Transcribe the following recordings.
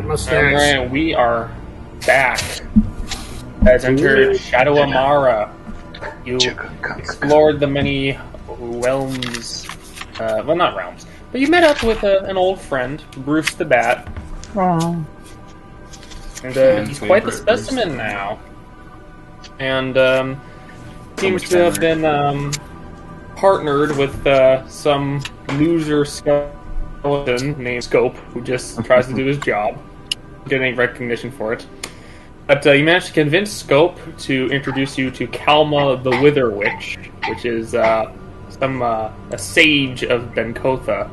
mustache. And we are back. As entered Shadow-Amara. You explored the many realms. Well, not realms. But you met up with an old friend, Bruce the Bat. Aww. And he's quite the specimen now. And seems to have been partnered with some loser skeleton named Scope, who just tries to do his job. Get any recognition for it. But you managed to convince Scope to introduce you to Kalma the Wither Witch, which is a sage of Benkotha,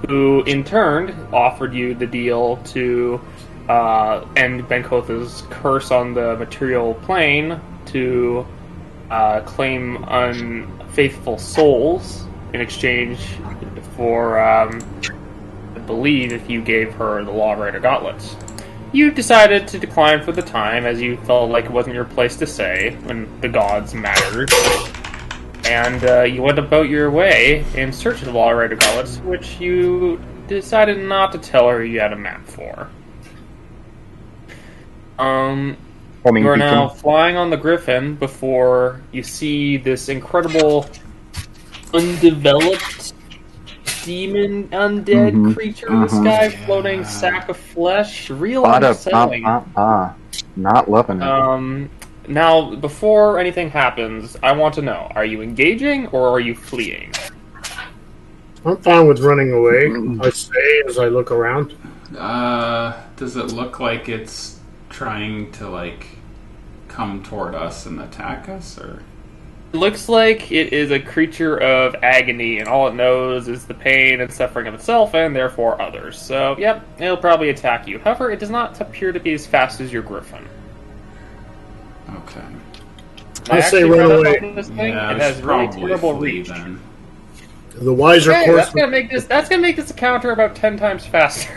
who in turn offered you the deal to end Benkotha's curse on the material plane to claim unfaithful souls in exchange for, I believe, if you gave her the LawRiter Gauntlets. You decided to decline for the time, as you felt like it wasn't your place to say when the gods mattered. And you went about your way in search of the LawRiter Gauntlets, which you decided not to tell her you had a map for. You are now flying on the Griffin before you see this incredible undeveloped demon undead creature in the sky, floating sack of flesh. Real unsettling. Not loving it. Now, before anything happens, I want to know, are you engaging or are you fleeing? I'm fine with running away, I say as I look around. Does it look like it's trying to, come toward us and attack us, or...? It looks like it is a creature of agony, and all it knows is the pain and suffering of itself, and therefore others. So, yep, it'll probably attack you. However, it does not appear to be as fast as your Griffin. Okay. I say run away. This thing. Yeah, it has really terrible reach. Then. The wiser course. That's gonna make this encounter about 10 times faster.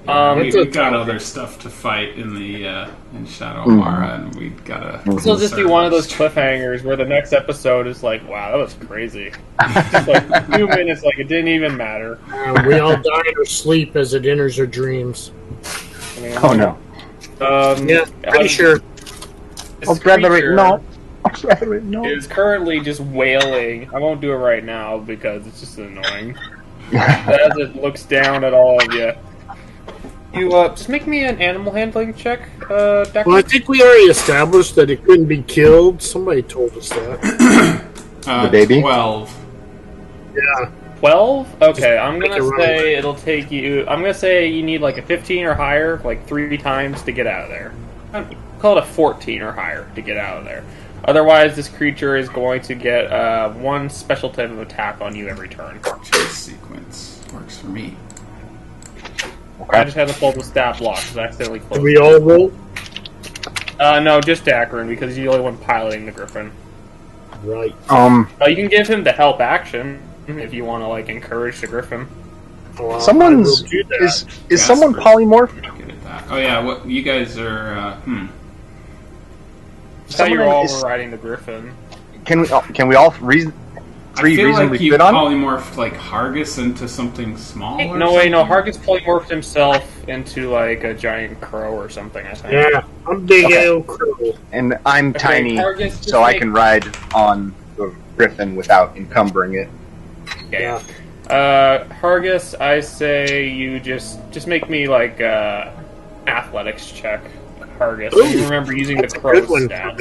We've got other stuff to fight in the in Shadow-Amara, and we've got to. This will just be one of those cliffhangers where the next episode is like, "Wow, that was crazy." Just like 2 minutes, like it didn't even matter. We all die in our sleep as it enters our dreams. I mean, oh no! Yeah, pretty sure. I'd rather it not. I'd rather it not. Is currently just wailing. I won't do it right now because it's just annoying. As it looks down at all of you. You, just make me an animal handling check, Decker. Well, I think we already established that it couldn't be killed. Somebody told us that. The baby? 12. Yeah. 12? Okay, I'm gonna say it'll take you... I'm gonna say you need, a 15 or higher, 3 times to get out of there. Call it a 14 or higher to get out of there. Otherwise, this creature is going to get, one special type of attack on you every turn. Chase sequence works for me. Okay. I just had to pull the stat block because I accidentally closed. Do we all roll? No, just Akron because he's the only one piloting the Griffin. Right. You can give him the help action if you want to encourage the Griffin. Well, Someone's is someone polymorphed? Oh yeah, what you guys are? That's how you're all riding the Griffin. Can we all reasonably I feel like you fit on? polymorphed Hargus into something small. No, Hargus polymorphed himself into a giant crow or something. I think. Yeah, I'm big old crow, and I'm tiny, Hargus, so I can ride on the Griffin without encumbering it. Yeah. Hargus, I say you just make me athletics check. Hargus, Ooh, you remember using the crow stat.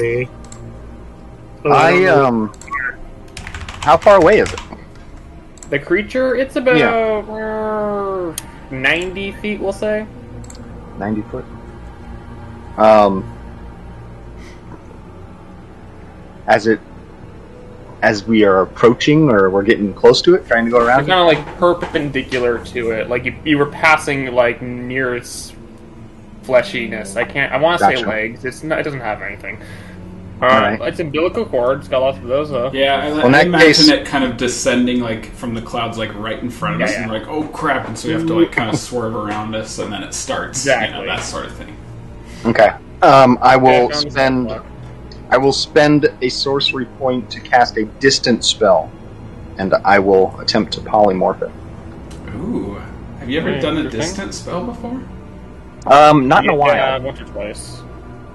How far away is it? The creature? It's about 90 feet, we'll say. 90 foot? As we are approaching, or we're getting close to it, trying to go around? It's kind of perpendicular to it. You were passing near its fleshiness. I want to say legs. It doesn't have anything. Right. It's umbilical cord. It's got lots of those, though. Yeah, I imagine it kind of descending from the clouds, right in front of us, and we're like, oh crap, and so we have to kind of swerve around us, and then it starts. Exactly. That sort of thing. Okay. I will spend a sorcery point to cast a distance spell, and I will attempt to polymorph it. Ooh. Have you ever done a distant spell before? Not in a while. Yeah, once or twice.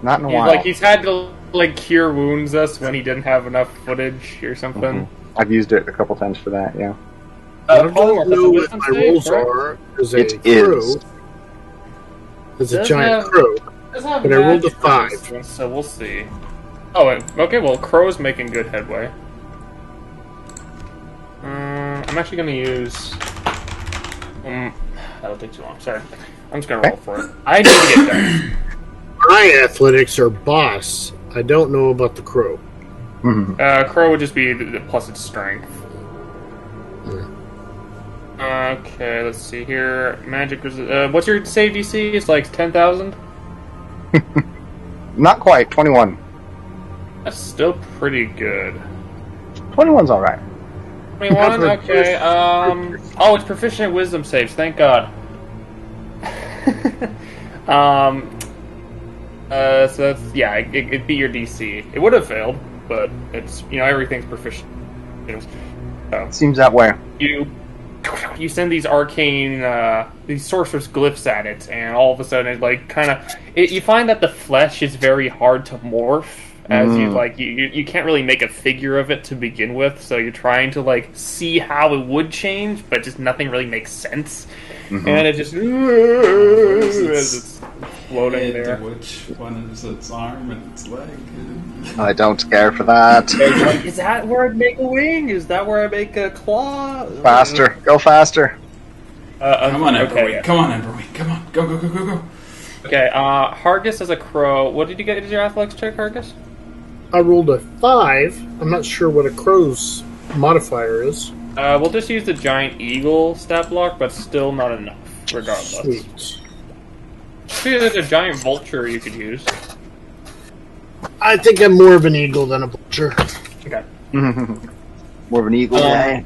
Not in a while. Like, he's had to, like, cure wounds us when he didn't have enough footage or something. Mm-hmm. I've used it a couple times for that, yeah. I don't know what my rules are as a crow. As a giant crow. But I rolled a 5. So we'll see. Oh, okay, well, Crow's making good headway. I'm actually going to use... that'll take too long, sorry. I'm just going to roll for it. I need to get done. My athletics are boss. I don't know about the crow. Mm-hmm. Crow would just be plus its strength. Okay, let's see here. Magic... what's your save DC? It's like 10,000? Not quite. 21. That's still pretty good. 21's alright. 21? Okay, oh, it's proficient in wisdom saves, thank God. So that's, yeah, it beat your DC. It would have failed, but it's, everything's proficient. So, seems that way. You send these arcane, these sorcerer's glyphs at it, and all of a sudden it, like, you find that the flesh is very hard to morph, as you can't really make a figure of it to begin with, so you're trying to, like, see how it would change, but just nothing really makes sense. Mm-hmm. And it just... as it's floating there. Which one is its arm and its leg? I don't care for that. Like, is that where I make a wing? Is that where I make a claw? Faster. Go faster. Come on, Emberwing. Yeah. Come on, Emberwing. Come on. Go. Okay, Hargus as a crow. What did you get as your athletics check, Hargus? I rolled a 5. I'm not sure what a crow's modifier is. We'll just use the giant eagle stat block, but still not enough, regardless. Sweet. See, there's a giant vulture you could use. I think I'm more of an eagle than a vulture. Okay. More of an eagle guy.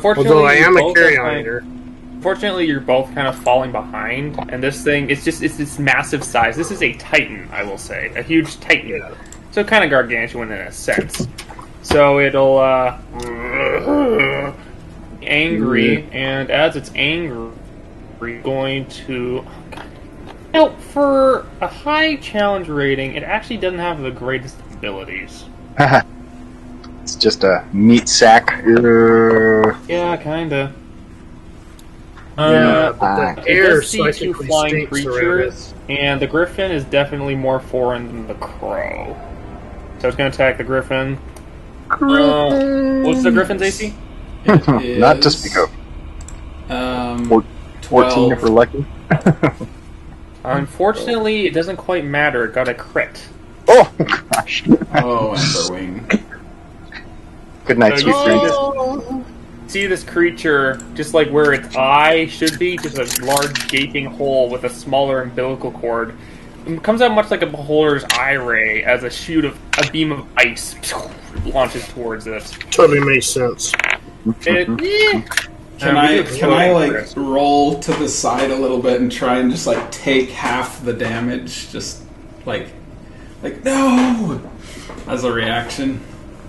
Although I am a carrion eater. Fortunately, you're both kind of falling behind, and this thing, it's this massive size. This is a titan, I will say. A huge titan. Yeah. So kind of gargantuan in a sense. So it'll, angry, and as it's angry, going to... for a high challenge rating, it actually doesn't have the greatest abilities. It's just a meat sack. Yeah, kinda. It does see 2 flying creatures, and the griffin is definitely more foreign than the crow. So it's going to attack the griffin. What's the griffin's AC? Not to speak of. 14 if we're lucky. Unfortunately, it doesn't quite matter. It got a crit. Oh, gosh. Oh, Emberwing. Good night, sweet friend. See this creature, just like where its eye should be, just a large gaping hole with a smaller umbilical cord. It comes out much like a beholder's eye ray as a beam of ice launches towards it. Totally makes sense. Can I like roll to the side a little bit and try and just like take half the damage, just like no, as a reaction?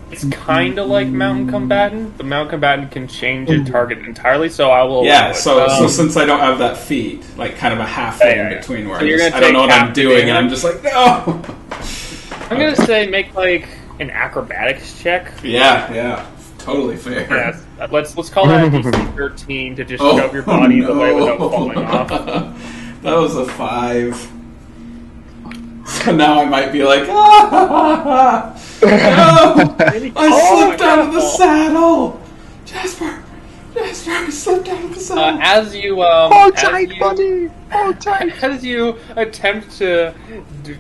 It's kind of like Mountain Combatant. The Mountain Combatant can change a target entirely, so I will. Yeah, so since I don't have that feat, like kind of a halfway in between where I don't know what I'm doing, and I'm just like, no. I'm gonna say make like an acrobatics check. Yeah, totally fair. Yeah, let's call that a DC 13 to just shove your body the way without falling off. That was a 5. So now I might be like, no! I slipped out of the saddle! Jasper, I slipped out of the saddle! As you, hold tight, buddy! Hold tight! As you attempt to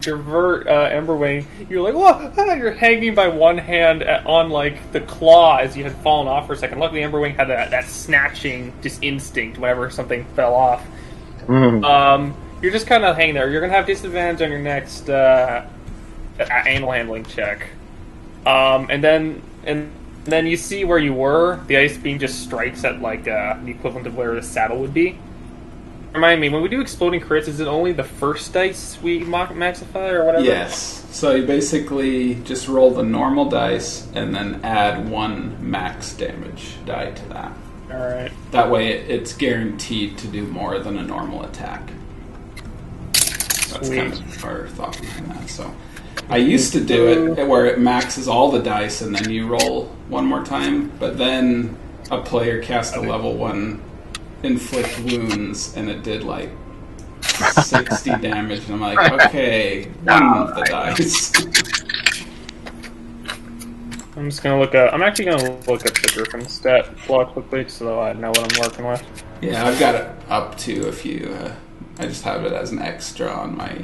divert Emberwing, you're like, whoa! You're hanging by one hand on, like, the claw as you had fallen off for a second. Luckily, Emberwing had that snatching just instinct whenever something fell off. You're just kind of hanging there. You're going to have disadvantage on your next animal handling check. And then you see where you were. The ice beam just strikes at like the equivalent of where the saddle would be. Remind me, when we do exploding crits, is it only the first dice we maxify or whatever? Yes. So you basically just roll the normal dice and then add 1 max damage die to that. Alright. That way it's guaranteed to do more than a normal attack. That's kind of our thought behind that. So I used to do it where it maxes all the dice and then you roll one more time, but then a player cast a level 1 inflict wounds and it did like 60 damage, and I'm like, okay, one of the dice. I'm just gonna look up. I'm actually gonna look up the Griffin stat block quickly so I know what I'm working with. Yeah, I've got it up to a few. I just have it as an extra on my.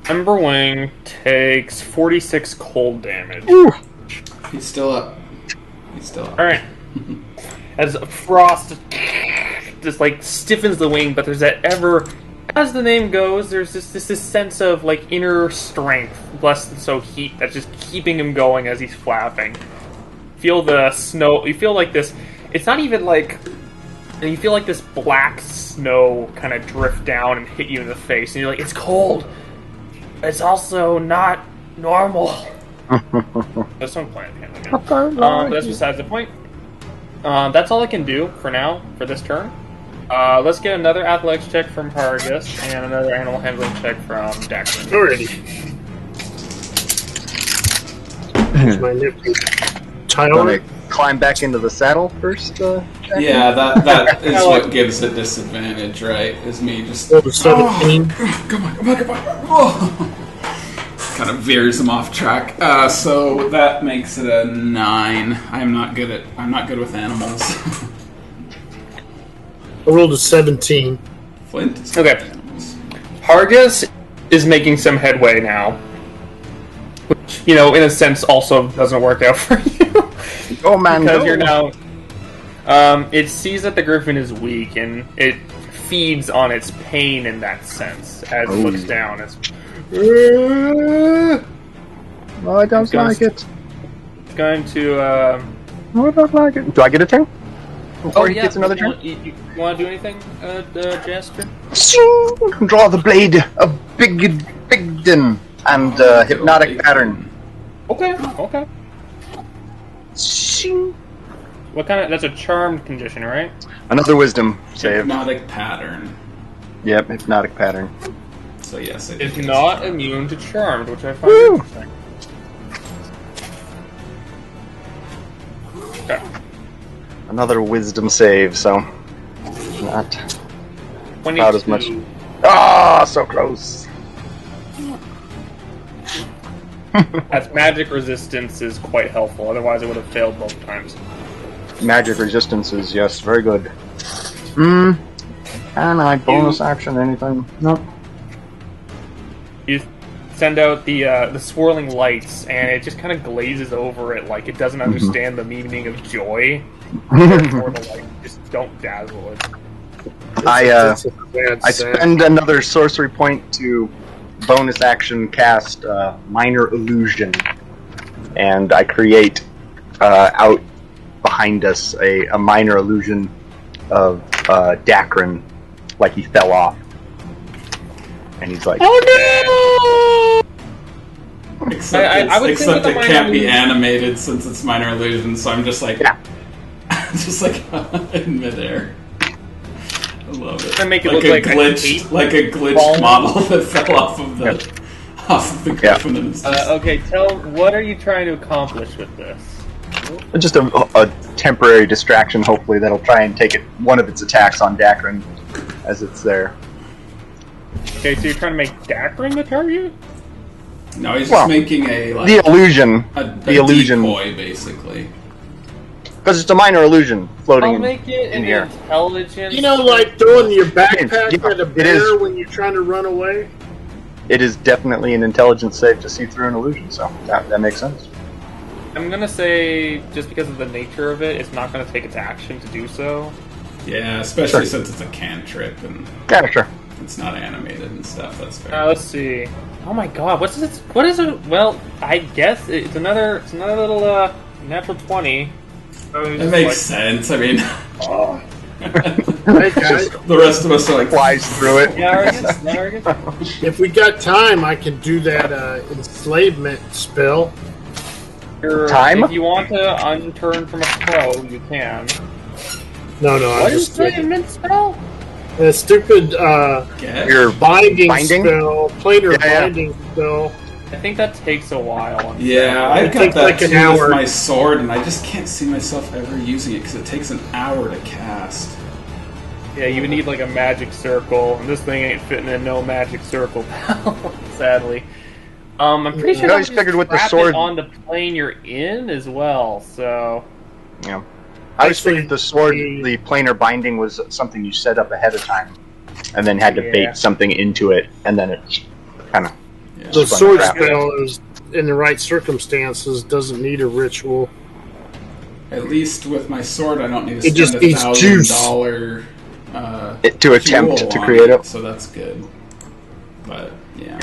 Emberwing takes 46 cold damage. Ooh. He's still up. All right. As frost just like stiffens the wing, but there's that ever, as the name goes, there's this sense of like inner strength, less than so heat that's just keeping him going as he's flapping. Feel the snow. You feel like this. It's not even like. And you feel like this black snow kind of drift down and hit you in the face, and you're like, it's cold. It's also not normal. There's some planet again. That's besides the point. That's all I can do for now, for this turn. Let's get another athletics check from Hargus and another animal handling check from Daxon. Alrighty. Here's my nifty Tyler. Climb back into the saddle first? Yeah, that is what gives it disadvantage, right? Is me just... Over 17. Come on. Oh. Kind of veers him off track. So that makes it a 9. I'm not good with animals. I rolled a 17. Flint is okay. Animals. Hargus is making some headway now. Which, in a sense, also doesn't work out for you. Oh man, because you're now. It sees that the griffin is weak, and it feeds on its pain in that sense as it looks down. It's. Well, I don't like it. It's going to. I don't like it. Do I get a turn? Before he gets another turn? You want to do anything, Jasper? Draw the blade of Bigden and hypnotic pattern. Okay. What kind of... That's a charmed condition, right? Another wisdom save. Hypnotic pattern. Yep, hypnotic pattern. So yes, it's not immune to charmed, which I find interesting. Okay. Another wisdom save, so not 22. About as much. Ah, so close. As magic resistance is quite helpful, otherwise it would have failed both times. Magic resistance is, yes, very good. Can I bonus action anything? No. You send out the swirling lights, and it just kind of glazes over it like it doesn't understand the meaning of joy. Therefore, the lights just don't dazzle it. I spend another sorcery point to bonus action cast Minor Illusion, and I create out behind us a minor illusion of Dacron, like he fell off, and he's like, "Oh no!" Except it can't be animated since it's minor illusion, so I'm just like, just like in midair. I love it. I make it like look a glitched, like a glitched model that fell off of the griffin. Okay, what are you trying to accomplish with this? Just a temporary distraction, hopefully, that'll try and take one of its attacks on Dacron as it's there. Okay, so you're trying to make Dacron the target? No, he's just making the illusion. The illusion, decoy, basically. Because it's a minor illusion floating I'll make it in here. Intelligence. Like throwing your backpack at a bear when you're trying to run away? It is definitely an intelligence save to see through an illusion, so that makes sense. I'm gonna say, just because of the nature of it, it's not gonna take its action to do so. Yeah, especially since it's a cantrip and sure. It's not animated and stuff. That's fair. Let's see. Oh my god, what is it? Well, I guess it's another little natural 20 It makes sense. I mean, hey guys, the rest of us are like flies through it. If we got time, I can do that enslavement spell. Time? If you want to unturn from a crow, you can. No, What is the mint spell? The stupid your binding spell, planar binding spell. I think that takes a while. Yeah, I've got that like too an hour. with my sword, and I just can't see myself ever using it because it takes an hour to cast. Yeah, you would need like a magic circle, and this thing ain't fitting in no magic circle, pal. Sadly. I'm pretty sure I always figured with the sword on the plane you're in as well. So yeah, I always figured the sword, the planar binding was something you set up ahead of time, and then had to bait something into it, and then it kind of. Yeah. The sword spell is, in the right circumstances, doesn't need a ritual. At least with my sword, I don't need to spend $1,000 to attempt to create it. So that's good. But yeah.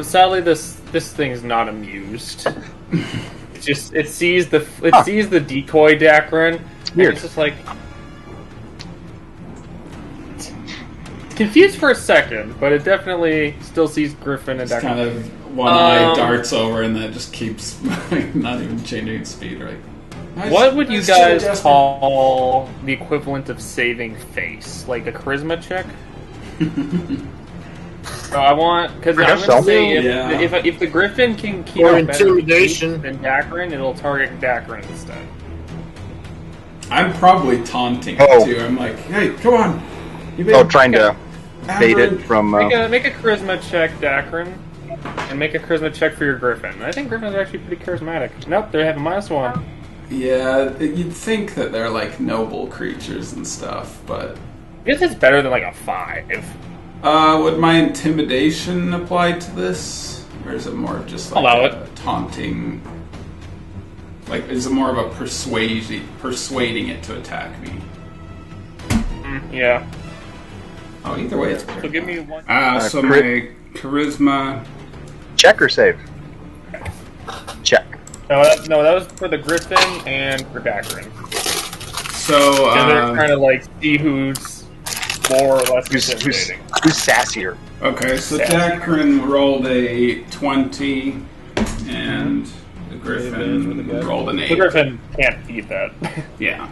Sadly, this thing's not amused. It sees the decoy Dacron. Weird. It's just like confused for a second, but it definitely still sees Griffin and Dacron. Kind of one eye darts over, and then it just keeps not even changing its speed. Right. What would you guys call the equivalent of saving face? Like a charisma check? So I want, because I'm going to say if the Griffin can keep or intimidation than Dacron, it'll target Dacron instead. I'm probably taunting it too. I'm like, hey, come on! Trying to bait it from. Make a charisma check, Dacron, and make a charisma check for your Griffin. I think Griffins are actually pretty charismatic. Nope, they have a -1. Yeah, you'd think that they're like noble creatures and stuff, but I guess it's better than like a 5. Would my intimidation apply to this? Or is it more of just like a taunting? Like, is it more of a persuading it to attack me? Yeah. Oh, either way, it's better. So give me one. So my charisma... Check or save? Check. No, that was for the Griffin and for Dacron. So, they're trying to like see who's more or less intimidating. Who's sassier? Okay, so Dacron rolled a 20, and the Griffin rolled an 8. The Griffin can't beat that. Yeah.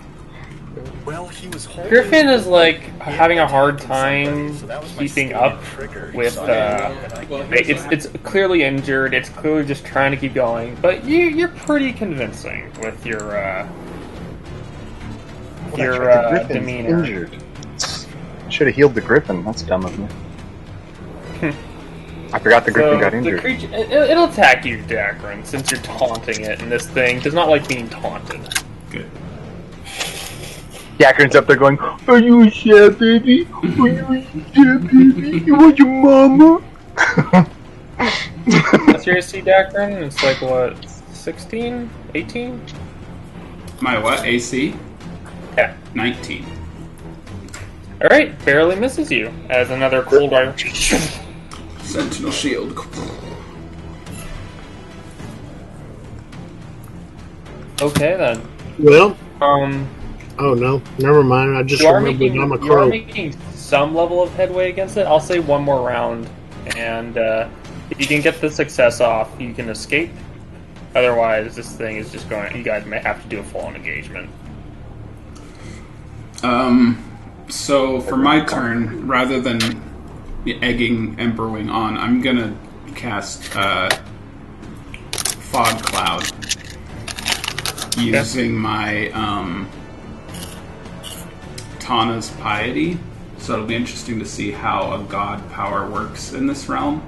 Well, he was Griffin is like having a hard time keeping up with. It's clearly injured. It's clearly just trying to keep going. But you're pretty convincing with your demeanor. Injured. Should have healed the Griffin. That's dumb of me. I forgot the Griffin got injured. The creature, it'll attack you, Dacron, since you're taunting it, and this thing does not like being taunted. Good. Dacron's up there going, "Are you a chef, baby? Are you a chef, baby? You want your mama?" What's your AC, Dacron? It's like, what, 16? 18? My what? AC? Yeah. 19. Alright, barely misses you, as another cold rider. Sentinel shield. Okay, then. Well, oh no, never mind. I just remembered I'm a crow. You are making some level of headway against it. I'll say one more round, and if you can get the success off, you can escape. Otherwise, this thing is just going. You guys may have to do a full-on engagement. So for my turn, rather than egging Emberwing on, I'm gonna cast Fog Cloud using my Tana's Piety. So it'll be interesting to see how a god power works in this realm.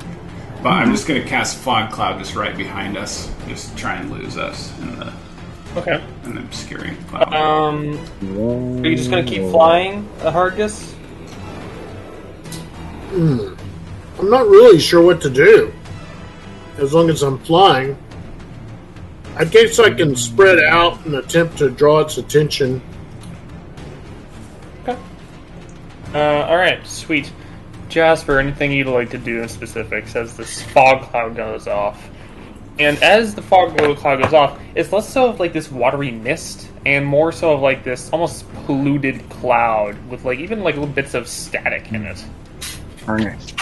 But I'm just gonna cast Fog Cloud just right behind us, just to try and lose us in the an obscuring cloud. Are you just gonna keep flying, Hargus? I'm not really sure what to do. As long as I'm flying, I guess I can spread out and attempt to draw its attention. Okay. Alright, sweet. Jasper, anything you'd like to do in specifics as this fog cloud goes off? And as the fog cloud goes off, it's less so of like this watery mist, and more so of like this almost polluted cloud with like even like little bits of static in it. Hargus.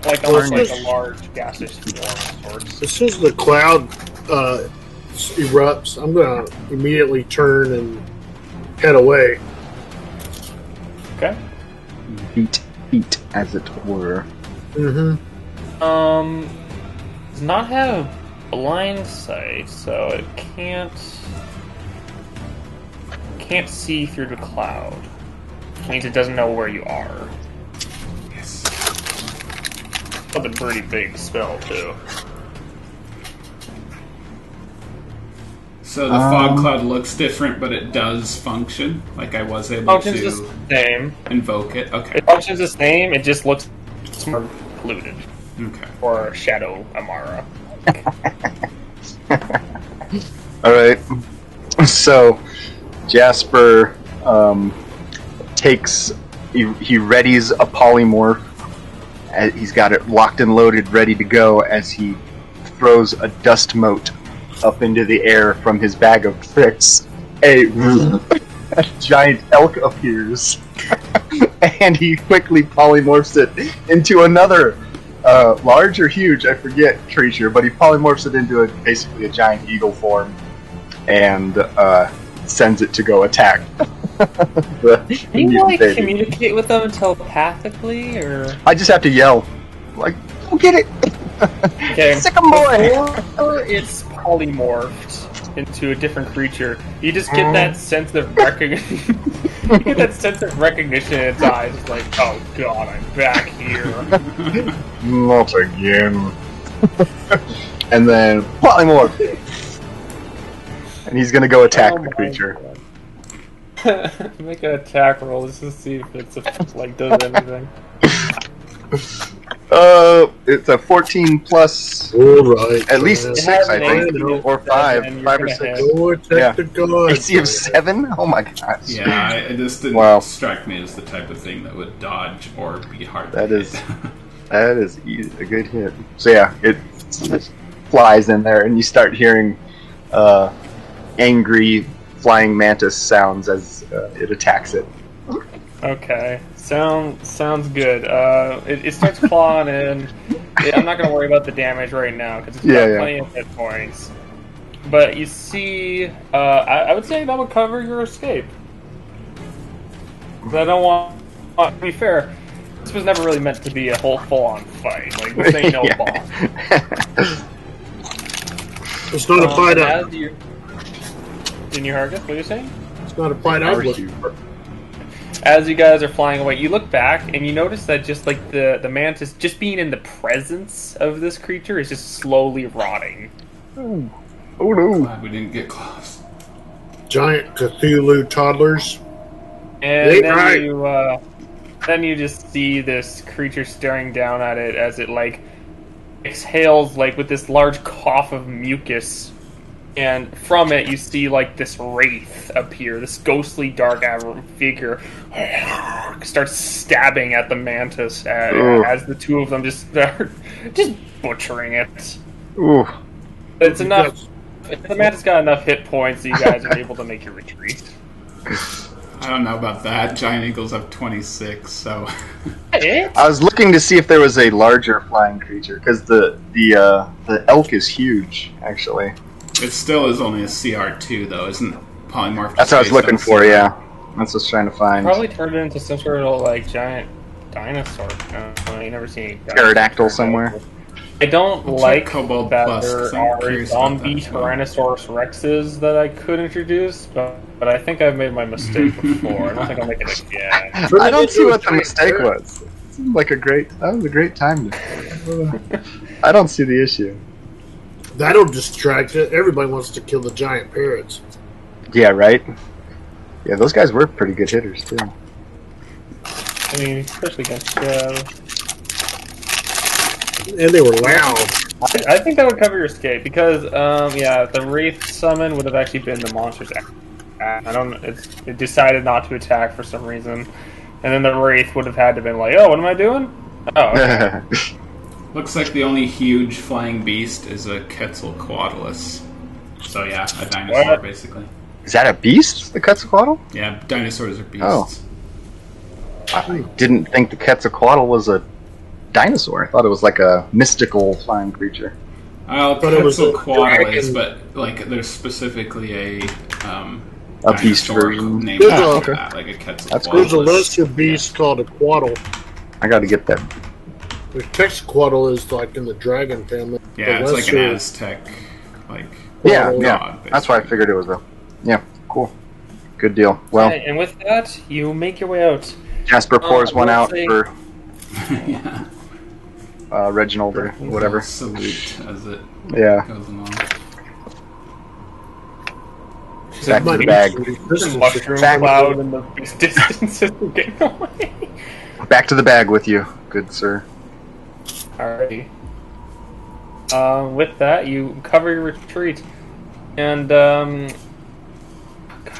Like almost like a large gaseous form of sorts. This is the cloud erupts, I'm going to immediately turn and head away. Okay. Beat, as it were. Mm-hmm. Does not have blind sight, so it can't see through the cloud. Which means it doesn't know where you are. Yes. That's a pretty big spell, too. So the fog cloud looks different, but it does function. Like I was able Functions to the same. invoke it. Okay. It functions the same, it just looks more polluted. Okay. Or Shadow-Amara. Alright. So, Jasper takes... He readies a polymorph. He's got it locked and loaded, ready to go, as he throws a dust mote up into the air from his bag of tricks. A giant elk appears. And he quickly polymorphs it into another large or huge, I forget, creature, but he polymorphs it into basically a giant eagle form and sends it to go attack. Can you like communicate with them telepathically, or I just have to yell, like, "Go get it!" okay, Sick 'em boy! Before it's polymorphed into a different creature, you just get that sense of recognition. You get that sense of recognition in its eyes. It's like, oh god, I'm back here. Not again. And then polymorph, and he's gonna go attack the creature. Make an attack roll just to see if it's like does anything. It's a 14 plus Alright. at least 6, I think, or 5 or 6. Go attack the god. AC of 7? Oh my gosh. Yeah, it just didn't strike me as the type of thing that would dodge or be hard to hit. That is a good hit. So yeah, it flies in there, and you start hearing angry flying mantis sounds as it attacks it. Okay, sounds good. It starts clawing in. I'm not going to worry about the damage right now because it's got plenty of hit points. But you see, I would say that would cover your escape. But I don't want to be fair. This was never really meant to be a whole full-on fight. Like this ain't no boss. It's not a fight out. In your Hargus, what are you saying? It's not a fight out. As you guys are flying away, you look back and you notice that just like the mantis, just being in the presence of this creature, is just slowly rotting. Oh no! Glad we didn't get close. Giant Cthulhu toddlers. And then you just see this creature staring down at it as it like exhales like with this large cough of mucus. And from it, you see like this wraith appear, this ghostly dark figure starts stabbing at the mantis as the two of them just start just butchering it. Ooh. It's enough. The mantis got enough hit points that you guys are able to make your retreat. I don't know about that. Giant eagles have 26, so. I was looking to see if there was a larger flying creature because the elk is huge, actually. It still is only a CR2, though, isn't polymorph? That's what I was looking for, yeah. That's what I was trying to find. Probably turned it into some sort of, like, giant dinosaur. You never seen a pterodactyl somewhere. I don't like Kobold that Plus, there I'm are curious zombie about that as well. Tyrannosaurus Rexes that I could introduce, but I think I've made my mistake before. I don't think I'll make it again. I don't see what the mistake was. It seemed like that was a great time. I don't see the issue. That'll distract it. Everybody wants to kill the giant parrots. Yeah, right? Yeah, those guys were pretty good hitters, too. I mean, especially against And they were loud. I think that would cover your escape because, the Wraith summon would have actually been the monster's it decided not to attack for some reason, and then the Wraith would have had to been like, oh, what am I doing? Oh, okay. Looks like the only huge flying beast is a Quetzalcoatlus. So yeah, a dinosaur, basically. Is that a beast, the Quetzalcoatl? Yeah, dinosaurs are beasts. Oh. I didn't think the Quetzalcoatl was a dinosaur. I thought it was like a mystical flying creature. But it was a Quetzalcoatl is, dragon. but like there's specifically a beast dinosaur version. named There's after a- that, like a That's Quetzalcoatl. There's a lesser beast called a Quaddle. I got to get that. The Quetzalcoatl is like in the dragon family. Yeah, The it's like an lesser- Aztec, like Yeah, Quaddle. yeah. God, That's why I figured it was a. Yeah, cool. Good deal. Well, Right, and with that, you make your way out. Jasper pours one we'll out say- for yeah. Reginald or whatever. Salute as it Yeah. goes along. Back to the Might bag. be- This is Mushroom Back- cloud in the distance is getting away. Back to the bag with you, good sir. Alrighty. With that, you cover your retreat, and God,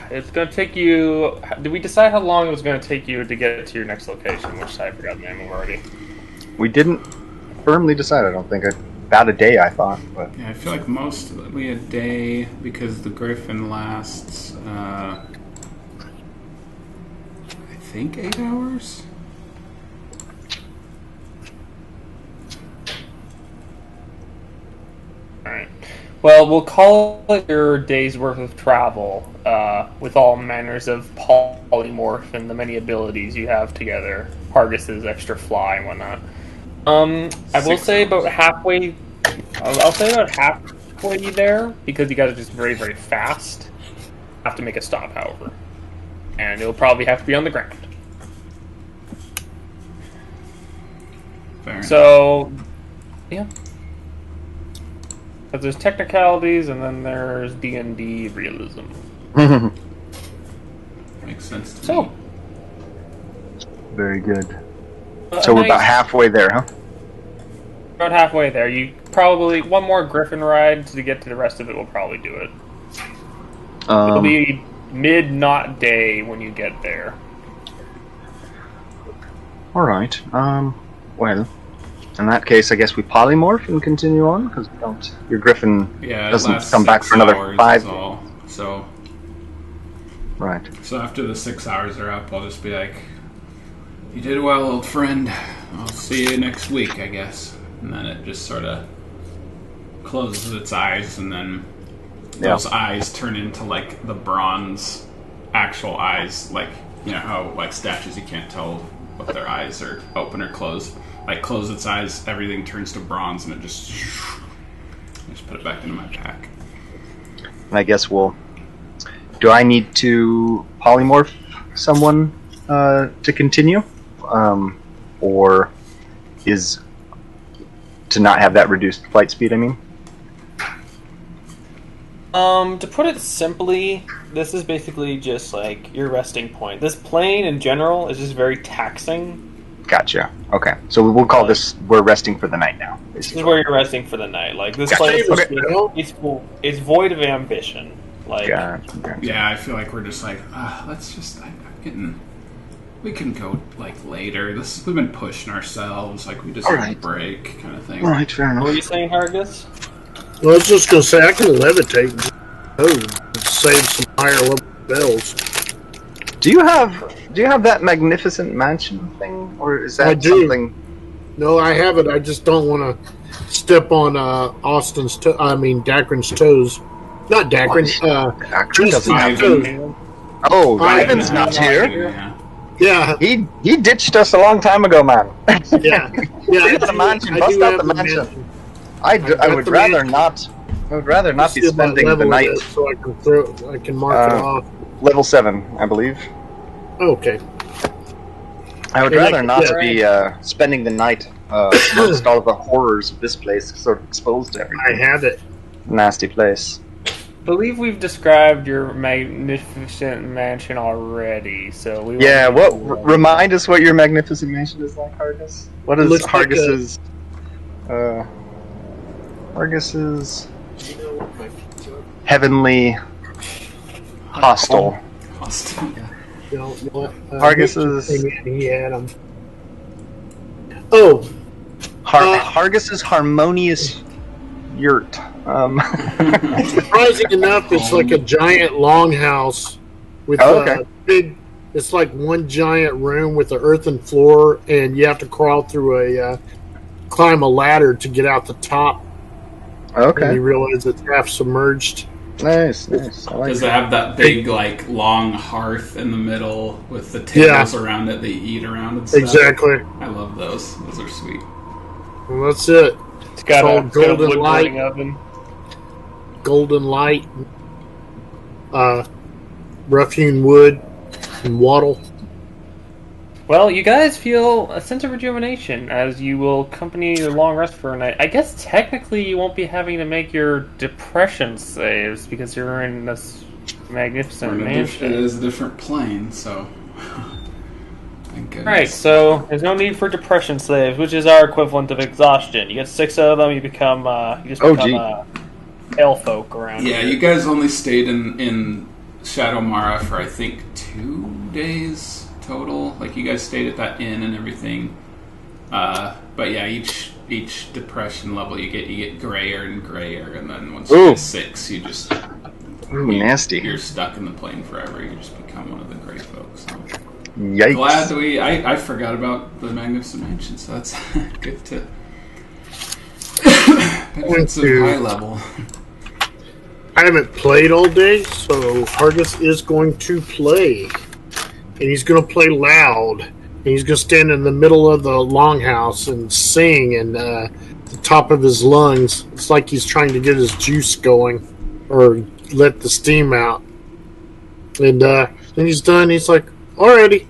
it's going to take you. Did we decide how long it was going to take you to get to your next location? Which I forgot the name of already. We didn't firmly decide, I don't think. About a day, I thought. But Yeah, I feel like we a day because the Griffin lasts, I think 8 hours. Alright. Well, we'll call it your day's worth of travel, with all manners of polymorph and the many abilities you have together. Hargus's extra fly and whatnot. I will 6 say about hours. halfway. I'll say about halfway there, because you guys are just very, very fast. Have to make a stop, however. And it'll probably have to be on the ground. Fair enough. So, yeah. But there's technicalities, and then there's D&D realism. Makes sense to So, me. very good. So we're nice- about halfway there, huh? about halfway there. You probably one more Griffin ride to get to the rest of it will probably do it. It'll be mid-not day when you get there. All right. Well, in that case, I guess we polymorph and continue on because your Griffin Yeah, it doesn't lasts come back 6 for another hours 5. is all. So Right. after the 6 hours are up, I'll just be like, "You did well, old friend. I'll see you next week, I guess." And then it just sort of closes its eyes, and then those eyes turn into like the bronze actual eyes, like you know how like statues you can't tell if their eyes are open or closed. Like close its eyes, everything turns to bronze, and it just put it back into my pack. And I guess we'll. Do I need to polymorph someone to continue, or is to not have that reduced flight speed? I mean, To put it simply, this is basically just like your resting point. This plane in general is just very taxing. gotcha. Okay, so we'll call this. We're resting for the night now. This is where you're resting for the night. Like this Gotcha. place, Okay. it's void of ambition. Like Gotcha. Yeah, I feel like we're just like, let's just. I'm getting. We can go like later. We've been pushing ourselves. Like we just need a Alright. break, kind of thing. All right, fair what enough. were you saying, Hargus? Well, I was just going to say, I can levitate and save some higher level spells. Do you have that magnificent mansion thing, or is that I do. something? No, I have it. I just don't want to step on Dacrin's toes. Not Dacrin. Dacrin doesn't have toes. Oh, Ivan. Ivan's not here. Yeah. Yeah, He ditched us a long time ago, man. yeah. Get the mansion. I Bust do out have the mansion. I got would the rather mansion. not. I would rather not be See about spending the level night. it so I can mark it off. Level 7, I believe. Okay. I would Yeah, rather not yeah. be spending the night amongst all of the horrors of this place, sort of exposed to I everything. have it. Nasty place. I believe we've described your magnificent mansion already, so we won't Yeah, need what? to- Remind us what your magnificent mansion is like, Hargus. What is Looks like Hargus's? Hargus's heavenly hostel. You know, what, Argus's- he had them. Oh, Hargus's harmonious yurt. surprising enough, it's like a giant longhouse with okay. a big. It's like one giant room with an earthen floor, and you have to crawl through climb a ladder to get out the top. And he Okay. realized it's half submerged. Nice. I like Does it. it have that big, like, long hearth in the middle with the tables around it they eat around and stuff? Exactly. I love those. Those are sweet. Well, that's it. It's got all a golden wood light. burning oven. Golden light, rough-hewn wood, and wattle. Well, you guys feel a sense of rejuvenation as you will accompany your long rest for a night. I guess technically you won't be having to make your depression saves because you're in this magnificent It mansion. is a different plane, so... Thank goodness. Right, so there's no need for depression saves, which is our equivalent of exhaustion. You get 6 of them, you become hell folk around Yeah, here. you guys only stayed in Shadow-Amara for, I think, 2 days total. Like, you guys stayed at that inn and everything. But yeah, each depression level you get grayer and grayer, and then once you get 6, you just... Nasty. You're stuck in the plane forever. You just become one of the gray folks. So. Yikes. Glad I forgot about the Magnificent Mansion, so that's good to... Benefits of high level. I haven't played all day, so Hargus is going to play. And he's going to play loud. And he's going to stand in the middle of the longhouse and sing and the top of his lungs. It's like he's trying to get his juice going or let the steam out. And then he's done. He's like, alrighty.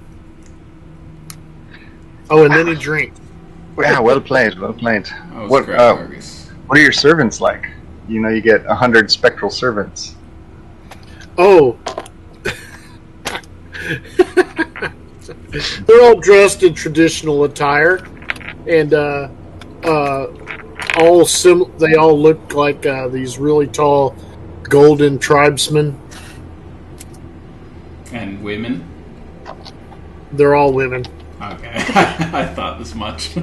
Oh, and then he drinks. Yeah, well played. That was What great, Hargus. What are your servants like? You know, you get 100 spectral servants. Oh. They're all dressed in traditional attire, and they all look like these really tall golden tribesmen. And women? They're all women. Okay. I thought this much.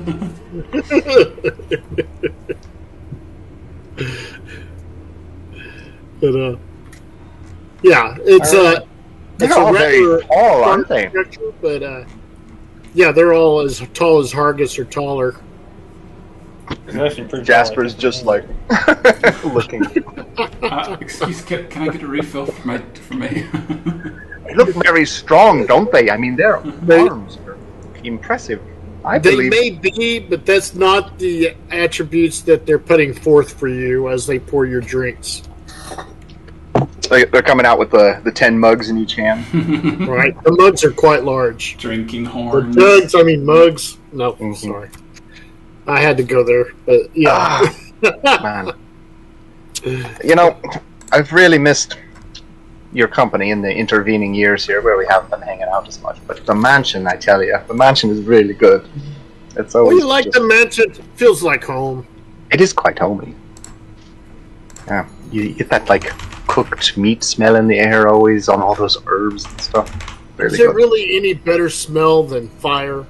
But yeah, it's They're all very tall, aren't they? But yeah, they're all as tall as Hargus or taller. It's actually pretty Jasper's tall, just like looking. Excuse, can I get a refill for me? They look very strong, don't they? I mean, their arms are impressive. I They believe. may be, but that's not the attributes that they're putting forth for you as they pour your drinks. They're coming out with the 10 mugs in each hand. Right? The mugs are quite large. Drinking Or horns. mugs. No, sorry. I had to go there, but yeah. Man. You know, I've really missed your company in the intervening years here where we haven't been hanging out as much. But the mansion, I tell you, the mansion is really good. It's Well, always you like the mansion? It feels like home. It is quite homey. Yeah, you get that like cooked meat smell in the air always on all those herbs and stuff. Really Is there good. really any better smell than fire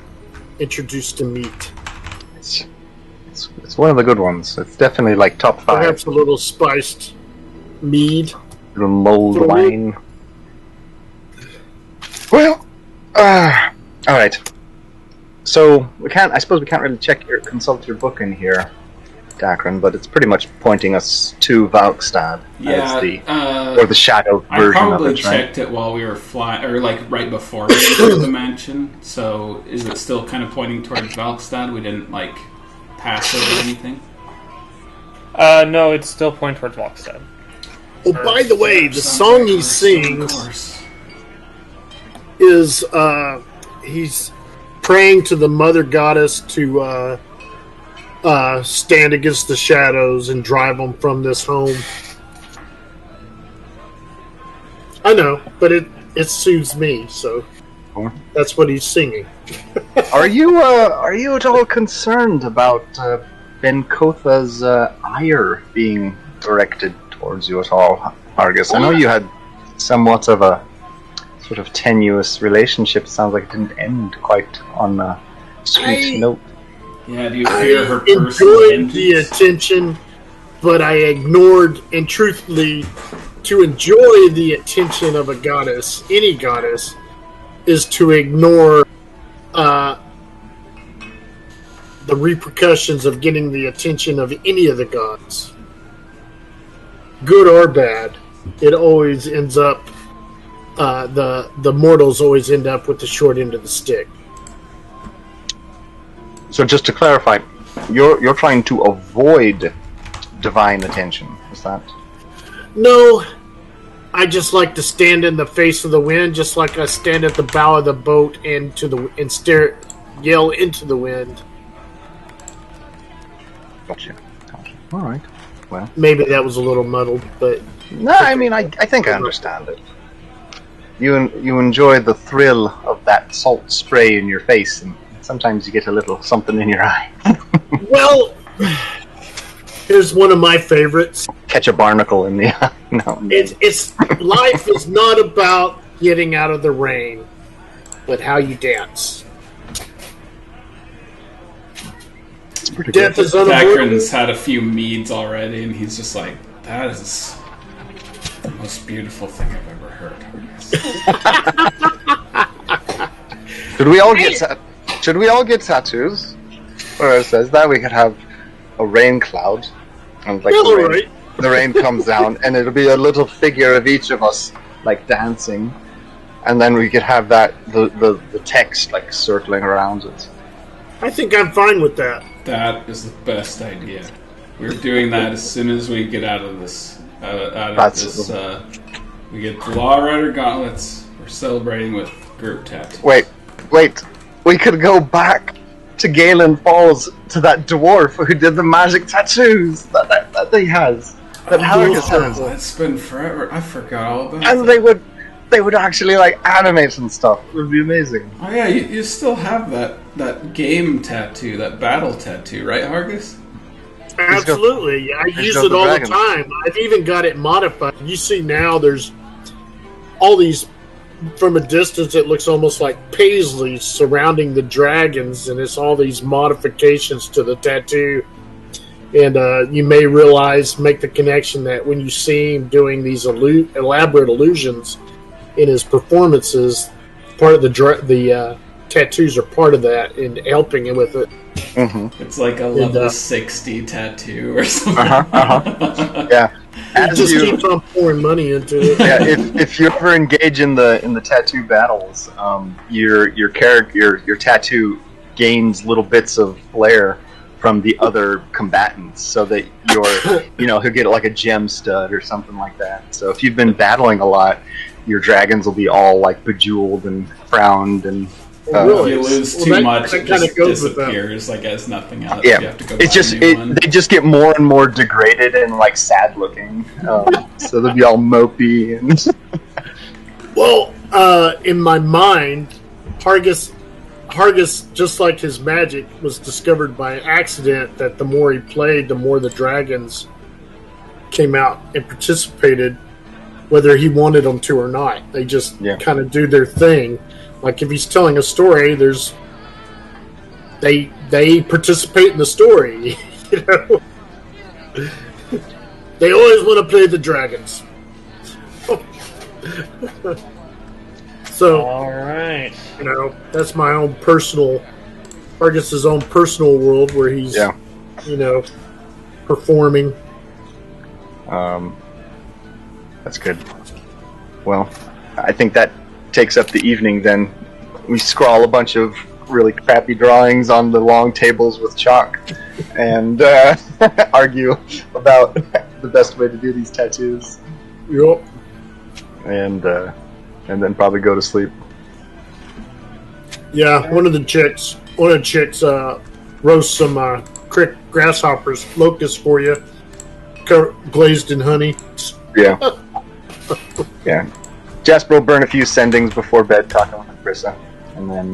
introduced to meat? It's one of the good ones. It's definitely like top 5. Perhaps a little spiced mead. Little mulled Sure. wine. Well, all right. So I suppose we can't really consult your book in here, Dacron, but it's pretty much pointing us to Valkstad as the shadow I version probably of it, right? checked it while we were flying, or like right before we entered the mansion. So is it still kind of pointing towards Valkstad? We didn't like pass over anything. No, it's still pointing towards Valkstad. Oh, by the way, the Sounds song like he we're sings course. is he's praying to the mother goddess to stand against the shadows and drive them from this home. I know, but it soothes me, so that's what he's singing. Are you at all concerned about Ben Kotha's ire being directed towards you at all, Hargus? I know you had somewhat of a sort of tenuous relationship. Sounds like it didn't end quite on a sweet note. Yeah, do you fear her I personal enjoyed the attention, but I ignored, and truthfully, to enjoy the attention of a goddess, any goddess, is to ignore the repercussions of getting the attention of any of the gods. good or bad, it always ends up the mortals always end up with the short end of the stick. So just to clarify, you're trying to avoid divine attention, is that? No, I just like to stand in the face of the wind, just like I stand at the bow of the boat and yell into the wind. Gotcha. All right. Well, maybe that was a little muddled, but no, I mean, I think I understand it. You enjoy the thrill of that salt spray in your face, and sometimes you get a little something in your eye. Well, here's one of my favorites. Catch a barnacle in the eye. No, it's life is not about getting out of the rain, but how you dance. Death is unavoidable. Dakron's had a few meads already, and he's just like, that is the most beautiful thing I've ever heard. Should we all get tattoos? Or it says that we could have a rain cloud, and like the rain comes down, and it'll be a little figure of each of us like dancing, and then we could have that the text like circling around it. I think I'm fine with that. That is the best idea. We're doing that as soon as we get out of this. We get the LawRiter Gauntlets. We're celebrating with group tattoos. Wait. We could go back to Galen Falls to that dwarf who did the magic tattoos that he has. That Hargus has. It's been forever. I forgot all about and that. They would actually like animate and stuff. It would be amazing. Oh yeah, you still have that game tattoo, that battle tattoo, right, Hargus? Absolutely. I use it all the time. I've even got it modified. You see now there's all these, from a distance it looks almost like paisley surrounding the dragons, and it's all these modifications to the tattoo. And you may make the connection that when you see him doing these elaborate illusions in his performances, part of the tattoos are part of that and helping him with it. Mm-hmm. It's like a level 60 tattoo or something. Yeah. It just keeps on pouring money into it. Yeah, if you ever engage in the tattoo battles, your tattoo gains little bits of flair from the other combatants, so that he'll get like a gem stud or something like that. So if you've been battling a lot, your dragons will be all like bejeweled and frowned and. If you lose too much, it just disappears like as nothing else. Yeah, you have to go they just get more and more degraded and like sad looking. So they'll be all mopey and. Well, in my mind, Hargus, just like his magic, was discovered by accident. That the more he played, the more the dragons came out and participated, whether he wanted them to or not. They just kind of do their thing. Like if he's telling a story, they participate in the story. You know, they always want to play the dragons. So, all right, that's my own personal, Argus's own personal world where he's, performing. That's good. Well, I think that takes up the evening. Then we scrawl a bunch of really crappy drawings on the long tables with chalk and argue about the best way to do these tattoos. Yep. And then probably go to sleep. Yeah, one of the chicks roast some grasshoppers, locusts for you, glazed in honey. Yeah. Yeah. Jasper will burn a few sendings before bed talking with Brissa, and then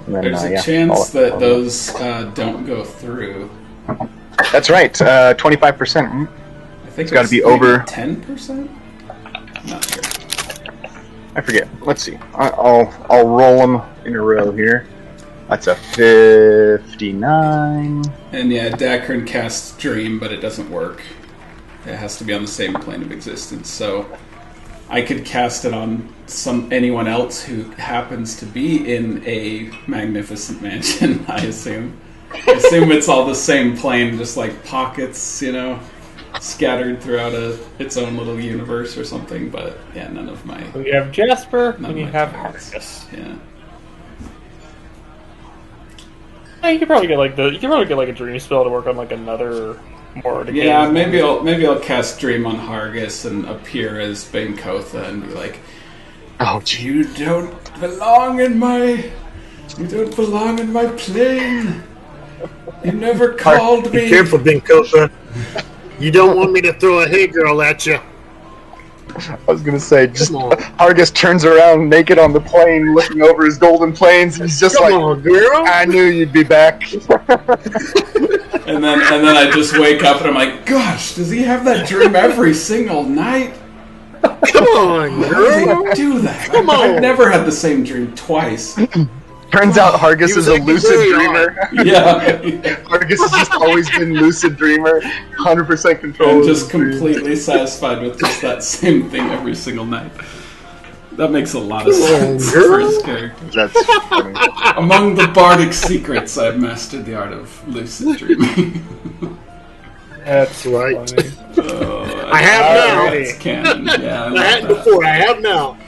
there's a chance that those don't go through. That's right, 25%. I think it's got to be over 10%. Not sure. I forget. Let's see. I'll roll them in a row here. That's a 59. And yeah, Dakron casts Dream, but it doesn't work. It has to be on the same plane of existence. So I could cast it on anyone else who happens to be in a magnificent mansion, I assume. I assume it's all the same plane, just like pockets, scattered throughout its own little universe or something. But yeah, none of my. You have Jasper, None and of you my have targets. Hargus. Yeah. You could probably get like a dream spell to work on like another more. Yeah, maybe I'll cast Dream on Hargus and appear as Bankotha and be like, Oh, gee. You don't belong in my plane. You never called Be me. careful, Binkotha. You don't want me to throw a hey girl at you. I was gonna say, just Come on. Hargus turns around naked on the plane, looking over his golden plains, and he's just Come like, on, girl. I knew you'd be back. And then I just wake up and I'm like, gosh, does he have that dream every single night? Come on, How girl. does he do that? Come I've on. never had the same dream twice. Turns out Hargus He was is a acting lucid very dreamer. Yeah. Hargus has just always been lucid dreamer, 100% control. I'm of just his dreams. completely satisfied with just that same thing every single night. That makes a lot of Come on, sense for girl. his character. That's funny. Among the bardic secrets, I've mastered the art of lucid dreaming. That's right. funny. I have now. It's canon. Yeah, I I love had that. before. I have now.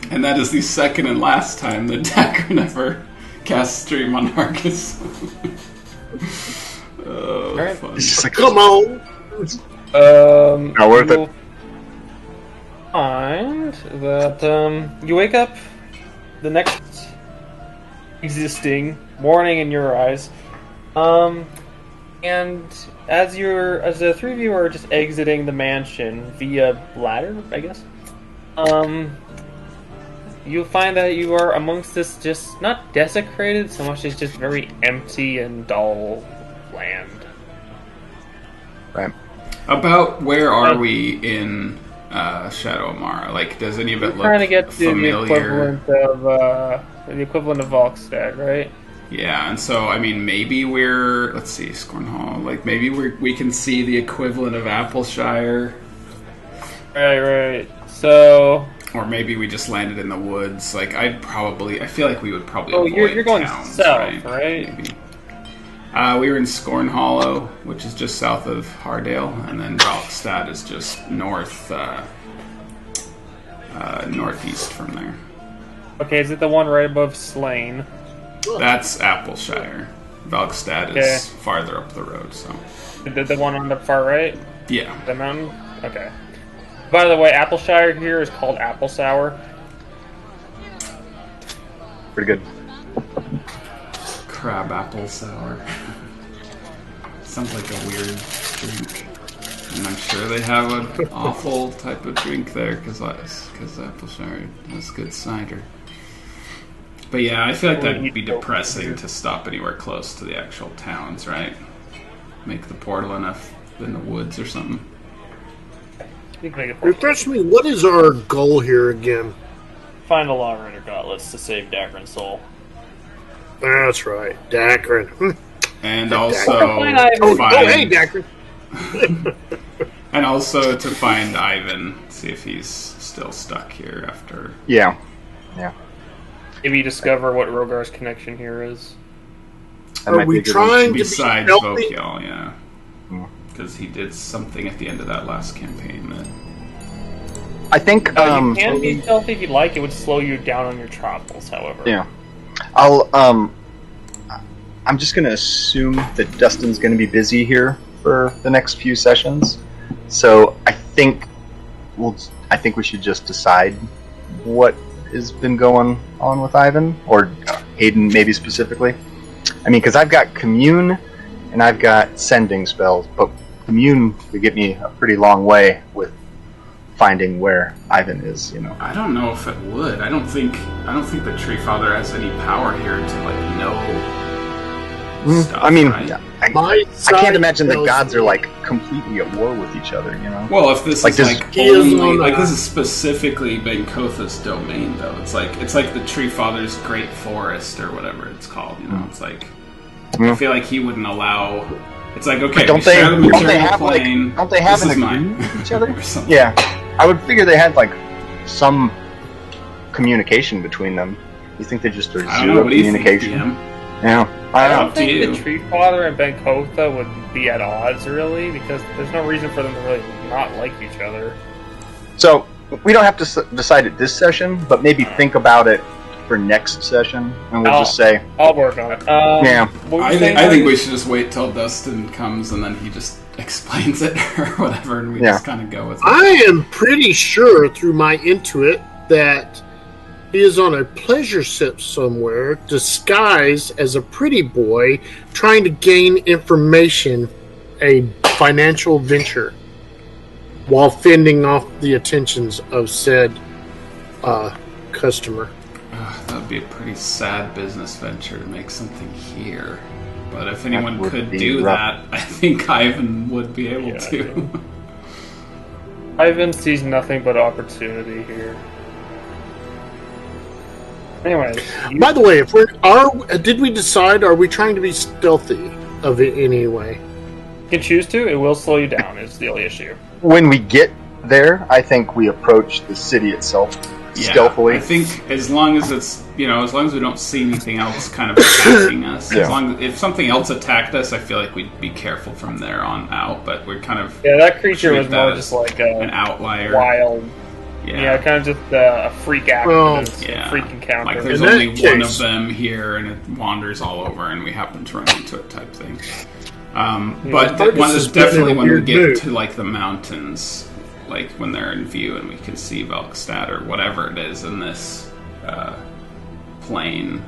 And that is the second and last time that Dagger never cast Dream on Hargus. Oh, Alright. fun. It's just like, Come on. Not worth it. You'll find that you wake up the next existing morning in your eyes, and as the three of you are just exiting the mansion via ladder, I guess, you'll find that you are amongst this just not desecrated so much as just very empty and dull land. Right. About where are we in Shadow-Amara? Like, does any of it look Trying to get to familiar? the equivalent of Valkstad, right? Yeah, and so, I mean, maybe let's see, Scornhall, like, maybe we can see the equivalent of Appleshire. Right. So, Or maybe we just landed in the woods. Like, I feel like we would probably oh, avoid you're going towns, south, right? Maybe. We were in Scorn Hollow, which is just south of Hardale, and then Valkstad is just northeast from there. Okay, is it the one right above Slane? That's Appleshire. Valkstad is farther up the road, so... The one on the far right? Yeah. The mountain? Okay. By the way, Appleshire here is called Apple Sour. Pretty good. Crab apple sour. Sounds like a weird drink. And I'm sure they have an awful type of drink there, because Appleshire has good cider. But yeah, I feel like that would be depressing to stop anywhere close to the actual towns, right? Make the portal enough in the woods or something. You can make it Refresh me. What is our goal here again? Find the LawRiter Gauntlets to save Dagger's soul. That's right, Dacron. And also Oh, hey, Dacron. and also to find Ivan, see if he's still stuck here after. Yeah. Maybe you discover what Rogar's connection here is. That Are might be we a good trying to be Besides healthy? Vokiel, yeah. Because he did something at the end of that last campaign that... I think, You can be stealthy if you'd like. It would slow you down on your travels, however. yeah. I'm just gonna assume that Dustin's gonna be busy here for the next few sessions. So I think we should just decide what has been going on with Ivan, or Hayden maybe specifically. I mean, because I've got Commune and I've got Sending spells, but Commune would get me a pretty long way with finding where Ivan is, you know. I don't know if it would. I don't think the Tree Father has any power here to, like, know stuff, I mean, right? My I can't imagine the side gods are like completely at war with each other, you know. Well, if this Like, is this- like He is only on like the- this is specifically Bankotha's domain, though. It's like the Tree Father's Great Forest or whatever it's called. You know, it's like I feel like he wouldn't allow. It's like, okay, Don't we they? share the Don't they material have plane. Don't they have This an is mine. agreement with each other? Or something. Yeah, I would figure they had like some communication between them. You think they just are I don't know. zero What do you think, communication? DM? Yeah. I don't think the Tree Father and Ben Kotha would be at odds, really, because there's no reason for them to really not like each other. So, we don't have to decide it this session, but maybe think about it for next session, and we'll just say... I'll work on it. Yeah. I think we should just wait till Dustin comes, and then he just explains it, or whatever, and we just kind of go with it. I am pretty sure, through my intuit, that he is on a pleasure ship somewhere, disguised as a pretty boy, trying to gain information, a financial venture, while fending off the attentions of said customer. That would be a pretty sad business venture to make something here. But if anyone could do that, I think Ivan would be able to. Ivan sees nothing but opportunity here. Anyway, by the way, did we decide? Are we trying to be stealthy of it anyway? You can choose to. It will slow you down. Is the only issue. When we get there, I think we approach the city itself stealthily. I think as long as it's as long as we don't see anything else kind of attacking us. If something else attacked us, I feel like we'd be careful from there on out. But we're kind of that creature was more just like an outlier, wild. Yeah, kind of just a freak accident, a freak encounter. Like there's only one of them here, and it wanders all over, and we happen to run into it, type thing. But definitely when we get to like the mountains, like when they're in view, and we can see Valkstad or whatever it is in this plane,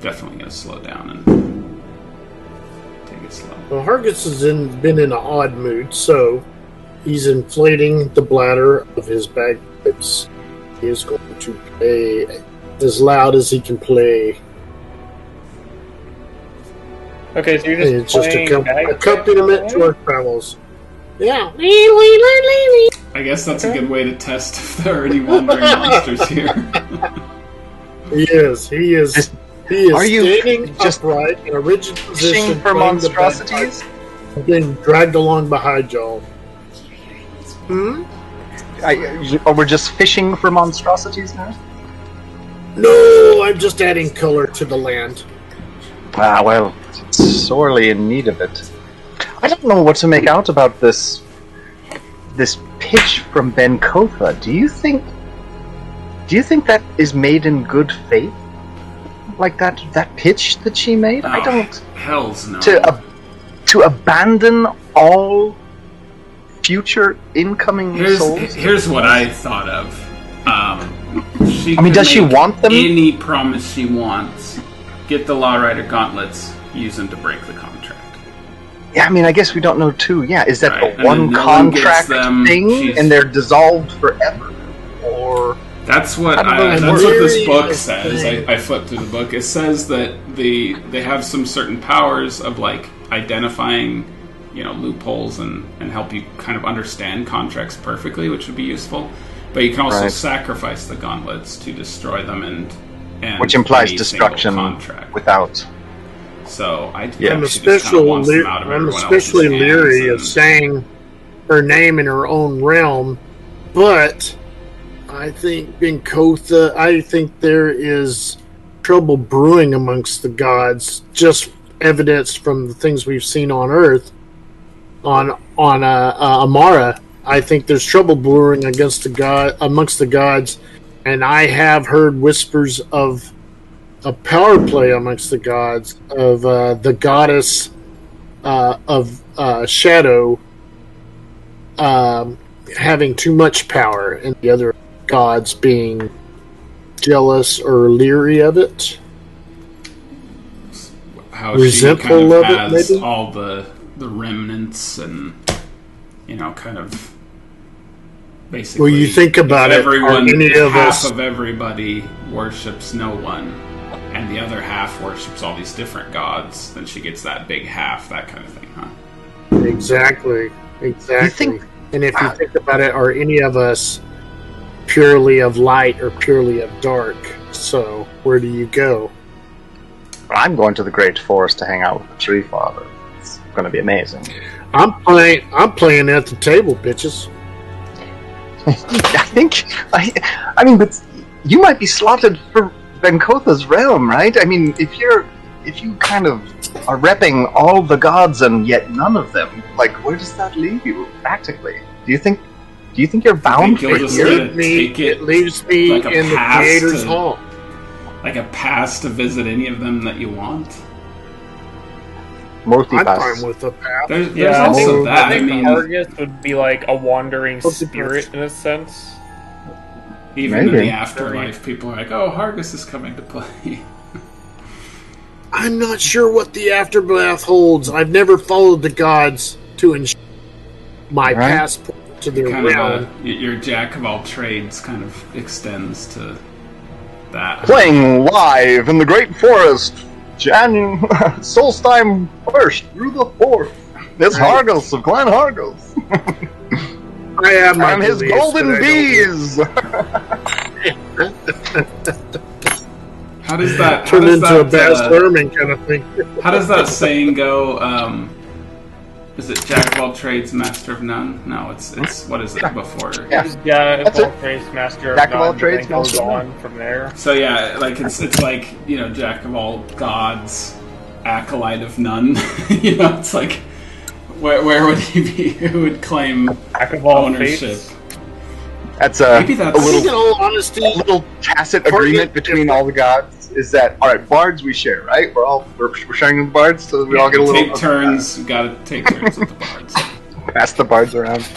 definitely going to slow down and take it slow. Well, Hargus has been in an odd mood, so he's inflating the bladder of his bagpipes. He is going to play as loud as he can play. Okay, so you're just accompaniment to our travels. Yeah. I guess that's a good way to test if there are any wandering monsters here. He is. He is standing upright in a rigid position for monstrosities? Being dragged along behind y'all. We're just fishing for monstrosities now? No, I'm just adding color to the land. Well, it's sorely in need of it. I don't know what to make out about this pitch from Ben Kotha. Do you think that is made in good faith? Like that pitch that she made? I don't. Hell's no. To abandon all future incoming souls? Here's what I thought of. Does she want them? Any promise she wants. Get the LawRiter Gauntlets. Use them to break the contract. Yeah, I guess we don't know too. Yeah, is that a one contract thing, and they're dissolved forever? Or that's what this book says. I flipped through the book. It says that they have some certain powers of like identifying, loopholes and help you kind of understand contracts perfectly, which would be useful. But you can also sacrifice the gauntlets to destroy them and which implies destruction without. So I'm especially leery of saying her name in her own realm, but I think Ben Kotha, I think there is trouble brewing amongst the gods, just evidenced from the things we've seen on Earth, on Amara. I think there's trouble brewing amongst the gods, and I have heard whispers of a power play amongst the gods of the goddess of Shadow having too much power, and the other gods being jealous or leery of it. How resentful of it, maybe? All the remnants and kind of basically. Well, you think about everyone, half of everybody worships no one, and the other half worships all these different gods. Then she gets that big half, that kind of thing, huh? Exactly. And if you think about it, are any of us purely of light or purely of dark? So where do you go? I'm going to the Great Forest to hang out with the Tree Father. It's going to be amazing. I'm playing at the table, bitches. but you might be slotted for Ben Kotha's realm, right? If you're if you kind of are repping all the gods and yet none of them, like, where does that leave you practically? Do you think you're bound for here? It leaves me like in the Creator's Hall. Like a pass to visit any of them that you want? I'm fine with the path. There's also that. I think Hargus would be like a wandering spirit in a sense. Even in the afterlife, people are like, "Oh, Hargus is coming to play." I'm not sure what the aftermath holds. I've never followed the gods to ensure my passport to their realm. Your jack of all trades kind of extends to that. Playing live in the Great Forest, Solstheim 1st through the 4th. It's Hargus of Clan Hargus. I have my and his golden bees. How does that turn into a Baz Luhrmann kind of thing? How does that saying go? Is it Jack of all trades, master of none? No, it's what is it before? Yeah, Jack of all trades, master of none. Jack of all trades, goes on from there. So yeah, like it's like, you know, Jack of all gods, acolyte of none. You know, it's like where would he be? Who would claim Jack of all ownership? fates. That's a little tacit agreement between all the gods. Is that all right? Bards we share, right? We're sharing the bards, so we all get a little. Take turns. Gotta take turns with the bards. Pass the bards around.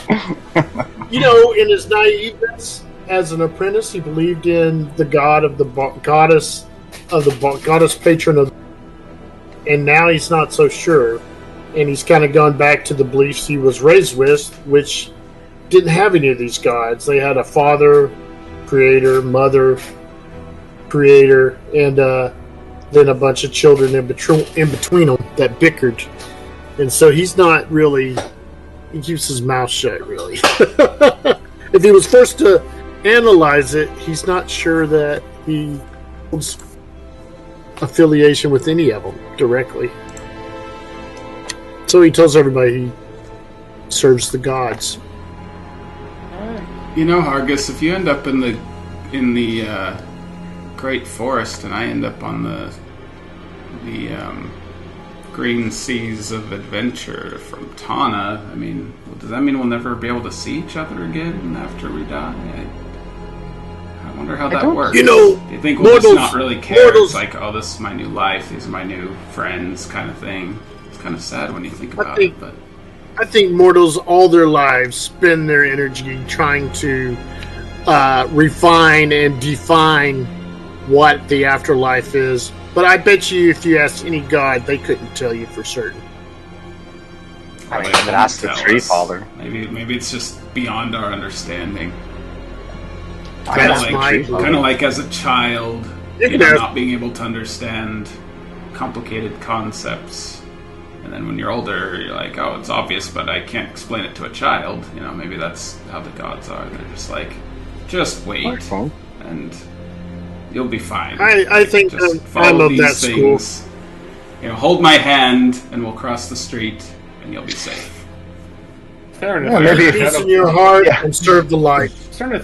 You know, in his naiveness as an apprentice, he believed in the god of the goddess patron of, and now he's not so sure, and he's kind of gone back to the beliefs he was raised with, which didn't have any of these gods. They had a father, creator, mother, creator, and then a bunch of children in between them that bickered. And so he's not really... He keeps his mouth shut, really. If he was forced to analyze it, he's not sure that he holds affiliation with any of them directly. So he tells everybody he serves the gods. You know, Hargus, if you end up in the Great Forest and I end up on the green seas of adventure from Tana, I mean, does that mean we'll never be able to see each other again after we die? I wonder how that works. You know, do you think we'll just not really care? It's like, oh, this is my new life, these are my new friends, kind of thing. It's kind of sad when you think about it, but I think mortals all their lives spend their energy trying to refine and define what the afterlife is. But I bet you if you asked any god, they couldn't tell you for certain. I mean, that's the tree father. Maybe it's just beyond our understanding. Kind of like as a child, not being able to understand complicated concepts. And then when you're older, you're like, oh, it's obvious, but I can't explain it to a child. You know, maybe that's how the gods are. They're just like, just wait, and you'll be fine. I think I'm of that school. You know, hold my hand, and we'll cross the street, and you'll be safe. Fair enough. Yeah, maybe peace in your heart and serve the light.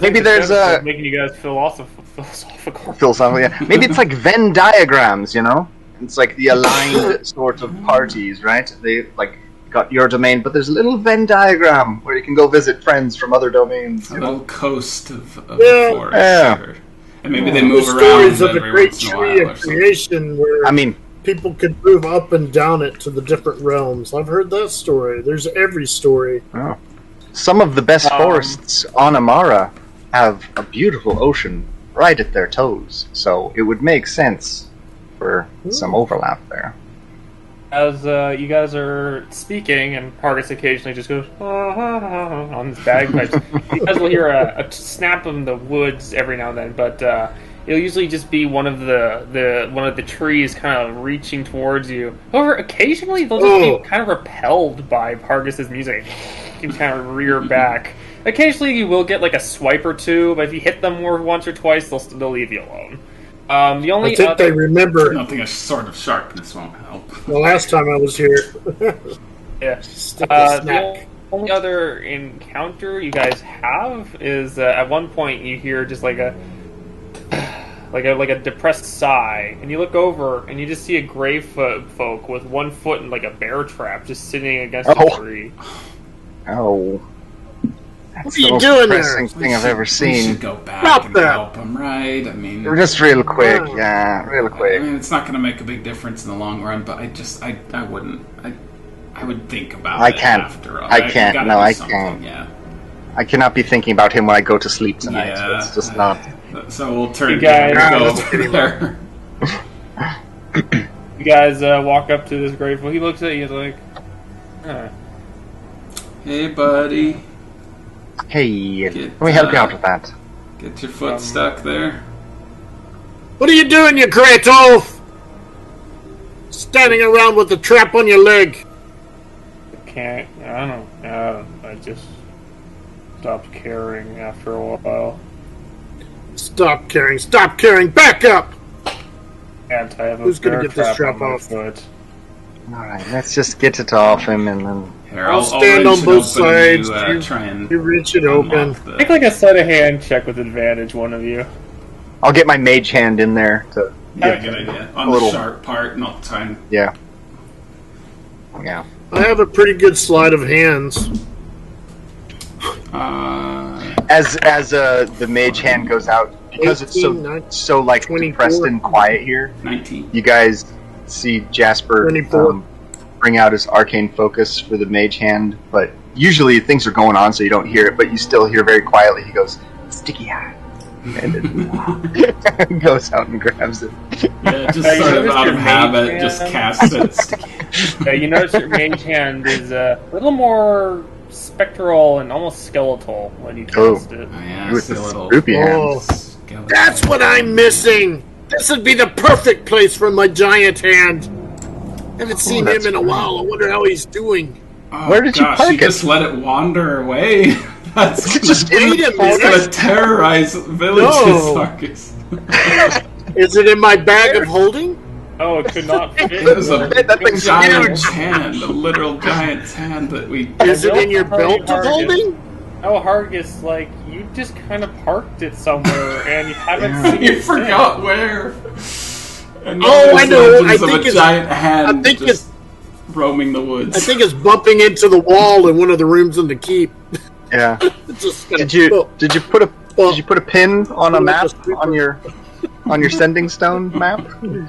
Maybe there's making you guys philosophical. Yeah. Maybe it's like Venn diagrams, you know. It's like the aligned sort of parties, right? They like got your domain, but there's a little Venn diagram where you can go visit friends from other domains. A little coast of the forest. Yeah. And maybe they move around stories of a great tree of creation where people could move up and down it to the different realms. I've heard that story. There's every story. Oh. Some of the best forests on Amara have a beautiful ocean right at their toes, so it would make sense for some overlap there. As you guys are speaking, and Hargus occasionally just goes on his bagpipes, you guys will hear a snap in the woods every now and then, but it'll usually just be one of the trees kind of reaching towards you. However, occasionally they'll just be kind of repelled by Hargus's music. You can kind of rear back. Occasionally you will get like a swipe or two, but if you hit them once or twice, they'll leave you alone. The only I think they remember. Nothing a sword of sharpness won't help. The last time I was here. Yeah. The only other encounter you guys have is at one point you hear just like like a depressed sigh, and you look over and you just see a gray folk with one foot in like a bear trap just sitting against a tree. Oh. That's what are you doing there? Depressing thing I've ever We seen. should go back and help him, right? I mean, Just real quick, real I quick. mean, it's not going to make a big difference in the long run, but I wouldn't. I would think about I it can't. after. I can't. Gotta No, do I something, can't. Yeah. I cannot be thinking about him when I go to sleep tonight. Yeah. It's just not. So we'll turn You guys- and go let's over there. You guys walk up to this gray folk. He looks at you. He's like, huh. Hey, buddy. Hey, Get, let me help you out with that. Get your foot stuck there. What are you doing, you great oaf? Standing around with the trap on your leg. I don't know. I just stopped caring after a while. Stop carrying, back up! And I have a Who's gonna bear get this trap trap on my off? foot. Alright, let's just get it off him and then... Here, I'll stand wrench on it both open and sides. You, try and You reach it open. unlock the- Make like a sleight of hand check with advantage, one of you. I'll get my mage hand in there to... Yeah, good idea. On little- the sharp part, and I'll try and... Yeah. I have a pretty good sleight of hands. As the mage hand goes out, because 18, it's so like 24. depressed and quiet here, 19. you guys see Jasper 24. Bring out his arcane focus for the mage hand, but usually things are going on so you don't hear it, but you still hear very quietly, he goes, sticky eye. And then goes out and grabs it. Yeah, just You sort of notice out your of mage habit, hand? just cast it. You notice your mage hand is a little more spectral and almost skeletal when you cast it. Oh, yeah, With it's the a little... droopy hand. Oh, skeleton. that's what I'm missing! This would be the perfect place for my giant hand! Haven't seen that's him in a great. while. I wonder how he's doing. Oh, Where did you gosh, park you it? just let it wander away. That's Just gonna, Wait a it's gonna minute! terrorize villages, No. Marcus. Is it in my bag of holding? Oh, it could not fit. It was a That thing's giant huge. hand, a literal giant's hand that we... Is it in your Hurry, belt of Hargus. holding? Oh, Hargus, like, you just kind of parked it somewhere, and you haven't Yeah. seen You it forgot since. where. And now Oh, there's I know. legends I of think a it's- giant hand I think just roaming the woods. I think it's bumping into the wall in one of the rooms in the keep. Yeah. It's just kinda- Did you put a pin on a map on your sending stone map? I'm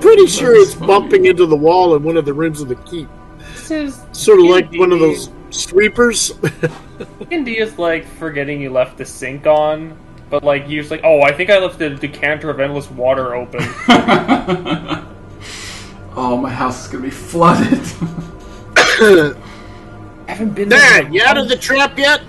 pretty sure it's bumping into the wall in one of the rooms of the keep. This is Sort of like one of those sweepers. D&D is like forgetting you left the sink on, but like you're just like, oh, I think I left the decanter of endless water open. Oh, my house is gonna be flooded. Haven't been There, there. you out of the trap yet?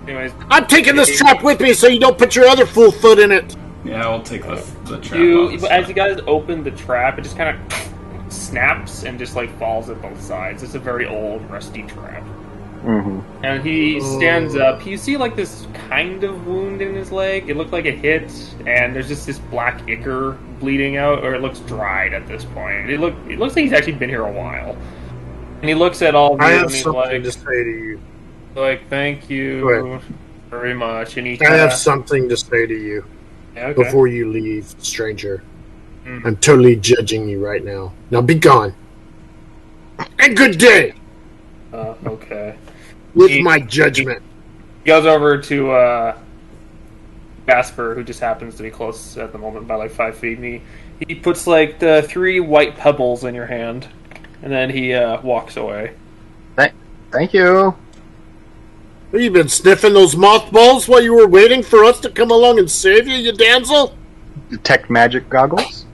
Anyways, I'm taking this trap with me so you don't put your other fool foot in it. Yeah, we'll take the trap off. as you guys open the trap, it just kind of snaps and just like falls at both sides. It's a very old, rusty trap. Mm-hmm. And he stands up. You see like this kind of wound in his leg. It looked like a hit, and there's just this black ichor bleeding out, or it looks dried at this point. It looks like he's actually been here a while. And he looks at all of you I and have he's something to say to you. like, thank Go you very much. And he I have something to say to you yeah, okay. before you leave, stranger. I'm totally judging you right now. Now be gone. And good day Okay. with He- my judgment. He goes over to Jasper, who just happens to be close at the moment by like 5 feet, and he puts like the 3 white pebbles in your hand, and then he walks away. Thank you. Have you been sniffing those mothballs while you were waiting for us to come along and save you, you damsel? Detect magic goggles.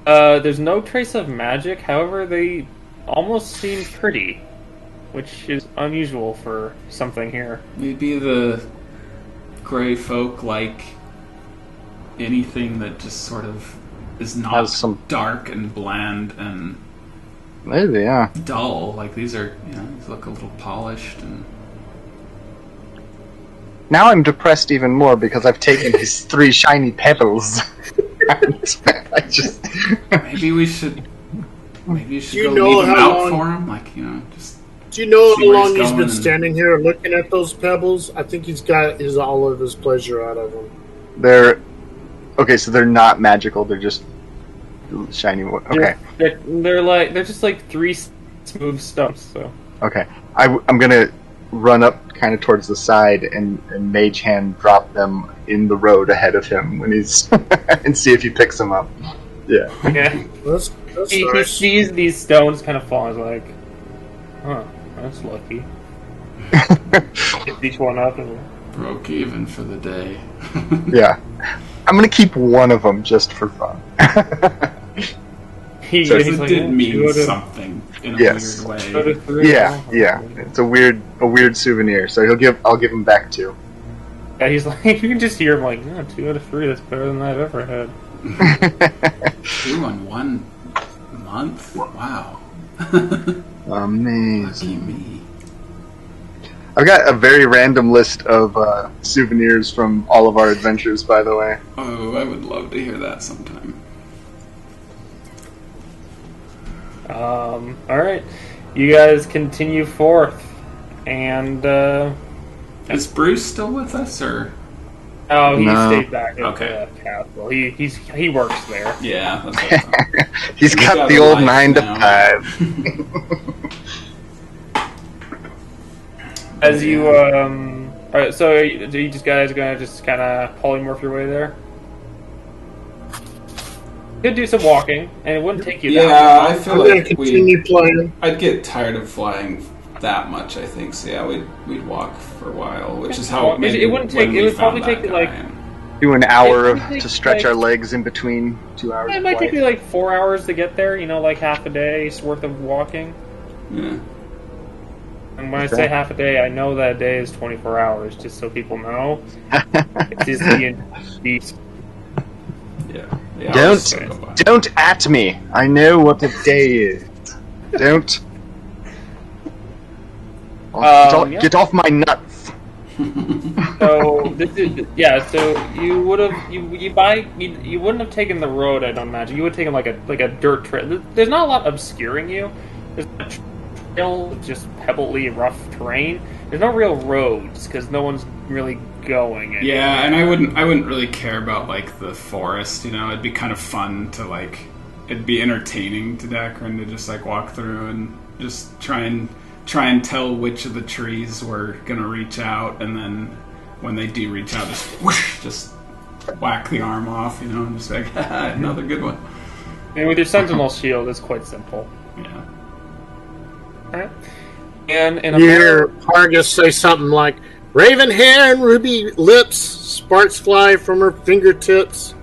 There's no trace of magic, however, they almost seem pretty, which is unusual for something here. Maybe the gray folk like anything that just sort of is not Has some- dark and bland and Maybe, yeah. dull. Like these are, these look a little polished and. Now I'm depressed even more because I've taken these 3 shiny pebbles. I just. Maybe you should You go know leave them how out long- for him. Like just. Do you know See how where long he's he's been going standing here looking at those pebbles? I think he's got all of his pleasure out of them. They're okay, so they're not magical. They're just shiny. Okay, They're just like 3 smooth stones. So okay. I'm gonna run up kind of towards the side and mage hand drop them in the road ahead of him when he's and see if he picks them up. Yeah. yeah. That's He nice. sees these stones kind of fall. He's like, "Huh, that's lucky." Pick each one up and Broke even for the day. Yeah. I'm gonna keep one of them just for fun. he's So It like, did "Oh, mean 2 out of- something in a Yes. weird 2 way. out of 3." Yeah, yeah. It's a weird souvenir. So I'll give him back 2. Yeah, he's like, you can just hear him like, "No, 2 out of 3. That's better than I've ever had." 2 in 1 month? Wow. Amazing. Lucky me. I've got a very random list of souvenirs from all of our adventures, by the way. Oh, I would love to hear that sometime. Alright. You guys continue forth. And, Is Bruce still with us, or? oh, he No. stayed back at Okay. the castle. He works there. Yeah, that's what I thought. He's got got the a old life 9 to now. 5. As you, alright, so do you just guys gonna just kind of polymorph your way there? You could do some walking, and it wouldn't take you that Yeah, long. I feel I'm going to like continue playing. I'd get tired of flying that much. I think so. Yeah, we'd walk for a while, which is how Well, it wouldn't take. It would probably take you like. Do an hour It would to take, stretch like- our legs in between 2 hours. It of might take flight. you like 4 hours to get there. You know, like half a day's worth of walking. Yeah. And when I Okay. say half a day, I know that a day is 24 hours. Just so people know, it is the beast. Yeah. The hours still go by. Don't at me. I know what a day is. Don't. Yeah. Get off my nuts. So this is So you would have you wouldn't have taken the road. I don't imagine you would have taken like a dirt trail. There's not a lot obscuring you. There's a trail, just pebbly, rough terrain. There's no real roads because no one's really going. Anywhere. Yeah, and I wouldn't really care about like the forest. You know, it'd be kind of fun to like. It'd be entertaining to Dakron to just like walk through and just try and tell which of the trees were gonna reach out, and then when they do reach out, just whoosh, just whack the arm off. You know, and just like another good one. And with your sentinel shield, it's quite simple. Yeah. Alright. And in a You hear Hargus say something like, "Raven hair and ruby lips, sparks fly from her fingertips,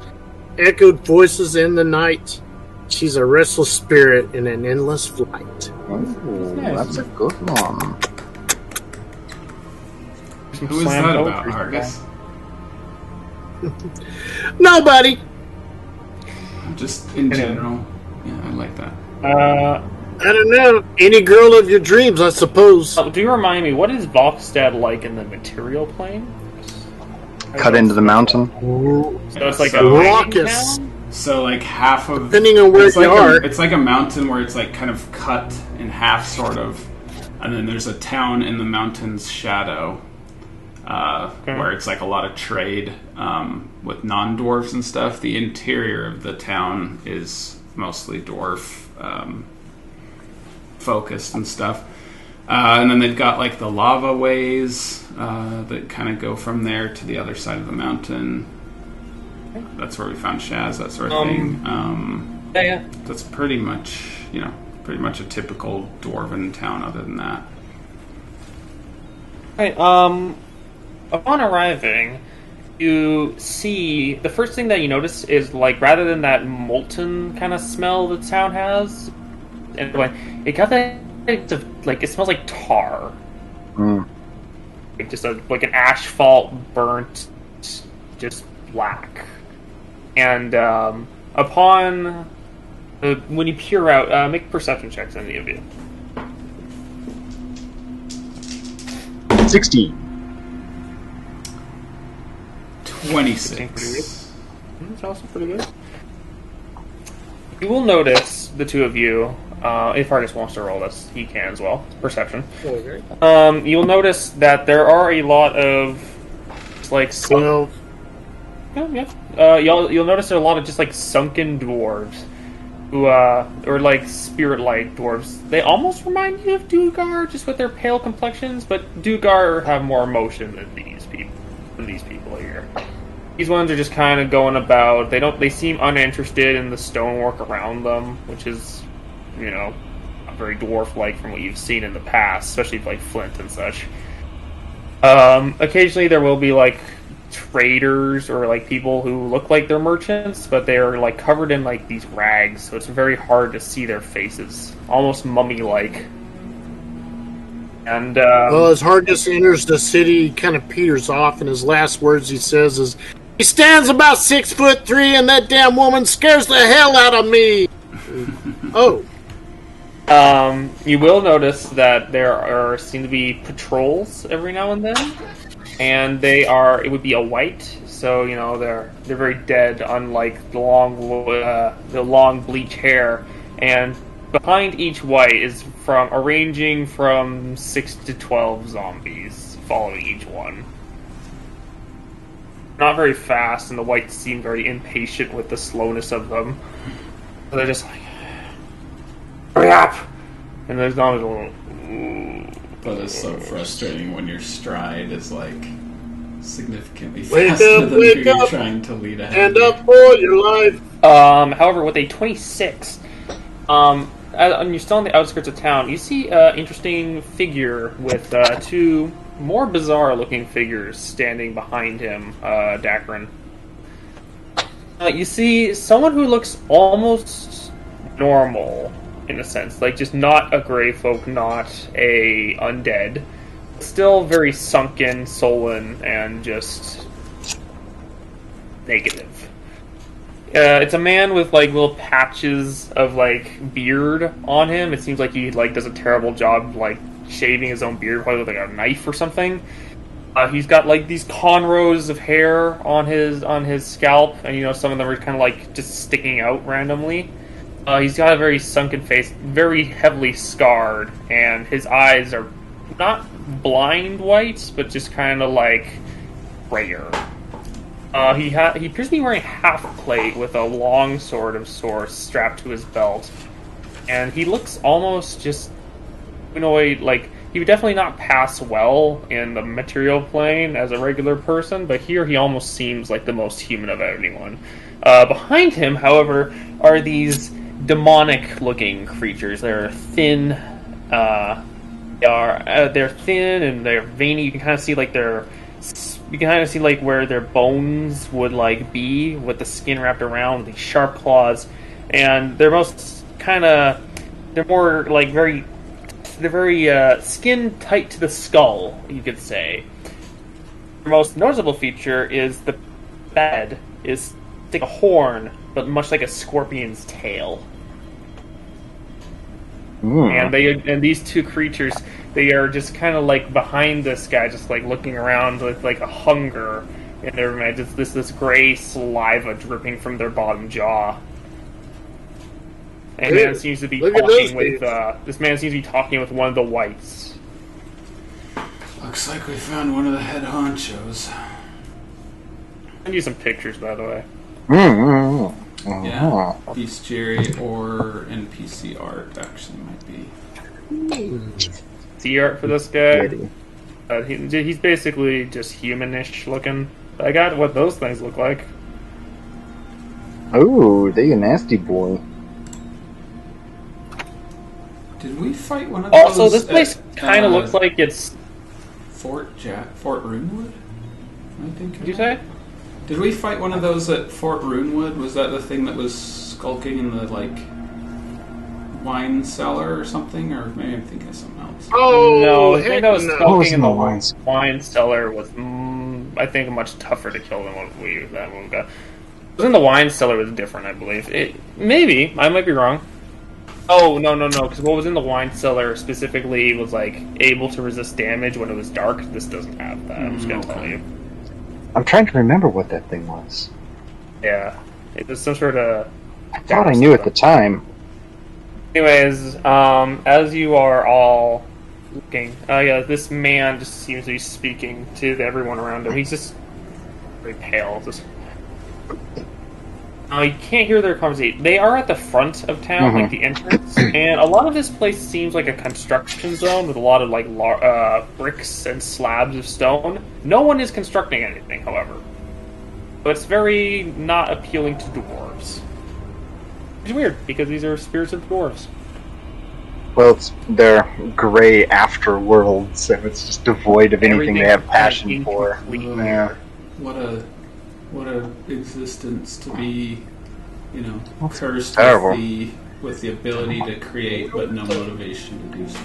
echoed voices in the night. She's a restless spirit in an endless flight." Ooh, nice. that's a good one. Who is that about, Hargus? Nobody. Just in general. Yeah, I like that. I don't know. Any girl of your dreams, I suppose. Do you remind me, what is Valkstad like in the material plane? Cut into the mountain. So it's like So- a Raucous. town? So like half of Depending on where it's you like are. it's like a mountain where it's like kind of cut in half, sort of, and then there's a town in the mountain's shadow, where it's like a lot of trade with non-dwarves and stuff. The interior of the town is mostly dwarf focused and stuff. And then they've got like the lava ways that kind of go from there to the other side of the mountain. That's where we found Shaz, that sort of thing. Yeah. That's pretty much a typical dwarven town. Other than that, Right, upon arriving, you see the first thing that you notice is like rather than that molten kind of smell the town has, and like it got that like it smells like tar, like just like an asphalt burnt, just black, and upon when you peer out, make perception checks, any of you. 16. 26. That's also pretty good. You will notice the two of you, if Hargus wants to roll this, he can as well. Perception. Okay. You'll notice that there are a lot of like you'll notice there are a lot of just like sunken dwarves who or like spirit-like dwarves. They almost remind you of Dugar, just with their pale complexions, but Dugar have more emotion than these people here. These ones are just kind of going about. They seem uninterested in the stonework around them, which is, not very dwarf-like from what you've seen in the past, especially like flint and such. Occasionally there will be like traders or like people who look like they're merchants, but they're like covered in like these rags, so it's very hard to see their faces, almost mummy-like. And well, as Hargus enters the city, he kind of peters off, and his last words he says is, "He stands about 6'3", and that damn woman scares the hell out of me." Oh. You will notice that there seem to be patrols every now and then, and it would be a white, so they're very dead, unlike the long bleach hair, and behind each white is ranging from 6 to 12 zombies following each one. Not very fast, and the whites seem very impatient with the slowness of them. So they're just like, hurry up! And there's not a little. But it's so frustrating when your stride is like significantly Wake faster up, than wake who you're up, trying to lead ahead. Stand up for your life. However, with a 26, and you're still on the outskirts of town, you see an interesting figure with two more bizarre-looking figures standing behind him, Dacron. You see someone who looks almost normal, in a sense, like just not a gray folk, not a undead, still very sunken, sullen, and just negative. It's a man with like little patches of like beard on him. It seems like he like does a terrible job like shaving his own beard, probably with like a knife or something. He's got like these cornrows of hair on his scalp, and some of them are kind of like just sticking out randomly. He's got a very sunken face, very heavily scarred, and his eyes are not blind whites, but just kind of like grayer. He appears to be wearing half plate with a long sword of sorts strapped to his belt, and he looks almost just humanoid. Like he would definitely not pass well in the material plane as a regular person, but here he almost seems like the most human of anyone. Behind him, however, are these demonic-looking creatures. They're thin. They're thin and they're veiny. You can kind of see like where their bones would like be, with the skin wrapped around, these sharp claws, and they're more like very skin tight to the skull, you could say. The most noticeable feature is the bed is like a horn, but much like a scorpion's tail. And these two creatures, they are just kind of like behind this guy, just like looking around with like a hunger in their mind. Just this gray saliva dripping from their bottom jaw. And man seems to be talking with this man seems to be talking with one of the whites. Looks like we found one of the head honchos. I'll use some pictures, by the way. Yeah, bestiary or NPC art actually might be. See art for this guy? He's basically just humanish looking. I got what those things look like. Oh, they a nasty boy. Did we fight one of those? Also, this place kind of looks like it's Fort Runewood. I think. Did you say? Did we fight one of those at Fort Runewood? Was that the thing that was skulking in the like wine cellar or something? Or maybe I'm thinking of something else. Oh no, the thing that was skulking in the wine cellar was, I think, much tougher to kill than what that one got. Was in the wine cellar was different, I believe. Maybe I might be wrong. Oh no! Because what was in the wine cellar specifically was like able to resist damage when it was dark. This doesn't have that. I'm just gonna tell you. I'm trying to remember what that thing was. Yeah, it was some sort of. I thought I knew at the time. Anyways, as you are all looking, this man just seems to be speaking to everyone around him. He's just very pale. You can't hear their conversation. They are at the front of town, like the entrance, and a lot of this place seems like a construction zone with a lot of bricks and slabs of stone. No one is constructing anything, however. But it's very not appealing to dwarves. It's weird, because these are spirits of dwarves. Well, they're grey afterworld, so it's just devoid of anything they have passion for. Yeah. What a existence to be, cursed with the ability to create, but no motivation to do so.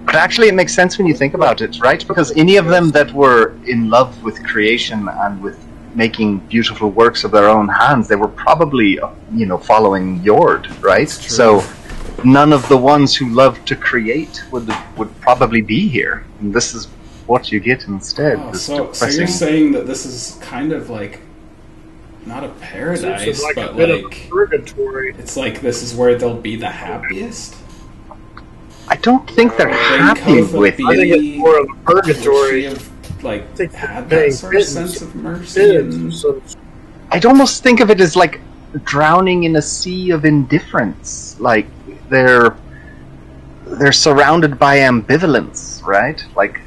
But actually, it makes sense when you think about it, right? Because any of them that were in love with creation and with making beautiful works of their own hands, they were probably, following Yord, right? So none of the ones who loved to create would probably be here. And this is what you get instead. So you're saying that this is kind of like not a paradise, like but a bit like of a purgatory. It's like this is where they'll be the happiest. I don't think they're happy with it. I think it's more of a purgatory. Had that sort of sense of mercy. I'd almost think of it as like drowning in a sea of indifference. Like they're surrounded by ambivalence, right? Like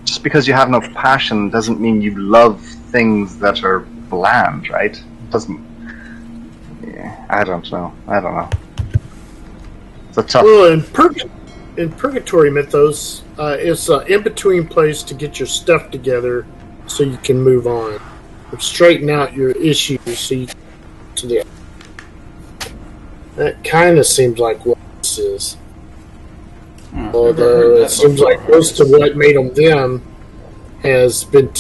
just because you have no passion doesn't mean you love things that are bland, right? It doesn't. Yeah, I don't know. It's a tough. Well, in purgatory mythos, it's an in-between place to get your stuff together so you can move on. Straighten out your issues so you can That kind of seems like what this is. Although it seems like most of what made them has been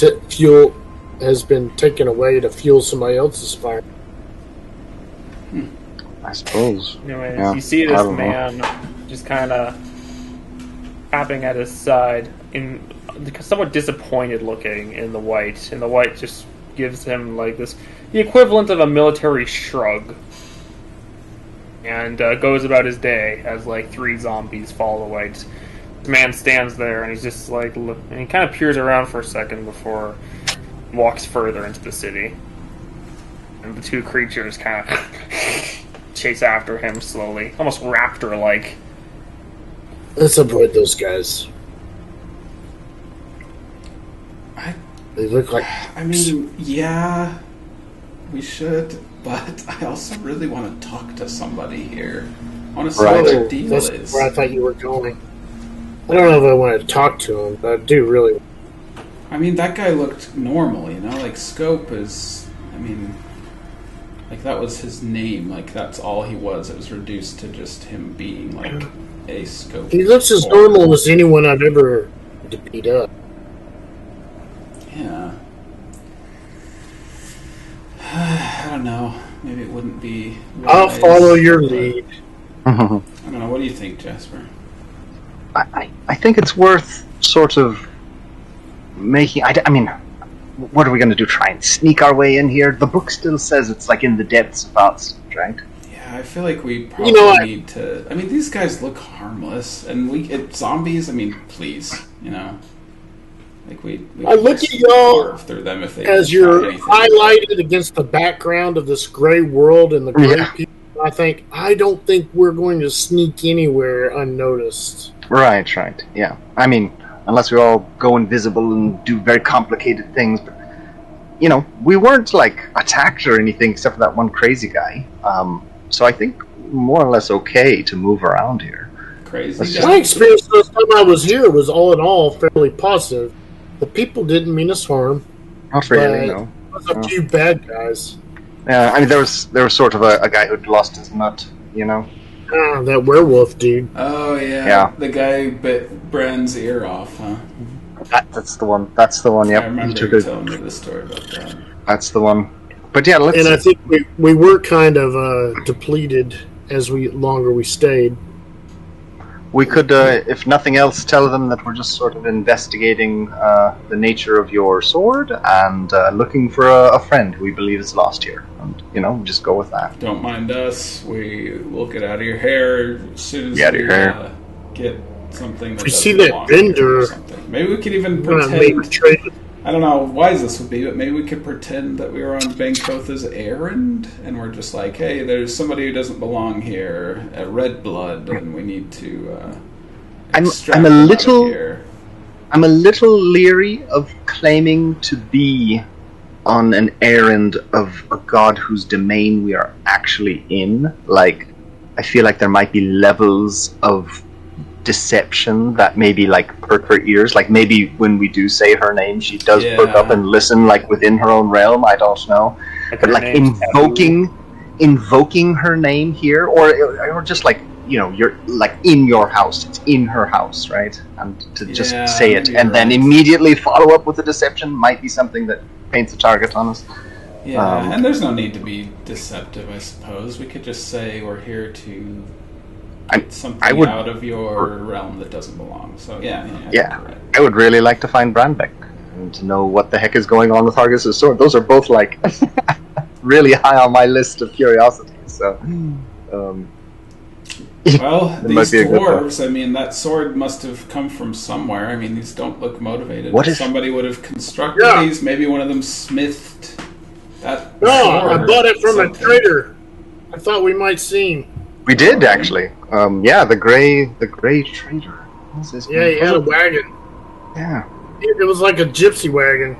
taken away to fuel somebody else's fire. I suppose. Anyways, you see this man just kind of tapping at his side, somewhat disappointed looking in the white, and the white just gives him like the equivalent of a military shrug, and goes about his day as like 3 zombies fall away. The man stands there and he's just like, and he kind of peers around for a second before he walks further into the city, and the 2 creatures kind of chase after him slowly, almost raptor-like. Let's avoid those guys. They look like... I mean, yeah, we should, but I also really want to talk to somebody here. I want to see what their deal is. That's where I thought you were going. I don't know if I want to talk to him, but I do really... I mean, that guy looked normal, like Scope is... that was his name, that's all he was. It was reduced to just him being, a Scope. He looks as normal as anyone I've ever beat up. Yeah. I don't know. Maybe it wouldn't be... I'll follow your lead. I don't know. What do you think, Jasper? I think it's worth sort of making... what are we going to do? Try and sneak our way in here? The book still says it's in the depths of Valkstad, right? Yeah, I feel like we probably need to... these guys look harmless, and zombies, please, I look at y'all them if they as you're highlighted against the background of this gray world and the gray people. I don't think we're going to sneak anywhere unnoticed. Right, yeah. Unless we all go invisible and do very complicated things, but we weren't attacked or anything except for that one crazy guy. So I think more or less okay to move around here. Crazy. My experience the last time I was here was all in all fairly positive. The people didn't mean us harm. Not really, no. There was a few bad guys. Yeah, there was sort of a guy who'd lost his nut, that werewolf dude. Oh, yeah. The guy bit Brand's ear off, huh? That's the one, yep. I remember you telling me the story about that. That's the one. But yeah, let's... And I think we were kind of depleted as longer we stayed. We could, if nothing else, tell them that we're just sort of investigating the nature of your sword and looking for a friend who we believe is lost here. And just go with that. Don't mind us. We'll get out of your hair as soon as Get out of your hair. Get something that We doesn't see that belong here vendor. or something. Maybe we could even Maybe pretend... trade. I don't know how wise this would be, but maybe we could pretend that we were on Bankotha's errand, and we're just like, hey, there's somebody who doesn't belong here, a red blood, and we need to extract I'm a them out of little- here. I'm a little leery of claiming to be on an errand of a god whose domain we are actually in. Like, I feel like there might be levels of deception that maybe perk her ears. Like maybe when we do say her name, she does perk up and listen within her own realm. I don't know, but invoking her name here, or just you're in your house. It's in her house, right? And to just say it and then immediately follow up with a deception might be something that paints a target on us. Yeah, and there's no need to be deceptive, I suppose. We could just say we're here to get something out of your realm that doesn't belong. So yeah. Right. I would really like to find Brandbeck and to know what the heck is going on with Hargus' sword. Those are both really high on my list of curiosities. So, well, these dwarves, I mean, that sword must have come from somewhere. I mean, these don't look motivated. Somebody would have constructed these. Maybe one of them smithed that sword. I bought it from a trader. I thought we might see him. We did, actually. The gray trader. What's his name? He had a wagon. Yeah. It was like a gypsy wagon.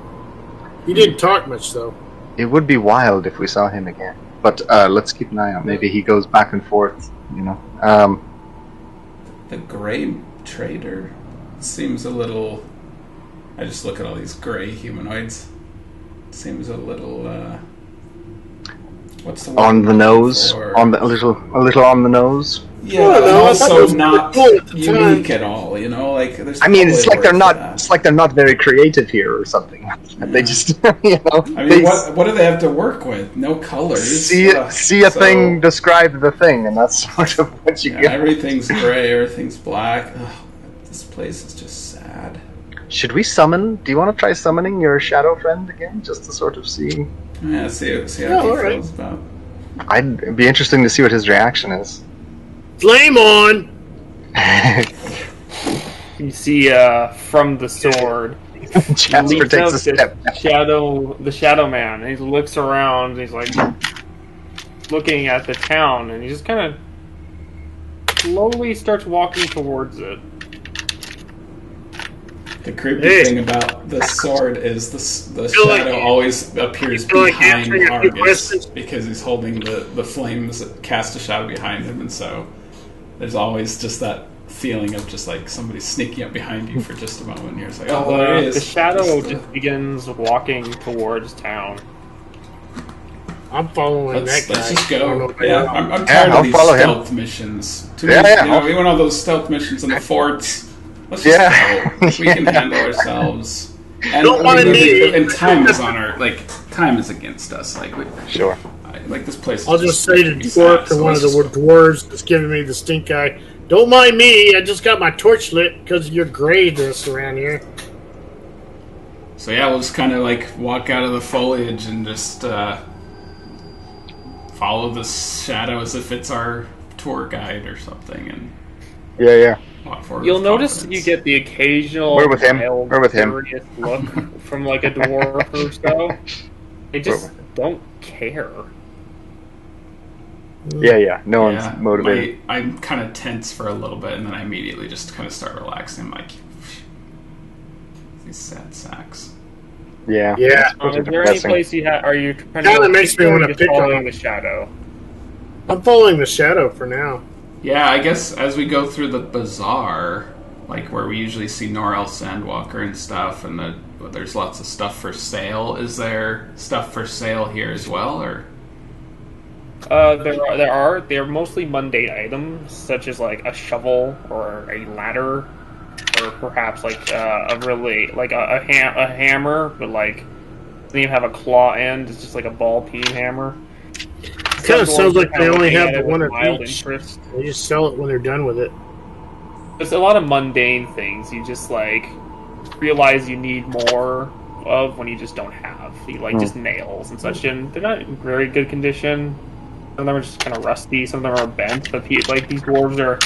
He didn't talk much, though. It would be wild if we saw him again. But let's keep an eye out. Maybe he goes back and forth, The gray trader seems a little... I just look at all these gray humanoids. Seems a little... what's the word? On the nose? A little on the nose? Yeah, and also not unique at all, there's it's like they're not. It's like they're not very creative here or something. Yeah. They just, I mean, what do they have to work with? No colors. See a thing, describe the thing, and that's sort of what you get. Everything's gray, everything's black. Ugh, this place is just sad. Should we summon? Do you want to try summoning your shadow friend again, just to sort of see? Yeah, see how he feels about. It'd be interesting to see what his reaction is. Flame on! You see, from the sword, Jasper takes a step. The Shadow Man. And he looks around. And he's looking at the town, and he just kind of slowly starts walking towards it. The creepy thing about the sword is the shadow always appears behind Hargus because he's holding the flames that cast a shadow behind him, and so there's always just that feeling of just somebody sneaking up behind you for just a moment. You're just oh, there he is. The shadow just begins walking towards town. I'm following that guy. Let's just go. Yeah, I'm tired of these stealth missions. Even all those stealth missions in the forts. Let's just go. We can handle ourselves. And, don't want to need. And time is on our time is against us. Sure. This place. I'll just say to one of the dwarves that's giving me the stink eye. Don't mind me. I just got my torch lit because of your grayness around here. So we'll just kind of walk out of the foliage and just follow the shadow as if it's our tour guide or something, and you'll notice you get the occasional We're with him curious look from a dwarf or so. They just don't care. No one's motivated. I'm kind of tense for a little bit, and then I immediately just kind of start relaxing. These sad sacks. Yeah. Is there any place are you trying to? That makes me want to pick on the shadow. I'm following the shadow for now. Yeah, I guess as we go through the bazaar, where we usually see Norel Sandwalker and stuff, and there's lots of stuff for sale. Is there stuff for sale here as well, or? They're mostly mundane items, such as a shovel or a ladder, or perhaps a hammer, but doesn't even have a claw end. It's just a ball peen hammer. It kind of sounds like they only have the one of each. They just sell it when they're done with it. There's a lot of mundane things. You just realize you need more of when you just don't have. You like just nails and such, and they're not in very good condition. Some of them are just kind of rusty. Some of them are bent. But like these dwarves are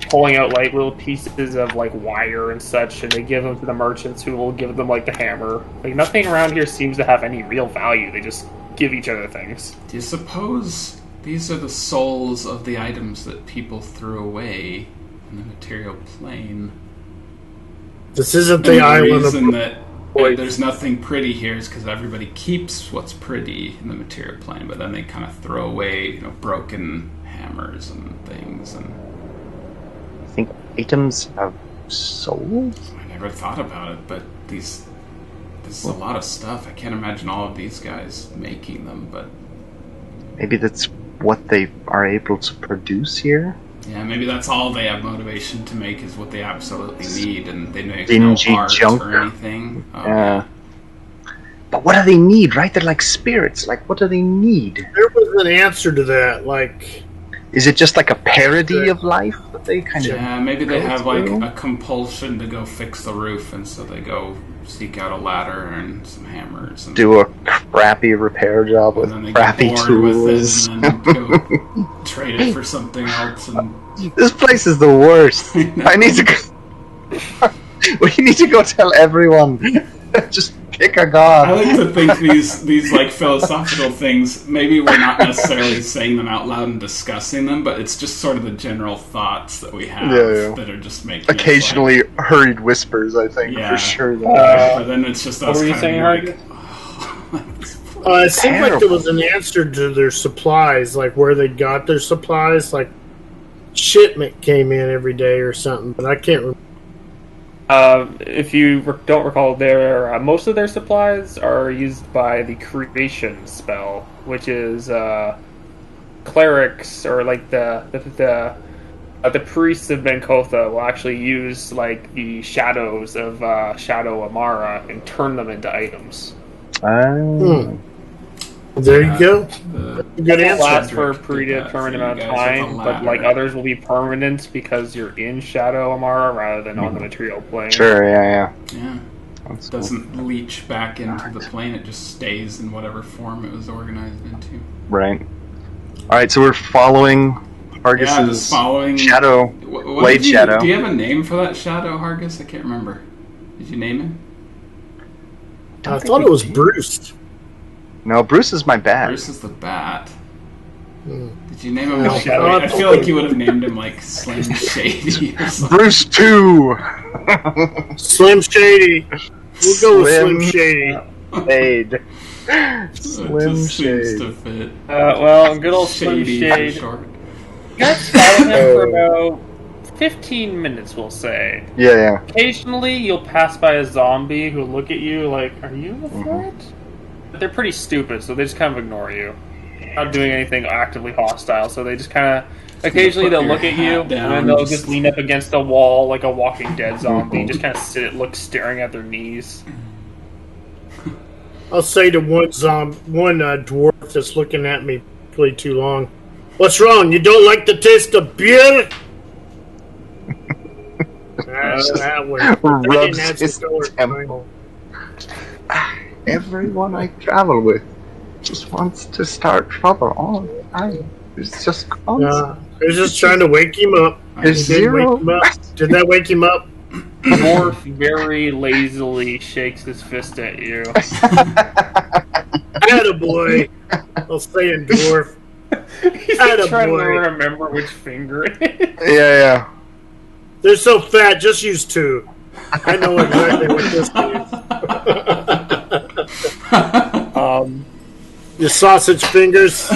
pulling out like little pieces of like wire and such, and they give them to the merchants who will give them like the hammer. Like nothing around here seems to have any real value. They just give each other things. Do you suppose these are the souls of the items that people threw away in the material plane? This isn't the island of... reason that there's nothing pretty here is because everybody keeps what's pretty in the material plane, but then they kind of throw away, broken hammers and things. And I think items have souls? I never thought about it, but this is a lot of stuff. I can't imagine all of these guys making them, but maybe that's what they are able to produce here? Yeah, maybe that's all they have motivation to make is what they absolutely need, and they make dingy no art junk or anything. Yeah. But what do they need, right? They're like spirits. Like, what do they need? There was an answer to that. Like, is it just like a parody of life that they kind of... Yeah, maybe they have like a compulsion to go fix the roof, and so they go seek out a ladder and some hammers. And do a crappy repair job with crappy tools. And then go trade it for something else. And this place is the worst. I need to go... We need to go tell everyone. Just pick a god. I like to think these like philosophical things, maybe we're not necessarily saying them out loud and discussing them, but it's just sort of the general thoughts that we have that are just making occasionally hurried whispers, I think, for sure. But then it's just us what were you saying, like, it seemed like there was an answer to their supplies, like where they got their supplies, like shipment came in every day or something, but I can't remember. If you don't recall, most of their supplies are used by the creation spell, which is clerics or like the priests of Ben-Kotha will actually use like the shadows of Shadow-Amara and turn them into items. There you go. Good answer. Last for a predetermined amount of time, but like others will be permanent because you're in Shadow-Amara rather than on the material plane. Sure, yeah. It doesn't leach back into the plane, it just stays in whatever form it was organized into. Right. Alright, so we're following Hargus's shadow, Blade Shadow. Do you have a name for that shadow, Hargus? I can't remember. Did you name him? I thought it was Bruce. No, Bruce is my bat. Bruce is the bat. Did you name him? I feel like you would have named him like Slim Shady or something. Bruce 2! Slim Shady. We'll go with Slim Shady. Shade. Slim Shade. Seems to fit. Well, good old Slim Shade. You guys follow him for about 15 minutes, we'll say. Yeah. Occasionally, you'll pass by a zombie who'll look at you like, "Are you a threat?" But they're pretty stupid, so they just kind of ignore you. Not doing anything actively hostile, so they just kind of... Occasionally they'll look at you, and then they'll just lean up against a wall like a Walking Dead zombie, just kind of staring at their knees. I'll say to one dwarf that's looking at me way too long, "What's wrong? You don't like the taste of beer?" That one rubs his temple. Everyone I travel with just wants to start trouble all the time. It's just constant. I was just trying to wake him up. There's zero. Did that wake him up? Dwarf very lazily shakes his fist at you. Attaboy. I'll say in dwarf. He's trying to remember which finger it is. Yeah. They're so fat, just use two. I know exactly what this is. Your sausage fingers.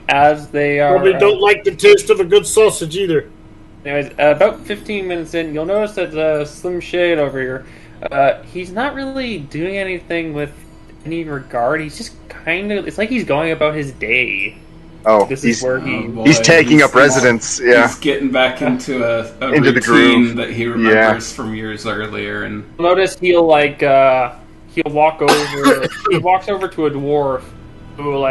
As they are... Probably don't like the taste of a good sausage either. Anyways, about 15 minutes in, you'll notice that Slim Shade over here, he's not really doing anything with any regard. He's just kind of... It's like he's going about his day. Oh, this is where he's taking up residence. Yeah, he's getting back into a into routine the groove that he remembers from years earlier. And notice he'll walk over. He walks over to a dwarf who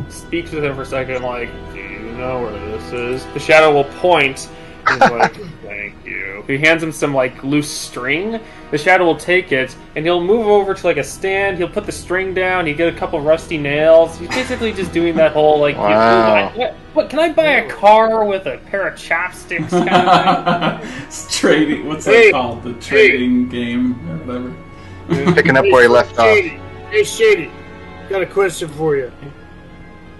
speaks with him for a second. Like, "Do you know where this is?" The shadow will point, He's like, thank you. He hands him some like loose string. The shadow will take it, and he'll move over to like a stand. He'll put the string down. He'll get a couple rusty nails. He's basically just doing that whole like, Wow. what? Can I buy a car with a pair of chopsticks? Kind of thing? It's trading. What's that called? The trading game or whatever. Picking up where he left off. Shady. Hey, Shady. Got a question for you.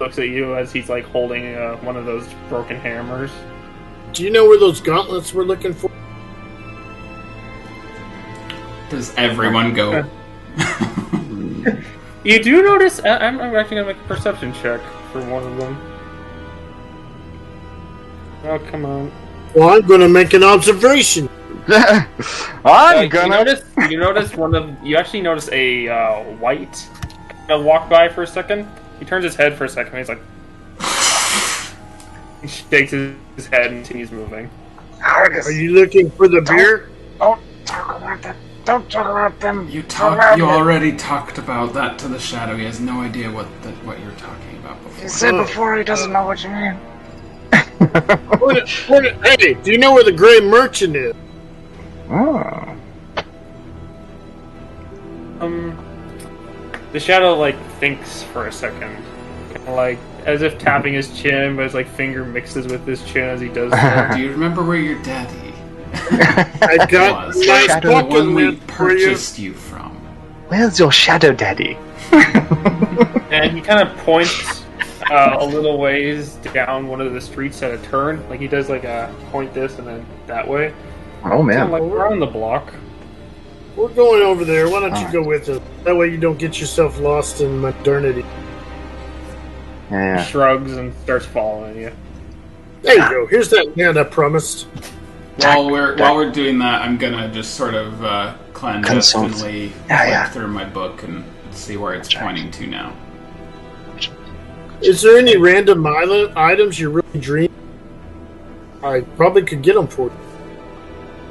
Looks at you as he's like holding one of those broken hammers. Do you know where those gauntlets we're looking for? Does everyone go? You do notice... I'm actually going to make a perception check for one of them. Oh, come on. Well, I'm going to make an observation. I'm gonna. You notice one of... You actually notice a white walk by for a second. He turns his head for a second and he's like... He shakes his head and continues moving. Are you looking for the beer? Don't talk about that. Don't talk about them. You already talked about that to the shadow. He has no idea what you're talking about before. He said before he doesn't know what you mean. Hey, do you know where the Gray Merchant is? Oh. The shadow like thinks for a second, kind of like as if tapping his chin, but his like finger mixes with his chin as he does that. Do you remember where your daddy I got was? nice The one bucket we lid for you. purchased you from. Where's your shadow daddy? And he kind of points a little ways down one of the streets at a turn. Like he does like a point this and then that way. Oh man. Kind of like around the block. We're going over there. Why don't you go with us? That way you don't get yourself lost in modernity. He Yeah. shrugs and starts following you. There you go. Here's that hand I promised. While we're doing that, I'm gonna just sort of clandestinely flip through my book and see where it's pointing to now. Is there any random items you really dream? I probably could get them for you.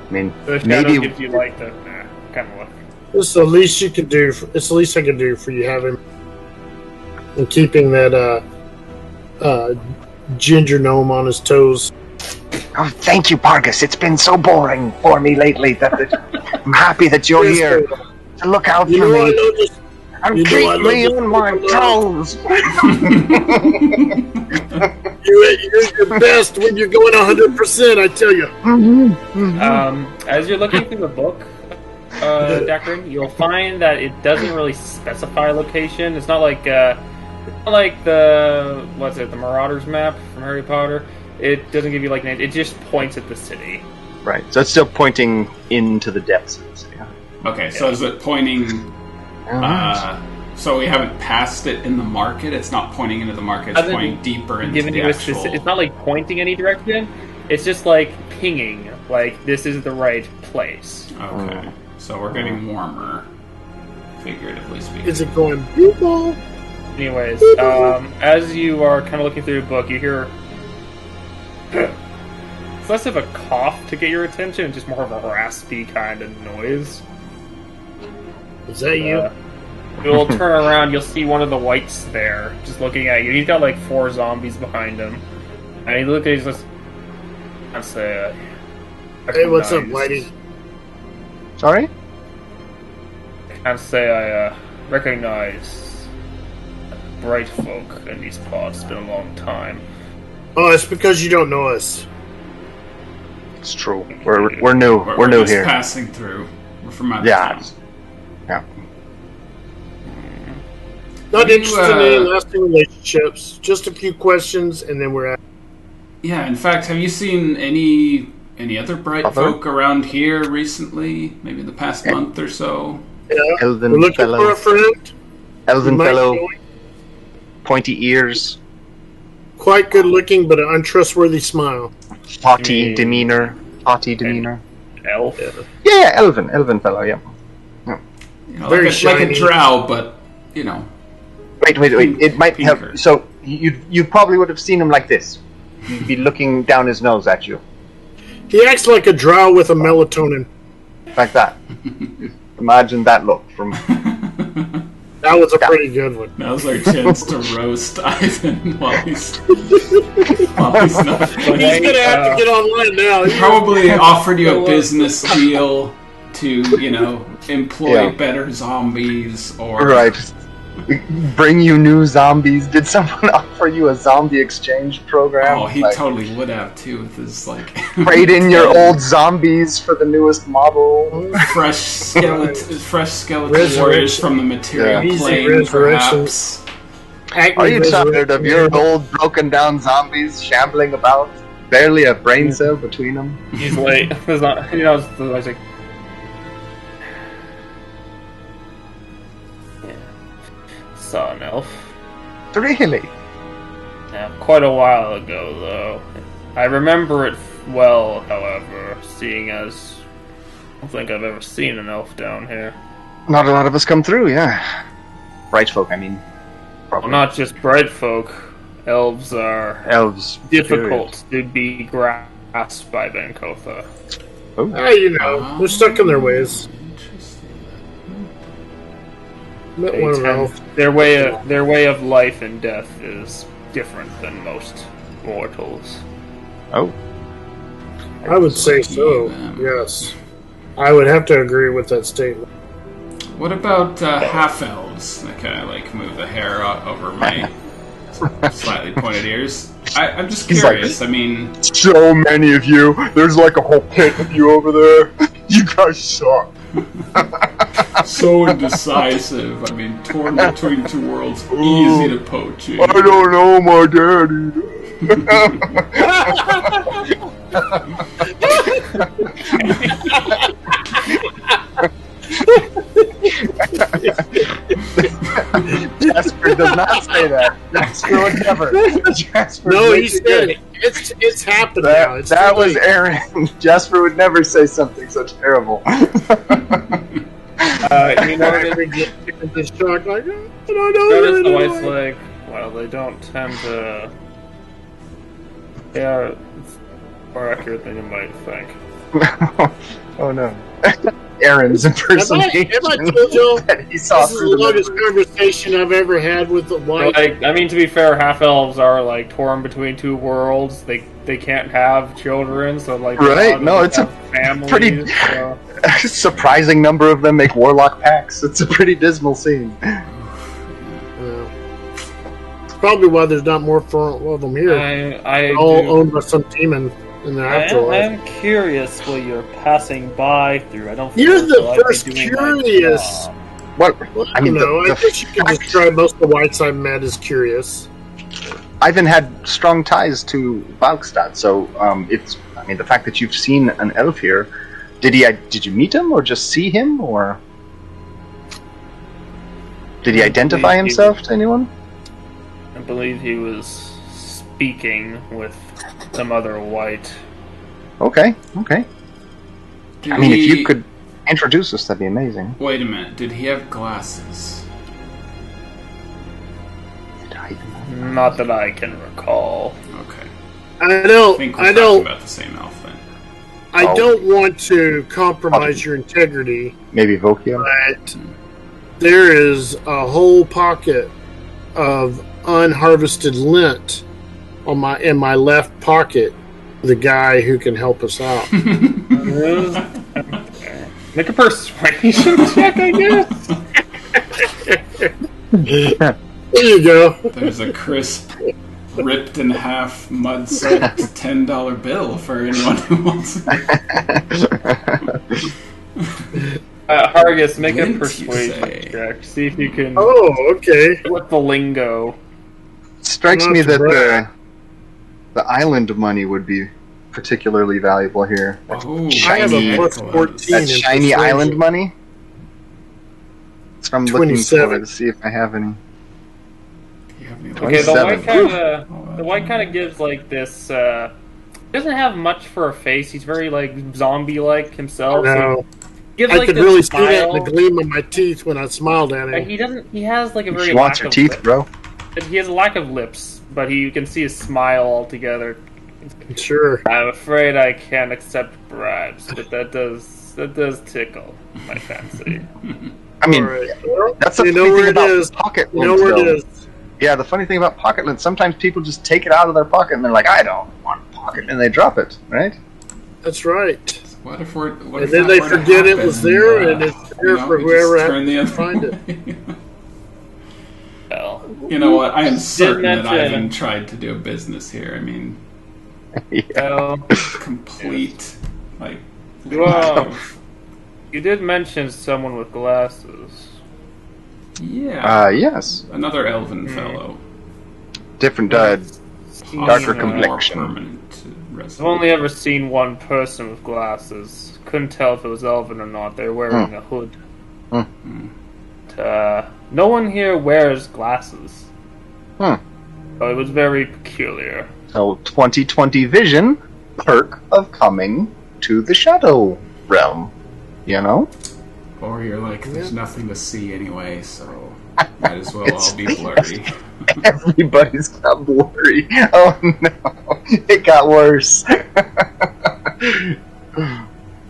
I mean, The shadow maybe. gives you like the kind of look. It's the least you can do. It's the least I can do for you having and keeping that ginger gnome on his toes. Oh, thank you, Hargus. It's been so boring for me lately that I'm happy that you're here to look out You for know, I me know this. and you know keep I love me this on my people a lot. toes. You're your best when you're going 100%. I tell you. As you're looking through the book, Deckard, you'll find that it doesn't really specify location. It's not like the Marauders map from Harry Potter. It doesn't give you like names. It just points at the city. Right. So it's still pointing into the depths of the city. Okay, so is it pointing? So we haven't passed it in the market. It's not pointing into the market. It's pointing deeper into the actual. It's not like pointing any direction. It's just like pinging. Like this is the right place. Okay, so we're getting warmer, figuratively speaking. Is it going people? Anyways, as you are kind of looking through the book, you hear it's less of a cough to get your attention, just more of a raspy kind of noise. Is that you? You'll turn around, you'll see one of the whites there, just looking at you. He's got like 4 zombies behind him. And he looks at you and says, I'd say, Hey, what's up, Whitey? Sorry? I'd say I recognize bright folk in these parts. It's been a long time. Oh, it's because you don't know us. It's true. We're new. We're new just here. Passing through. We're from out of Yeah. town. Yeah. Not interested in any lasting relationships. Just a few questions, and then we're at. Yeah. In fact, have you seen any other bright folk around here recently? Maybe in the past month or so. Yeah. Elven We're looking fellow. for a friend. Elven You might fellow, know pointy ears, quite good looking, but an untrustworthy smile. haughty demeanor. Elf? Yeah, elven fellow. Yeah. You know, Very like a shiny. drow, but you know. Wait. It might Pinker. have. So you probably would have seen him like this. He'd be looking down his nose at you, He acts like a drow with a melatonin. like that. Imagine that look from. That was a pretty good one. Now's our chance to roast Ivan while he's not. He's gonna have to get online now. Probably offered you a business deal to, employ better zombies or bring you new zombies. Did someone offer you a zombie exchange program? Oh, he totally would have too with his trade in your old zombies for the newest model. fresh skeleton warriors from the material plane, perhaps. Are you tired of your old broken down zombies shambling about? Barely a brain cell between them. He's late. It's not, I was like, saw an elf. Really? Yeah, quite a while ago, though. I remember it well, however, seeing as I don't think I've ever seen an elf down here. Not a lot of us come through, yeah. Bright folk, I mean. Well, not just bright folk. Elves are difficult to be grasped by Bankotha. Oh. They're stuck in their ways. Their way of life and death is different than most mortals. Oh, I would say so. Yes, I would have to agree with that statement. What about half elves? I kind of move the hair over my slightly pointed ears. I'm just curious. I mean, so many of you. There's a whole pit of you over there. You guys suck. So indecisive. I mean, torn between two worlds, easy to poach. I don't know my daddy. Jasper does not say that. Jasper would never. No, he said it. It's happened now. That was Aaron. Jasper would never say something so terrible. Every get this shock like, I don't know. Notice the wife's like, well, they don't tend to. Yeah, it's more accurate than you might think. Oh no. Aaron's impersonation. Have I told you that he saw this is the longest conversation I've ever had with the wife? To be fair, half elves are torn between two worlds. They can't have children, so right. No, it's a families, pretty surprising number of them make warlock packs. It's a pretty dismal scene. Probably why there's not more of them here. They're all owned by some demon in the afterlife. I'm curious what you're passing by through. I don't. You're the first curious. What? I mean, I guess you can describe most of the whites I've met as curious. Ivan had strong ties to Valkstad, so it's. I mean, the fact that you've seen an elf here, did you meet him or just see him, or did he identify himself to anyone? I believe he was speaking with some other white. Okay. I mean, if you could introduce us, that'd be amazing. Wait a minute. Did he have glasses? Not that I can recall. Okay. I don't. think we're talking about the same elf then. I don't want to compromise your integrity. Maybe Vokia? But there is a whole pocket of unharvested lint in my left pocket. The guy who can help us out. Make a persuasion check, I guess. There you go. There's a crisp, ripped in half, mud-soaked $10 bill for anyone who wants it. Hargus, make a persuasion check. See if you can. Oh, okay. What the lingo? Strikes me that the island money would be particularly valuable here. Oh, I have a plus 14. That shiny island money? That's what I'm looking 27. for to see if I have any. Okay, the white kind of gives this. Doesn't have much for a face. He's very zombie-like himself. No. So gives, I could really see that in the gleam of my teeth when I smiled at him. He doesn't. He has a very. She wants your teeth, bro. He has a lack of lips, but you can see his smile altogether. Sure. I'm afraid I can't accept bribes, but that does tickle my fancy. I mean, All right. Well, that's the you know funny where thing it about is. pocket You know links, where it though. is. Yeah, the funny thing about pocket lint, sometimes people just take it out of their pocket and they're like, I don't want a pocket, and they drop it, right? That's right. What if we're? What And if then that they were to forget it happen was there, and it's there for we whoever just turn the happens other to find it. way? Well, You know what? I am certain that mention- Ivan tried to do a business here. I mean, well, complete like. well, you did mention someone with glasses. Yeah. Yes. Another elven fellow. Different, Seen, darker More complexion. permanent I've resident. only ever seen one person with glasses. Couldn't tell if it was elven or not. They're wearing a hood. No one here wears glasses. So it was very peculiar. So 2020 vision, perk of coming to the Shadow Realm. You know? Or you're like, there's nothing to see anyway, so might as well all be blurry. Everybody's got blurry. Oh no, it got worse.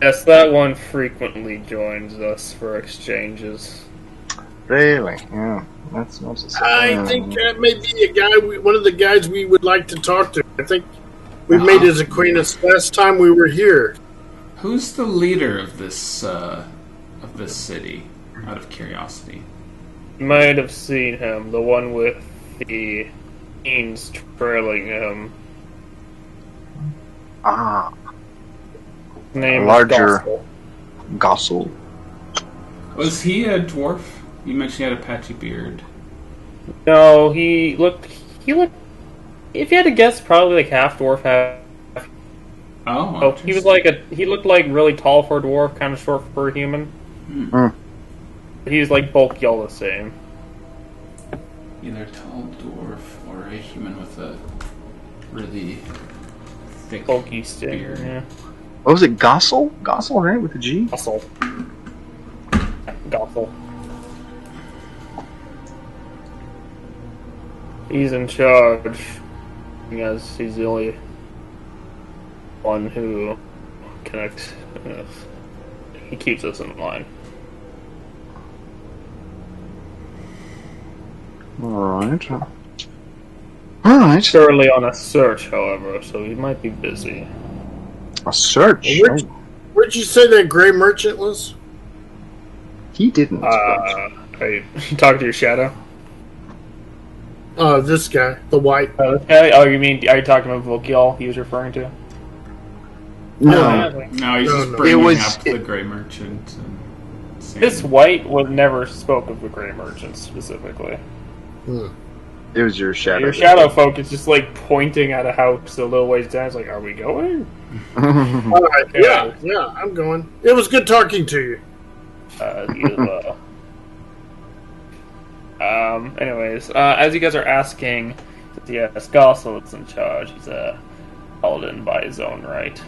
Yes, that one frequently joins us for exchanges. Really? Yeah, that's not so I think that may be a guy. One of the guys we would like to talk to. I think we made his acquaintance last time we were here. Who's the leader of this city? Out of curiosity. You might have seen him, the one with the fiends trailing him. His name is larger Gospel. Gossel. Was he a dwarf? You mentioned he had a patchy beard. No, he looked. If you had to guess, probably like half dwarf, half. Oh, He was like he looked like really tall for a dwarf, kind of short for a human. But he was like bulky all the same. either a tall dwarf or a human with a really thick Bulky stick. beard. Yeah. What was it? Gossel? Gossel, right? With a G? Gossel. Gossel. He's in charge, because he's the only one who connects. He keeps us in line. Alright. Alright. Currently on a search, however, so he might be busy. A search? Where'd you say that gray merchant was? He didn't. Are you talking to your shadow? This guy, the white. Oh, you mean, are you talking about Volkiel he was referring to? No. No, he's just no. bringing It was- up the Grey Merchant. And saying, This white was never spoke of the Grey Merchant specifically. It was your shadow. Your shadow folk is just like pointing at a house a little ways down. It's like, are we going? All right, yeah, I'm going. It was good talking to you. Anyways, as you guys are asking, yes, Gossel is in charge. He's a paladin by his own right.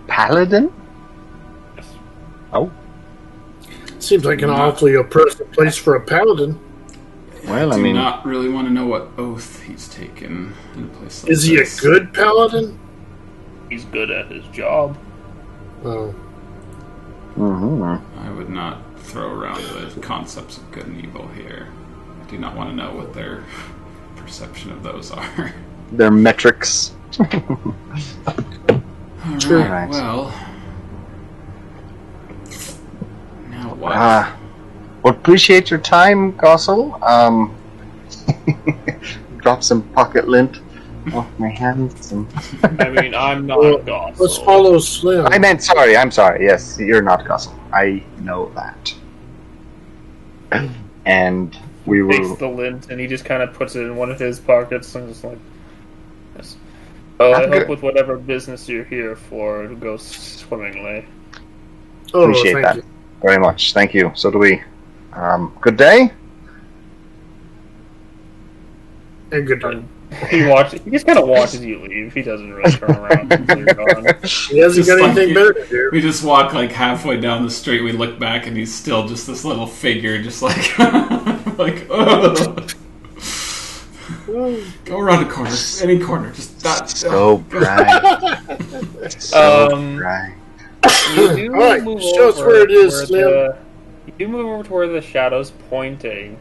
Paladin? Yes. Oh. Seems like an awfully oppressive place for a paladin. Well, I do mean... not really want to know what oath he's taken in a place like Is he a this. good paladin? He's good at his job. Oh. I would not throw around the concepts of good and evil here. I do not want to know what their perception of those are. Their metrics. Alright, well... Now what? Well, appreciate your time, Gossel. Drop some pocket lint off my hands. And... I mean, I'm not Well, Gossel. let's follow Slim. I'm sorry. Yes, you're not Gossel. I know that. And we Takes will... the lint and he just kind of puts it in one of his pockets and just like, yes. Oh, I That's hope good. with whatever business you're here for, it goes swimmingly. Appreciate thank that you. very much. Thank you. So do we. Good day. And good night. He just kind of watches you leave. He doesn't really turn around until you're gone. He hasn't got Just anything like- better to do. We just walk like halfway down the street, we look back, and he's still just this little figure, just like... like, ugh. Go around a corner, any corner, just that. So bright. So bright. You do Alright, move show us over where it is, where Slim. You move over to where the shadow's pointing,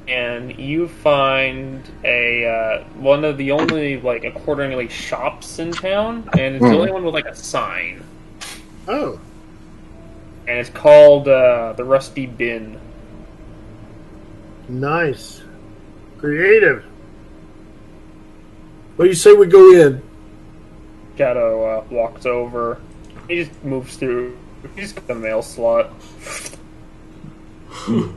and you find a one of the only like accordingly shops in town, and it's the only one with like a sign. Oh. And it's called the Rusty Bin. Nice. Creative. What do you say we go in? Shadow walks over. He just moves through. He's got the mail slot. You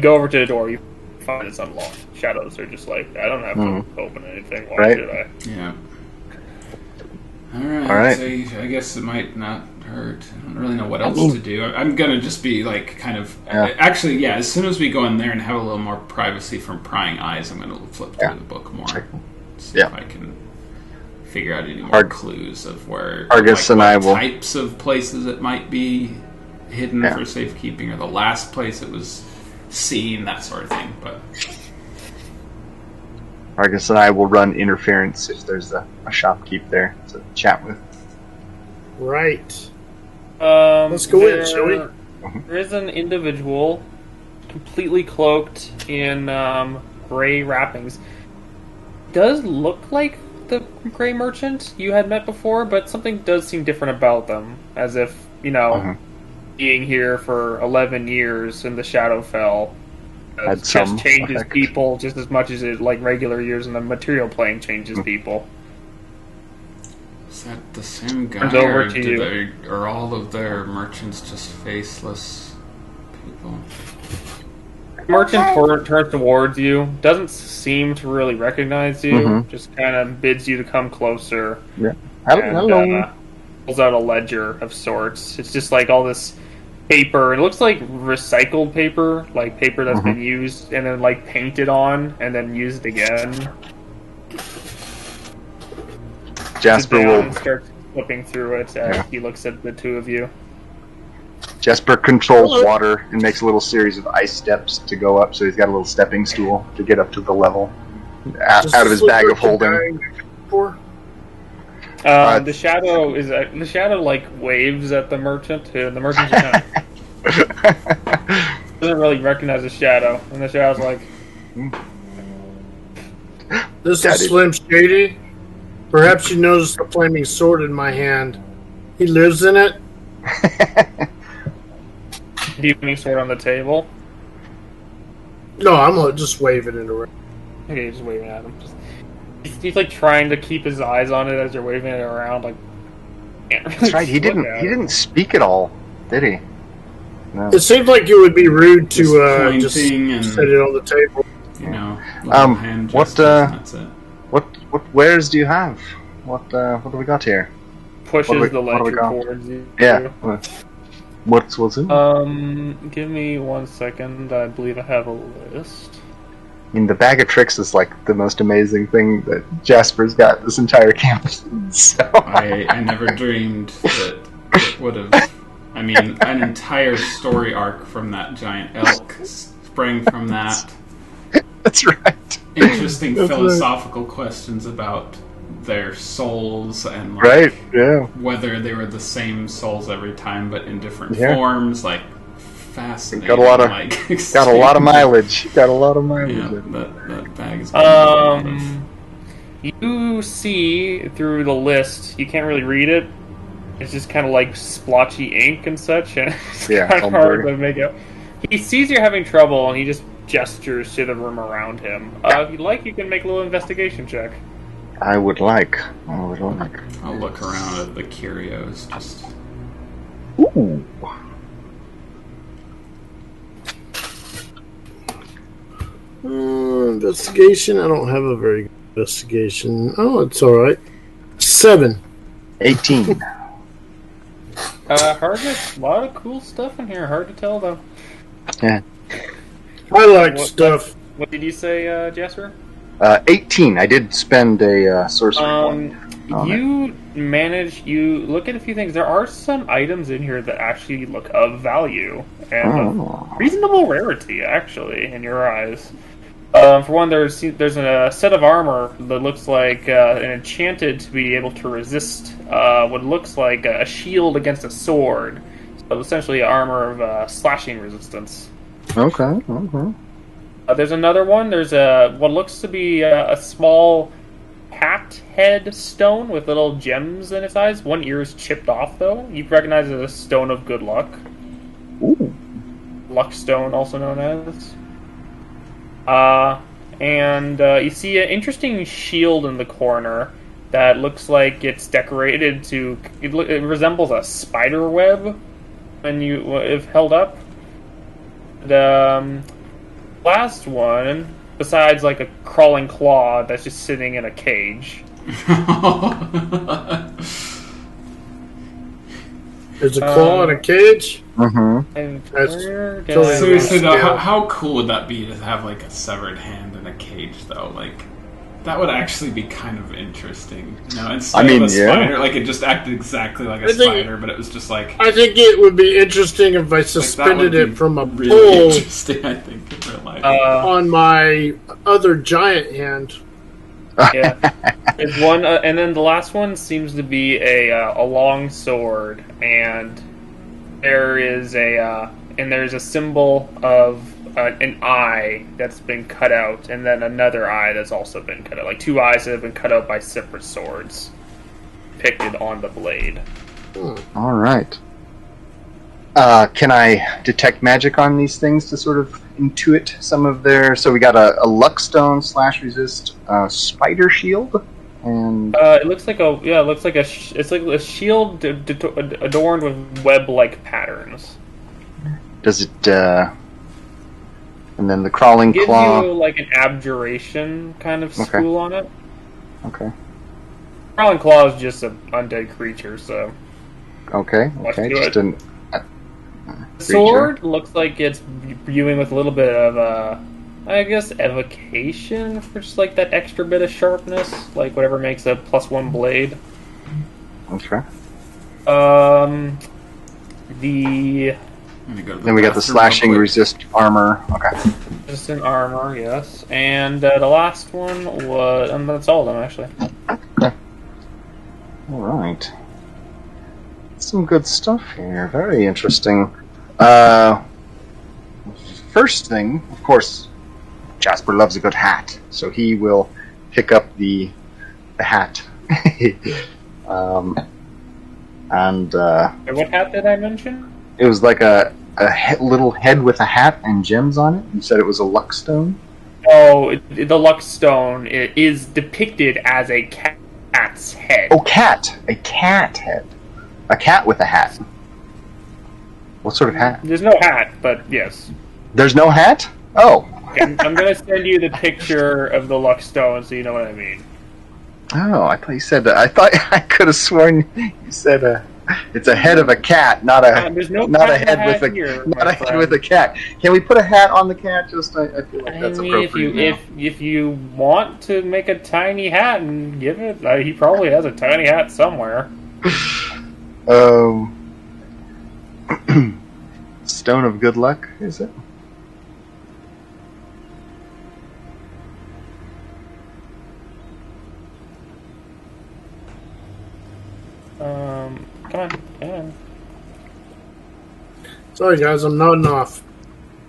go over to the door. You find it's unlocked. Shadows are just like, I don't have to open anything. Why should I? Yeah. Alright. So I guess it might not hurt. I don't really know what else to do. I'm gonna just be like kind of... Actually, yeah, as soon as we go in there and have a little more privacy from prying eyes, I'm gonna flip through the book more. See if I can figure out any more clues of where... Hargus and I will... types of places it might be hidden for safekeeping, or the last place it was seen, that sort of thing. But Hargus and I will run interference if there's a shopkeep there to chat with. Right. Let's go in, shall we? There is an individual completely cloaked in gray wrappings. Does look like the gray merchant you had met before, but something does seem different about them. As if, being here for 11 years in the Shadowfell just changes people just as much as it, like regular years in the material plane changes people. Is that the same guy, or are all of their merchants just faceless people? Merchant turns towards you, doesn't seem to really recognize you, just kind of bids you to come closer. Yeah. Hello. Pulls out a ledger of sorts. It's just like all this paper. It looks like recycled paper, like paper that's been used and then like painted on and then used again. Jasper will start flipping through it as he looks at the two of you. Jasper controls water and makes a little series of ice steps to go up, so he's got a little stepping stool to get up to the level out of his bag of holding. The shadow like waves at the merchant, and the merchant doesn't really recognize the shadow, and the shadow's like, "This is Slim Shady. Perhaps you noticed the flaming sword in my hand. He lives in it." Flaming sword on the table. No, I'm just waving it around. Okay, just waving at him. He's like trying to keep his eyes on it as you're waving it around. Like, that's right. He didn't speak at all, did he? No. It seems like it would be rude to just set it on the table. You know, hand that's it. What wares do you have? What do we got here? Pushes the ledger towards you. Yeah. What's in? Give me 1 second. I believe I have a list. I mean, the bag of tricks is like the most amazing thing that Jasper's got this entire campaign. So I never dreamed that it would have. I mean, an entire story arc from that giant elk sprang from that. That's right. Interesting philosophical questions about their souls and like whether they were the same souls every time but in different forms. Like, fascinating. Got a lot of mileage. Got a lot of mileage. Yeah, that bag is. You see through the list. You can't really read it. It's just kind of like splotchy ink and such, and it's kind of hard to make out. He sees you're having trouble, and he just gestures to the room around him. If you'd like, you can make a little investigation check. I would like. I'll look around at the curios. Just. Ooh. Investigation. I don't have a very good investigation. Oh, it's all right. 7. 18. Hargus, a lot of cool stuff in here. Hard to tell, though. Yeah. I like stuff. What did you say, Jasper? 18. I did spend a sorcery point. You look at a few things. There are some items in here that actually look of value and of reasonable rarity, actually, in your eyes. For one, there's a set of armor that looks like an enchanted to be able to resist what looks like a shield against a sword. but essentially armor of slashing resistance. Okay. There's another one. There's what looks to be a small hat head stone with little gems in its eyes. One ear is chipped off, though. You recognize it as a stone of good luck. Ooh. Luck stone, also known as. And you see an interesting shield in the corner that looks like it's decorated to... It resembles a spider web if held up. The last one, besides like a crawling claw that's just sitting in a cage. There's a claw in a cage? And Seriously though, how cool would that be to have like a severed hand in a cage though? Like, that would actually be kind of interesting. You know, instead of a spider, like it just acted exactly like a spider, but it was just like... I think it would be interesting if I suspended it from a really pole interesting, I think, in real life. on my other giant hand. Yeah. There's one, and then the last one seems to be a long sword, and there's a symbol of an eye that's been cut out, and then another eye that's also been cut out. Like two eyes that have been cut out by separate swords depicted on the blade. All right. Can I detect magic on these things to sort of intuit some of their... So we got a luck stone / resist, spider shield, and... It looks like it's like a shield adorned with web-like patterns. Does it... And then the crawling Gives claw... you like an abjuration kind of school on it. Okay. Crawling claw is just an undead creature, so... Okay. Just an... Sword looks like it's viewing with a little bit of, I guess, evocation for just like that extra bit of sharpness, like whatever makes a +1 blade. Okay. Then we got the slashing resist armor. Okay. Just an armor, yes. And the last one was, and that's all of them actually. Okay. All right. Some good stuff here. Very interesting. First thing, of course, Jasper loves a good hat, so he will pick up the hat. And what hat did I mention? It was like a little head with a hat and gems on it. You said it was a luck stone? Oh, the luck stone is depicted as a cat's head. Oh, cat! A cat head. A cat with a hat. What sort of hat? There's no hat, but yes. There's no hat? Oh. I'm going to send you the picture of the luck stone so you know what I mean. Oh, I thought you said that. I thought I could have sworn you said it's a head of a cat, not a head with a cat. Can we put a hat on the cat? Just I feel like that's appropriate. If you want to make a tiny hat and give it, he probably has a tiny hat somewhere. Stone of good luck, is it? Come on. Sorry guys, I'm nodding off.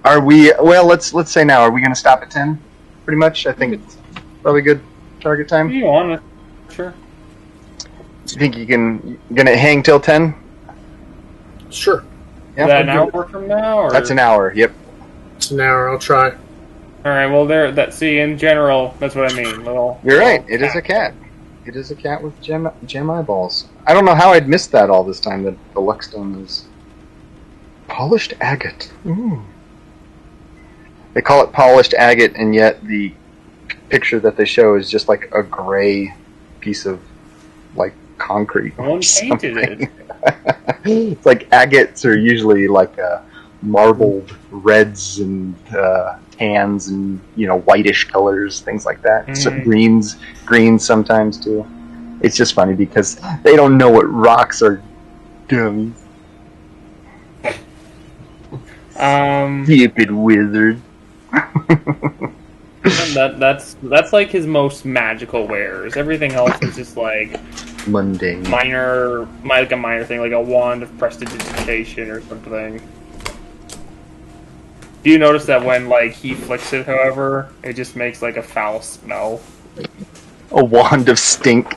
Are we, well, let's say now, are we going to stop at 10? Pretty much, I think it's probably good target time. You want it? Sure. Do you think you gonna hang till 10? Sure. Yeah, is that an hour from now? Or? That's an hour, yep. It's an hour, I'll try. Alright, well, see, in general, that's what I mean. You're right, it is a cat. It is a cat with gem eyeballs. I don't know how I'd missed that all this time, that the luckstone is polished agate. Ooh. They call it polished agate, and yet the picture that they show is just like a gray piece of, like, concrete. No one painted it. It's like agates are usually like marbled reds and tans and whitish colors, things like that. So greens sometimes too. It's just funny because they don't know what rocks are dummies. Stupid wizard. That's like his most magical wares. Everything else is just like Mundane. like a minor thing, like a wand of prestidigitation or something. Do you notice that when like he flicks it, however, it just makes like a foul smell? A wand of stink.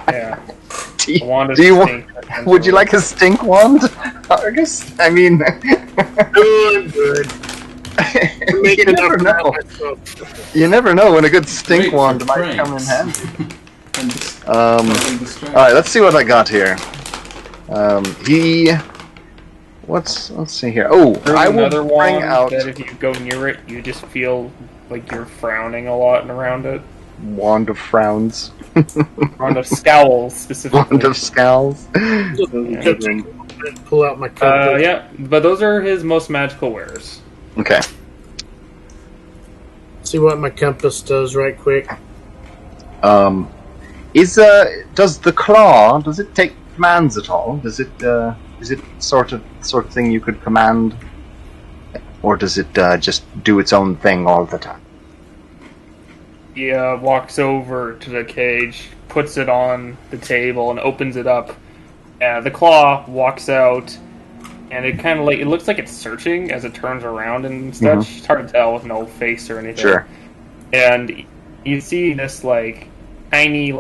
Yeah. Do wand of you stink, would you like a stink wand, Hargus? I mean, Good. you never know. You never know when a good stink wand might come in handy. Alright, let's see what I got here. Let's see here. Oh, I will another bring wand out that if you go near it, you just feel like you're frowning a lot and around it. Wand of Frowns. Wand of Scowls, specifically. Wand of Scowls. Pull out my compass. Yeah, but those are his most magical wares. Okay. See what my compass does right quick. Does the claw, does it take commands at all? Is it sort of thing you could command? Or does it just do its own thing all the time? He walks over to the cage, puts it on the table, and opens it up. The claw walks out, and it kind of it looks like it's searching as it turns around and such. Mm-hmm. It's hard to tell with no face or anything. Sure. And you see this tiny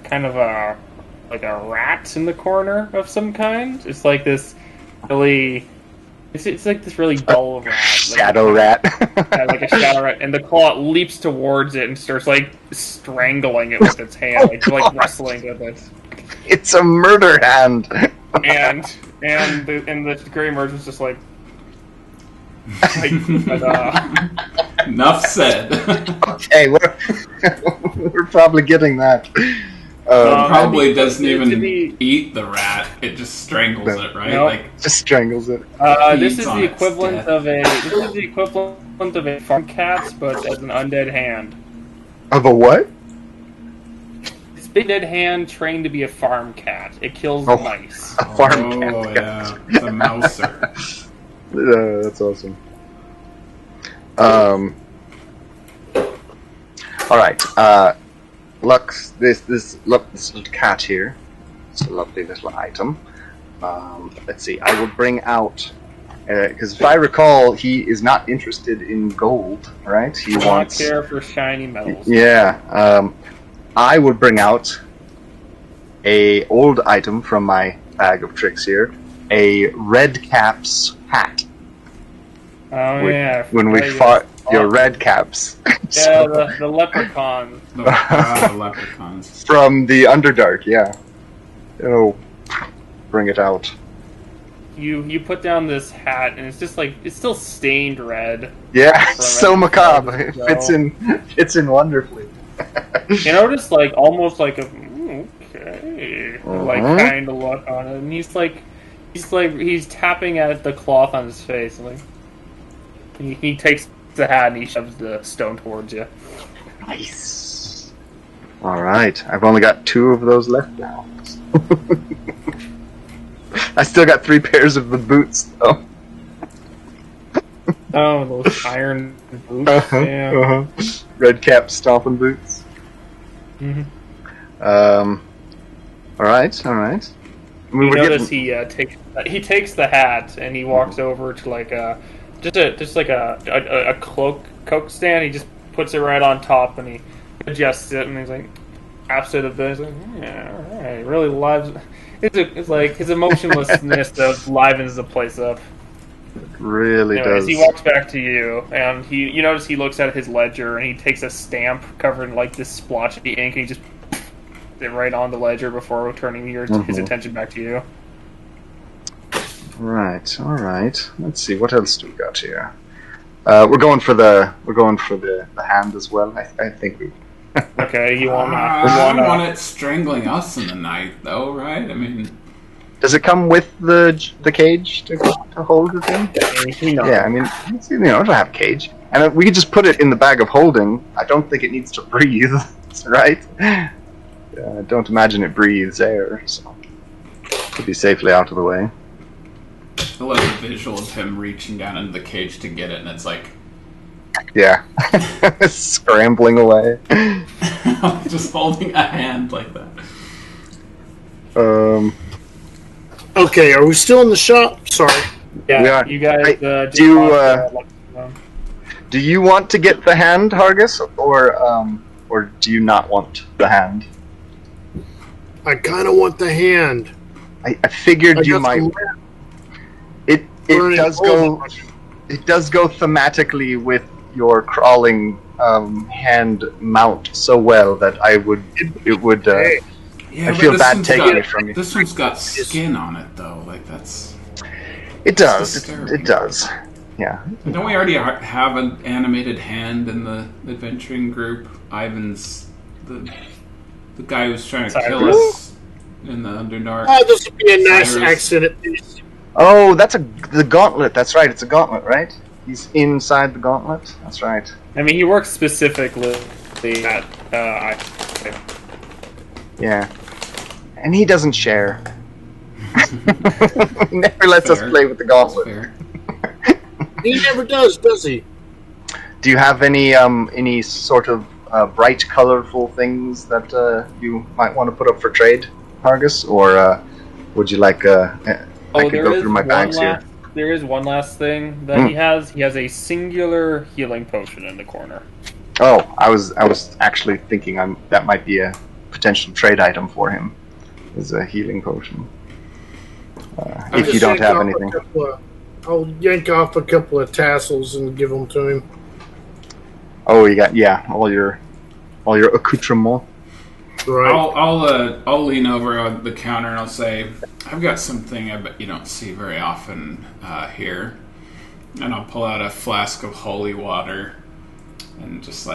kind of a rat in the corner of some kind. It's like this really. It's like this really dull rat. Shadow rat. Yeah, like a shadow rat. And the claw leaps towards it and starts strangling it with its hand, wrestling with it. It's a murder hand. And the gray merge was just Enough said. Okay, we're probably getting that. Probably doesn't even eat the rat. It just strangles it, right? Nope. Just strangles it. This is the equivalent of a farm cat, but as an undead hand. Of a what? This big dead hand trained to be a farm cat. It kills mice. A farm cat. Oh yeah, it's a mouser. That's awesome. All right. Lux, this little cat here. It's a lovely little item. Let's see. I will bring out because if I recall, he is not interested in gold, right? He wants care for shiny metals. Yeah. I will bring out a old item from my bag of tricks here. A red caps hat. Oh yeah. When we fought your red caps. Yeah, the leprechaun. The leprechauns. From the Underdark, yeah. Oh, bring it out. You put down this hat, and it's just it's still stained red. Yeah, so macabre. It fits in wonderfully. You notice, almost okay, kind of look on it, and he's tapping at the cloth on his face, he takes the hat and he shoves the stone towards you. Nice. All right, I've only got 2 of those left now. I still got 3 pairs of the boots, though. Oh, those iron boots. Yeah. Red cap stomping boots. Mm-hmm. All right. You notice he takes the hat and he walks over to a Coke stand. He just puts it right on top and he adjusts it and he's taps it a bit. He's yeah, all right, really lives. It's like his emotionlessness livens the place up. It really does. He walks back to you, and you notice he looks at his ledger, and he takes a stamp covered in this splotchy ink, and he just puts it right on the ledger before turning his attention back to you. Right. All right. Let's see. What else do we got here? We're going for the hand as well. I think we. Okay, you want I don't want it strangling us in the night, though, right? I mean, does it come with the cage to hold the thing? Yeah, I mean, it'll have a cage, and we could just put it in the bag of holding. I don't think it needs to breathe, right? I don't imagine it breathes air, so it could be safely out of the way. I love the visual of him reaching down into the cage to get it, and it's yeah, scrambling away. just holding a hand like that. Okay, are we still in the shop? Sorry. Yeah, We are. you guys just do lost, do you want to get the hand, Hargus, or do you not want the hand? I kind of want the hand. I figured you might. It does go. It does go thematically with your crawling hand mount so well that it would. Yeah, I feel bad taking it from you. This one's got skin on it, though. Like, that's... It does. disturbing. It does. Yeah. Don't we already have an animated hand in the adventuring group? Ivan's the guy who's trying to kill us in the Underdark. Oh, this would be a nice Cyrus. accident piece. Oh, that's the gauntlet. That's right. It's a gauntlet, right? He's inside the gauntlet. That's right. I mean, he works specifically at Yeah. And he doesn't share. He never lets us play with the gauntlet. Fair. He never does he? Do you have any sort of bright, colorful things that you might want to put up for trade, Hargus, or would you like? I could go through my bags here. There is one last thing that he has. He has a singular healing potion in the corner. Oh, I was actually thinking that might be a potential trade item for him. Is a healing potion. If you don't have anything. I'll yank off a couple of tassels and give them to him. Oh, you got all your accoutrement. Right. I'll lean over on the counter and I'll say, I've got something I bet you don't see very often here, and I'll pull out a flask of holy water and just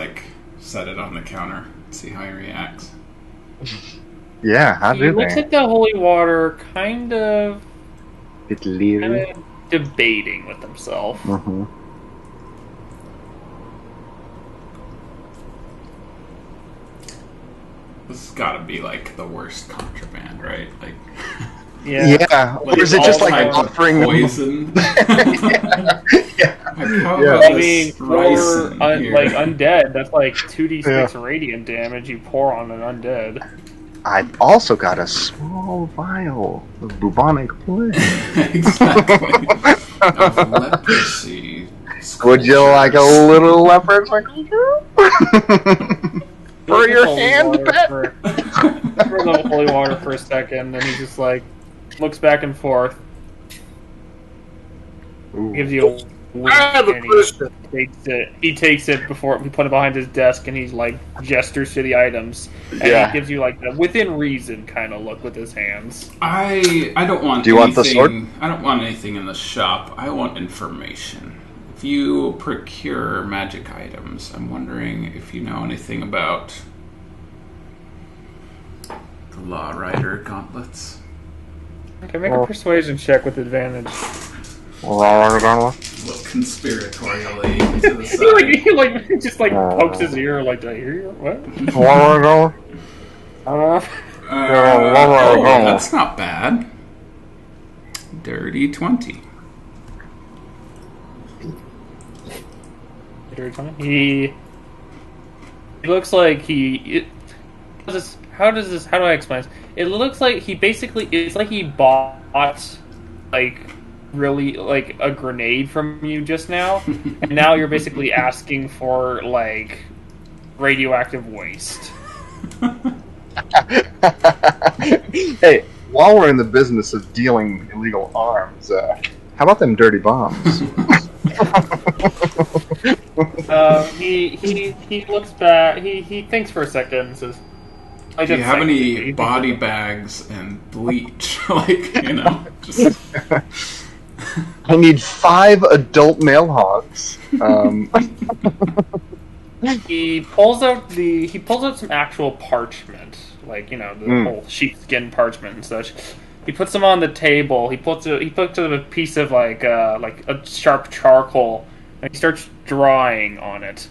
set it on the counter and see how he reacts. Yeah, how do He looks they? at the holy water, kind of Bit leery. debating with himself. Mm-hmm. This has got to be the worst contraband, right? Yeah. Or is it just all types of offering poison? I mean, for here? undead, that's 2d6 radiant damage you pour on an undead. I've also got a small vial of bubonic plague. Exactly. Of leprosy. Would you like a little leopard? For your hand, pet? For the holy water for a second, and he just looks back and forth. Ooh. Gives you a wink, I have a and question. he takes it before he put it behind his desk, and he's gestures to the items, and he gives you the within reason kind of look with his hands. I don't want. Do you want the sword? I don't want anything in the shop. I want information. If you procure magic items, I'm wondering if you know anything about the LawRiter Gauntlets. Okay, make a persuasion check with advantage. Look conspiratorially to the side. he just pokes his ear did I hear you? What? That's not bad. Dirty 20. He looks like how do I explain this? It looks like it's like he bought really a grenade from you just now, and now you're basically asking for radioactive waste. Hey, while we're in the business of dealing illegal arms, how about them dirty bombs? He looks back. He thinks for a second and says, Do you have any body bags and bleach? Just... I need 5 adult male hogs. He pulls out some actual parchment, the whole sheepskin parchment and such. He puts them on the table. He puts a piece of a sharp charcoal, and he starts drawing on it.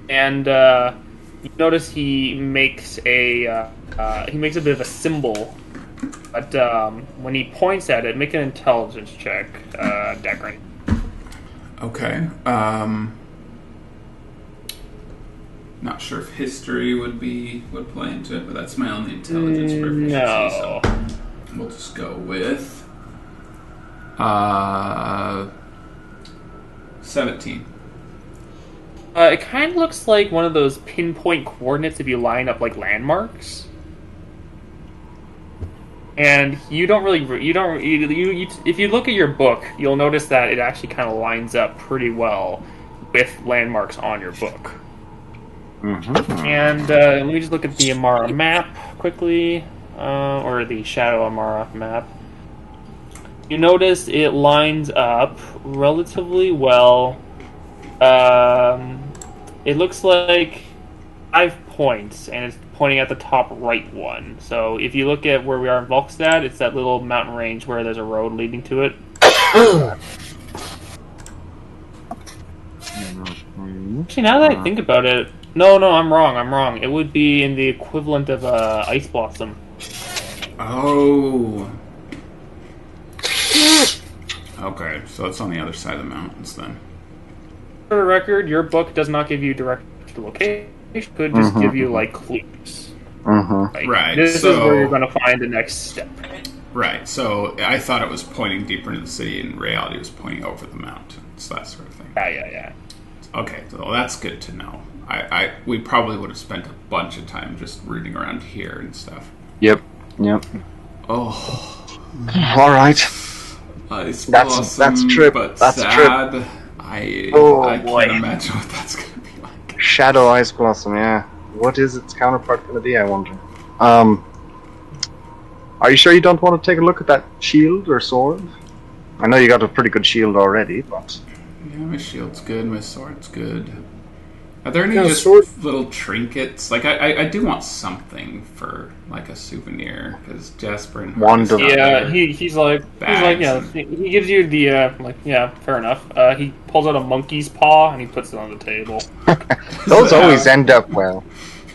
And you notice he makes a bit of a symbol. But when he points at it, make an intelligence check, Deckard. Okay. Not sure if history would play into it, but that's my only intelligence proficiency. No. So we'll just go with 17. It kind of looks like one of those pinpoint coordinates if you line up like landmarks. And if you look at your book, you'll notice that it actually kind of lines up pretty well with landmarks on your book. Mm-hmm. And let me just look at the Amara map quickly, or the Shadow-Amara map. You notice it lines up relatively well. It looks like 5 points, and it's pointing at the top right one. So if you look at where we are in Valkstad, it's that little mountain range where there's a road leading to it. Actually, now that I think about it, no, I'm wrong. It would be in the equivalent of Ice Blossom. Oh. Okay, so it's on the other side of the mountains then. For the record, your book does not give you direct location. It could just give you, like, clues. Like, right. This is where you're going to find the next step. Right, so I thought it was pointing deeper into the city, and in reality it was pointing over the mountains, that sort of thing. Yeah. Okay, so that's good to know. We probably would have spent a bunch of time just rooting around here and stuff. Yep. Oh. All right. Ice That's Blossom, true. But That's sad. true. I Boy. can't imagine what that's going to be like. Shadow Ice Blossom, yeah. What is its counterpart going to be, I wonder? Are you sure you don't want to take a look at that shield or sword? I know you got a pretty good shield already, but... Yeah, my shield's good, my sword's good. Are there any Yeah, just sword- little trinkets? Like, I do want something for, like, a souvenir, because Jasper and Wand of- Yeah, he's like, Bags. he gives you the, fair enough. He pulls out a monkey's paw and he puts it on the table. Those always end up well.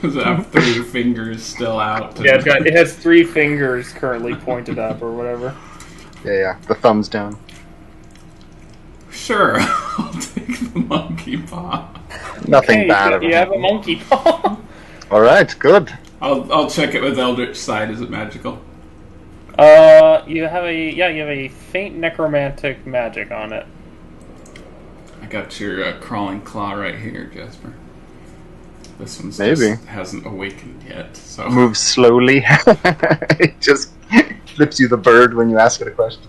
Does it have 3 fingers still out? Yeah, it has 3 fingers currently pointed up or whatever. Yeah, the thumbs down. Sure, I'll take the monkey paw. Nothing bad about You it. have a monkey paw. Alright, good. I'll check it with Eldritch Sight. Is it magical? You have a faint necromantic magic on it. I got your crawling claw right here, Jasper. This one's Maybe. just hasn't awakened yet, so... Move slowly. It just flips you the bird when you ask it a question.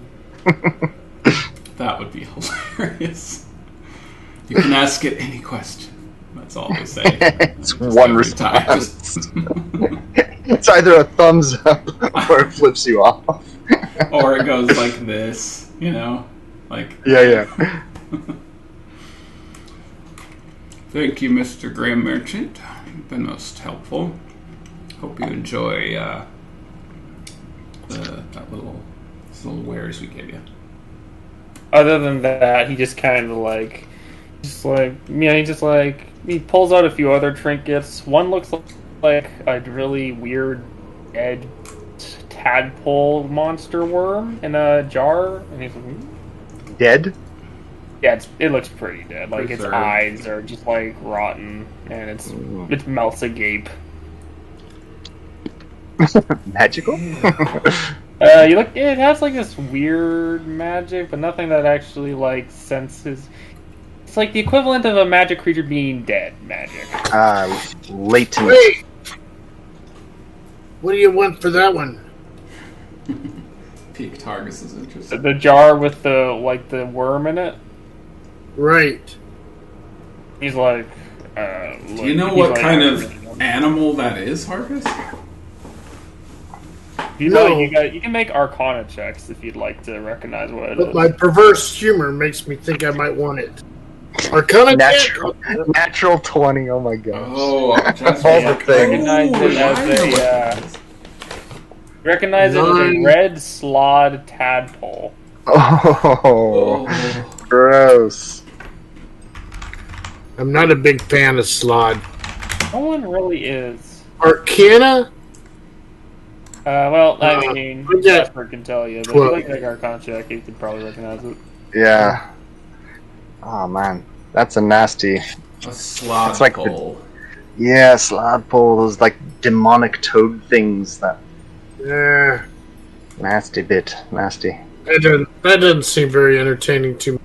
That would be hilarious. You can ask it any question. That's all they say. It's one every response. time. It's either a thumbs up or it flips you off. Or it goes like this, you know? Like... Yeah. Thank you, Mr. Graham Merchant. You've been most helpful. Hope you enjoy these little wares we gave you. Other than that, he just kind of he pulls out a few other trinkets. One looks like a really weird dead tadpole monster worm in a jar, and he's like, Dead? yeah, it looks pretty dead. Like its Preserved. eyes are just like rotten, and its mouth's agape. Magical? You look. It has like this weird magic, but nothing that actually like senses. It's like the equivalent of a magic creature being dead magic. Latent. Wait! What do you want for that one? Piqued Hargus' interest. The jar with the worm in it. Right. He's like. Do you know what kind of animal that is, Hargus? No. You can make Arcana checks if you'd like to recognize what it But is. my perverse humor makes me think I might want it. Arcana Natural 20, oh my gosh. Oh, Jasper. All the things. Recognize it as a red slod tadpole. Oh, gross. I'm not a big fan of Slod. No one really is. Arcana? I mean, yeah. Jasper can tell you, but Well- if you make Arcana check, you could probably recognize it. Yeah. Oh man, that's a nasty. A slod It's like pole. Yeah, Slodpole, those like demonic toad things. That Yeah, nasty bit, nasty. that doesn't seem very entertaining to me.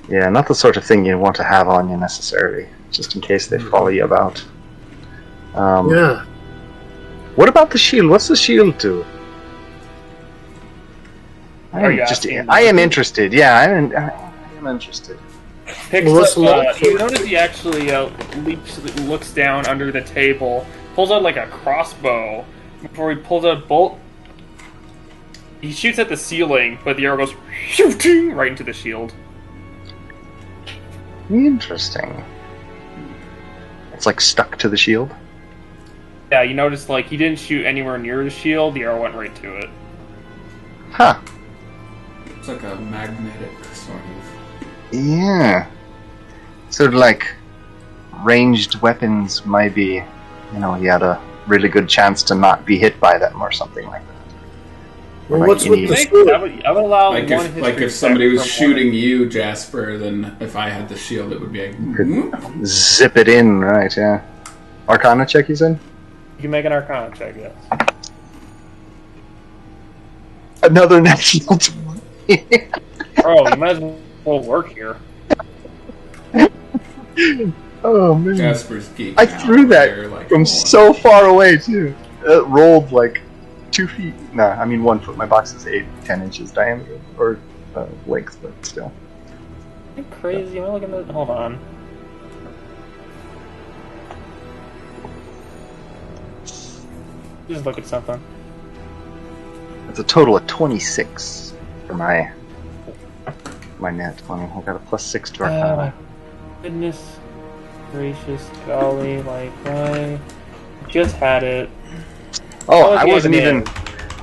Yeah, not the sort of thing you want to have on you necessarily, just in case they follow you about. Yeah. What about the shield? What's the shield do? I am interested. Yeah, I am interested. You notice he actually looks down under the table, pulls out like a crossbow. Before he pulls out a bolt, he shoots at the ceiling, but the arrow goes shooting right into the shield. Interesting. It's like stuck to the shield. Yeah, you notice like he didn't shoot anywhere near the shield; the arrow went right to it. Huh. It's like a magnetic sort of. Yeah. Sort of like ranged weapons might be, you know, you had a really good chance to not be hit by them or something like that. Well, Like what's with the sword? I would allow Like one if somebody was shooting you, Jasper, then if I had the shield, it would be like. Zip it in, right, yeah. Arcana check, you said? You can make an Arcana check, yes. Another natural 20. Bro, you might as well work here. Oh, man. Jasper's geek. I threw that from so far away, too. It rolled like 2 feet. No, I mean 1 foot. My box is 10 inches diameter, or length, but still. Are you crazy? Am I looking at... Hold on. Just look at something. It's a total of 26 for my net 20. I got a +6 to Arcana. Goodness gracious golly, like, why? Just had it. Oh, I wasn't even...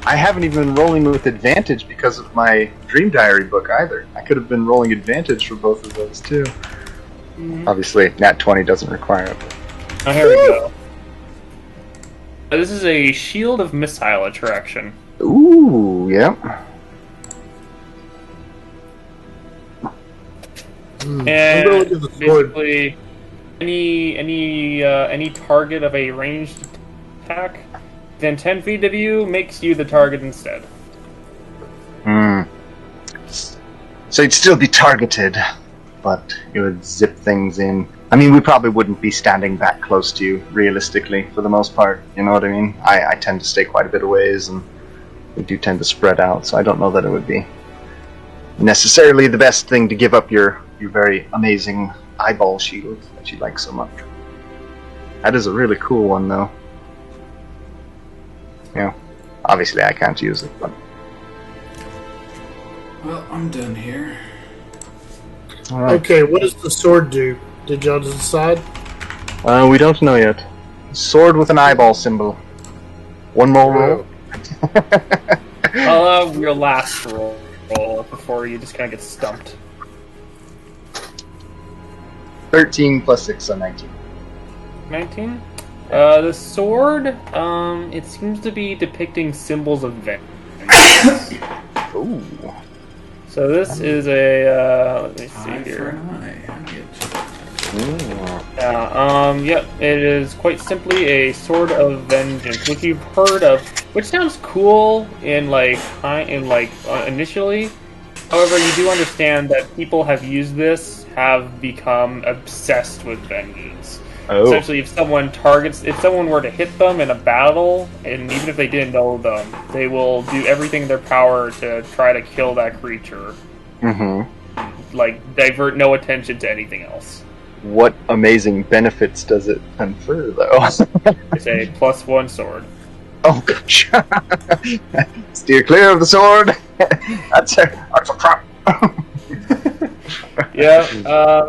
I haven't even been rolling with advantage because of my Dream Diary book either. I could have been rolling advantage for both of those too. Mm-hmm. Obviously, nat 20 doesn't require it. Oh, here we go. This is a shield of missile attraction. Ooh, yep. And basically, any target of a ranged attack within 10 feet of you makes you the target instead. So you'd still be targeted, but it would zip things in. I mean, we probably wouldn't be standing that close to you, realistically, for the most part. You know what I mean? I tend to stay quite a bit of ways, and we do tend to spread out, so I don't know that it would be necessarily the best thing to give up your very amazing eyeball shield that you like so much. That is a really cool one, though. Yeah, obviously I can't use it, but... Well, I'm done here. All right. Okay, what does the sword do? Did y'all decide? We don't know yet. Sword with an eyeball symbol. One more roll. Your last roll before you just kind of get stumped. 13 plus 6, so 19. 19? The sword, it seems to be depicting symbols of vengeance. Ooh. So this is a, let me see here. Yep, it is quite simply a sword of vengeance, which you've heard of, which sounds cool initially. However, you do understand that people have used this, have become obsessed with vengeance. Oh. Essentially, if someone were to hit them in a battle, and even if they didn't know them, they will do everything in their power to try to kill that creature. Mm-hmm. Like, divert no attention to anything else. What amazing benefits does it confer, though? It's a +1 sword. Oh, gosh. Steer clear of the sword. That's a trap. Yeah,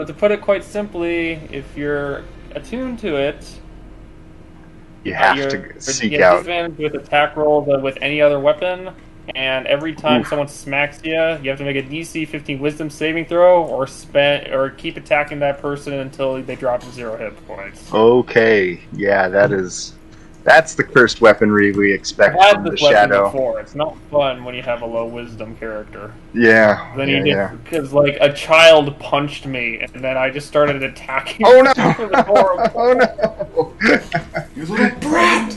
to put it quite simply, if you're attuned to it, you have to seek you out. disadvantage with attack rolls with any other weapon, and every time someone smacks you, you have to make a DC 15 Wisdom saving throw, or keep attacking that person until they drop to 0 hit points. Okay, yeah, that is That's the cursed weaponry we expect I've had from the this weapon Shadow. before. It's not fun when you have a low wisdom character. Yeah. Then yeah. because like a child punched me, and then I just started attacking. Oh no! It was horrible. Oh no! You little brat!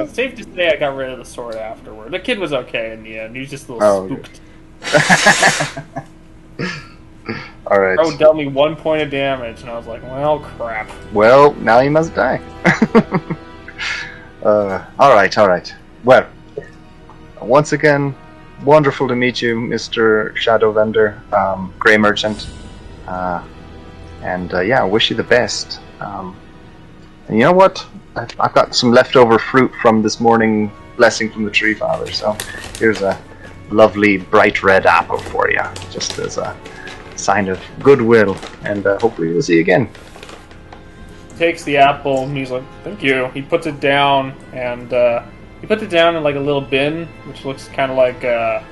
Safe to say, I got rid of the sword afterward. The kid was okay in the end. He was just a Oh, little spooked. All right. Bro dealt me 1 point of damage, and I was like, well, crap. Well, now you must die. All right. Well, once again, wonderful to meet you, Mr. Shadow Vendor, Grey Merchant, and I wish you the best. And you know what? I've got some leftover fruit from this morning blessing from the Tree Father, so here's a lovely bright red apple for you, just as a sign of goodwill, and hopefully we'll see you again. Takes the apple, and he's like, thank you. He puts it down, and he puts it down in like a little bin, which looks kind of like a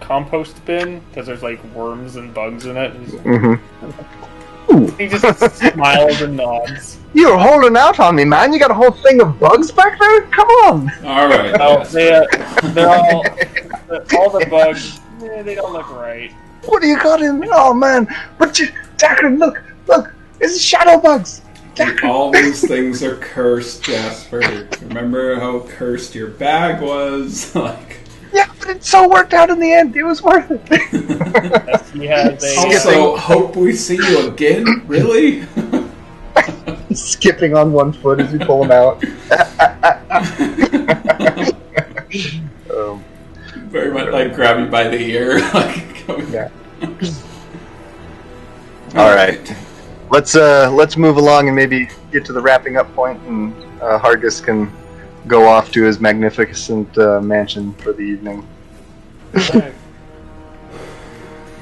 compost bin, because there's like worms and bugs in it. He just smiles and nods. You're holding out on me, man. You got a whole thing of bugs back there? Come on. All right. Oh, they're all the bugs. They don't look right. What do you got in? Oh man! But Dacron, look! It's shadow bugs. All these things are cursed, Jasper. Remember how cursed your bag was? Yeah, but it so worked out in the end. It was worth it. He has a Also, hope we see you again. Really? Skipping on one foot as we pull him out. Very much like grab you by the ear. Yeah. All right. Let's move along and maybe get to the wrapping up point, and Hargus can go off to his magnificent mansion for the evening.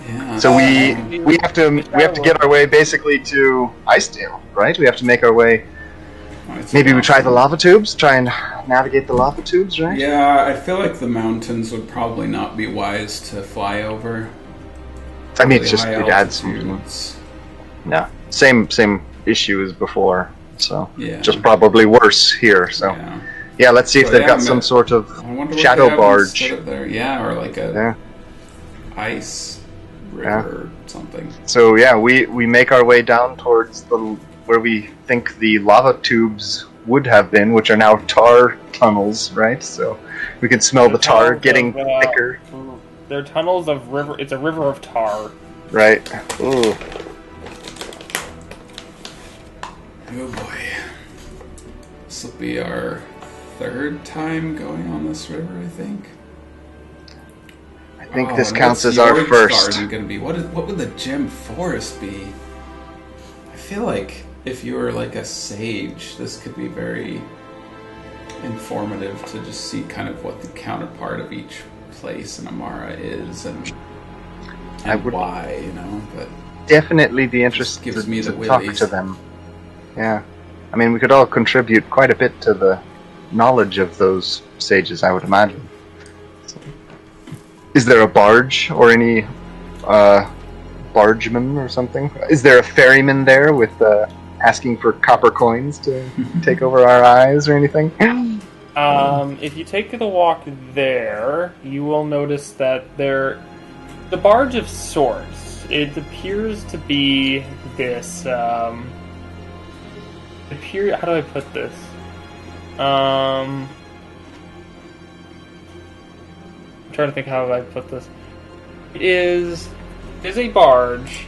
Yeah. So we have to get our way basically to Icedale, right? We have to make our way. Maybe we try the lava tubes, try and navigate the lava tubes, right? Yeah, I feel like the mountains would probably not be wise to fly over. I mean, it's just High we'd add some. altitudes. No, same issue as before. So Yeah. just probably worse here. So yeah, let's see if So, they've yeah, got some sort of I wonder what shadow they have barge. instead of there. Yeah, or like a ice river or something. So yeah, we make our way down towards where we think the lava tubes would have been, which are now tar tunnels, right? So we can smell the tar getting thicker. They're tunnels of river. It's a river of tar. Right. Ooh. Oh boy. This will be our third time going on this river, I think. I think this and counts what's as our Yorick's first. garden gonna be? What would the gem forest be? I feel like if you were like a sage, this could be very informative to just see kind of what the counterpart of each place in Amara is and why, you know. But Definitely be interested gives me the to talk willies. to them. Yeah. I mean, we could all contribute quite a bit to the knowledge of those sages, I would imagine. Is there a barge or any bargeman or something? Is there a ferryman there with asking for copper coins to take over our eyes or anything? If you take the walk there, you will notice that the barge of sorts. It appears to be this. How do I put this? I'm trying to think how I put this. It is a barge,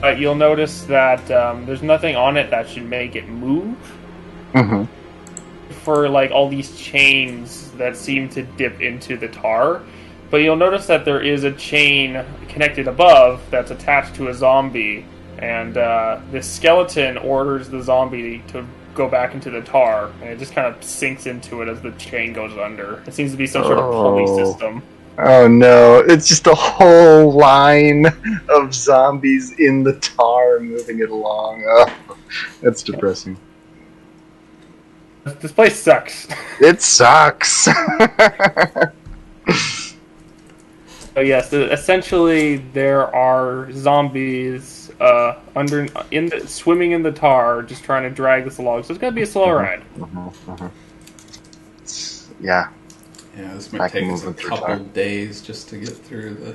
but you'll notice that there's nothing on it that should make it move. Mm-hmm. For like all these chains that seem to dip into the tar, but you'll notice that there is a chain connected above that's attached to a zombie, and this skeleton orders the zombie to go back into the tar, and it just kind of sinks into it as the chain goes under. It seems to be some sort of pulley system. Oh no, it's just a whole line of zombies in the tar moving it along. Oh, that's depressing. This place sucks. It sucks. So yes, essentially there are zombies swimming in the tar, just trying to drag this along. So it's gonna be a slow ride. Yeah. Yeah, this might take us a couple days just to get through the...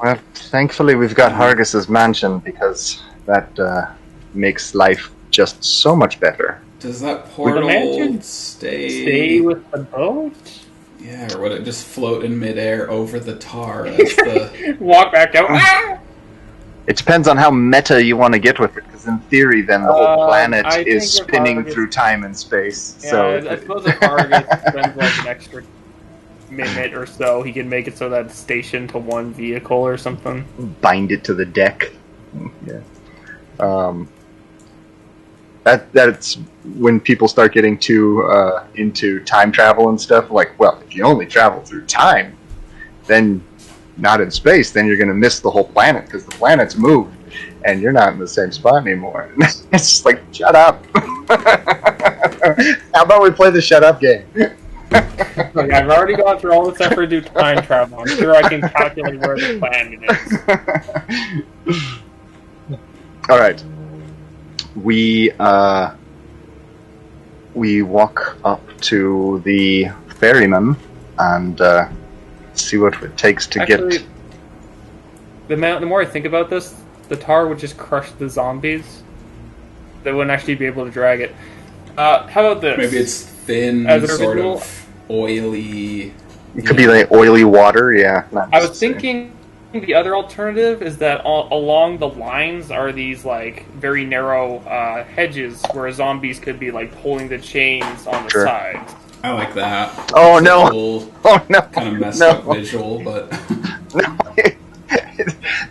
Well, thankfully we've got Hargus's mansion, because that makes life just so much better. Does that portal stay with the boat? Yeah, or would it just float in midair over the tar as the... Walk back out. It depends on how meta you want to get with it, because in theory then the whole planet is spinning through time and space. Yeah, so I suppose if Hargus spends like an extra minute or so, he can make it so that it's stationed to one vehicle or something. Bind it to the deck. Yeah. That's when people start getting too into time travel and stuff. Like, well, if you only travel through time, then not in space, then you're going to miss the whole planet, because the planet's moved and you're not in the same spot anymore. It's just like, shut up. How about we play the shut up game? Look, I've already gone through all this effort to do time travel. I'm sure I can calculate where the planet is. All right. We walk up to the ferryman and see what it takes to get. The more I think about this, the tar would just crush the zombies. They wouldn't actually be able to drag it. How about this? Maybe it's thin, sort of oily. It could be like oily water, yeah. I was thinking the other alternative is that along the lines are these like very narrow hedges where zombies could be like pulling the chains on the sides. I like that. Oh it's no! Cool, oh no! Kind of messed up visual, but no.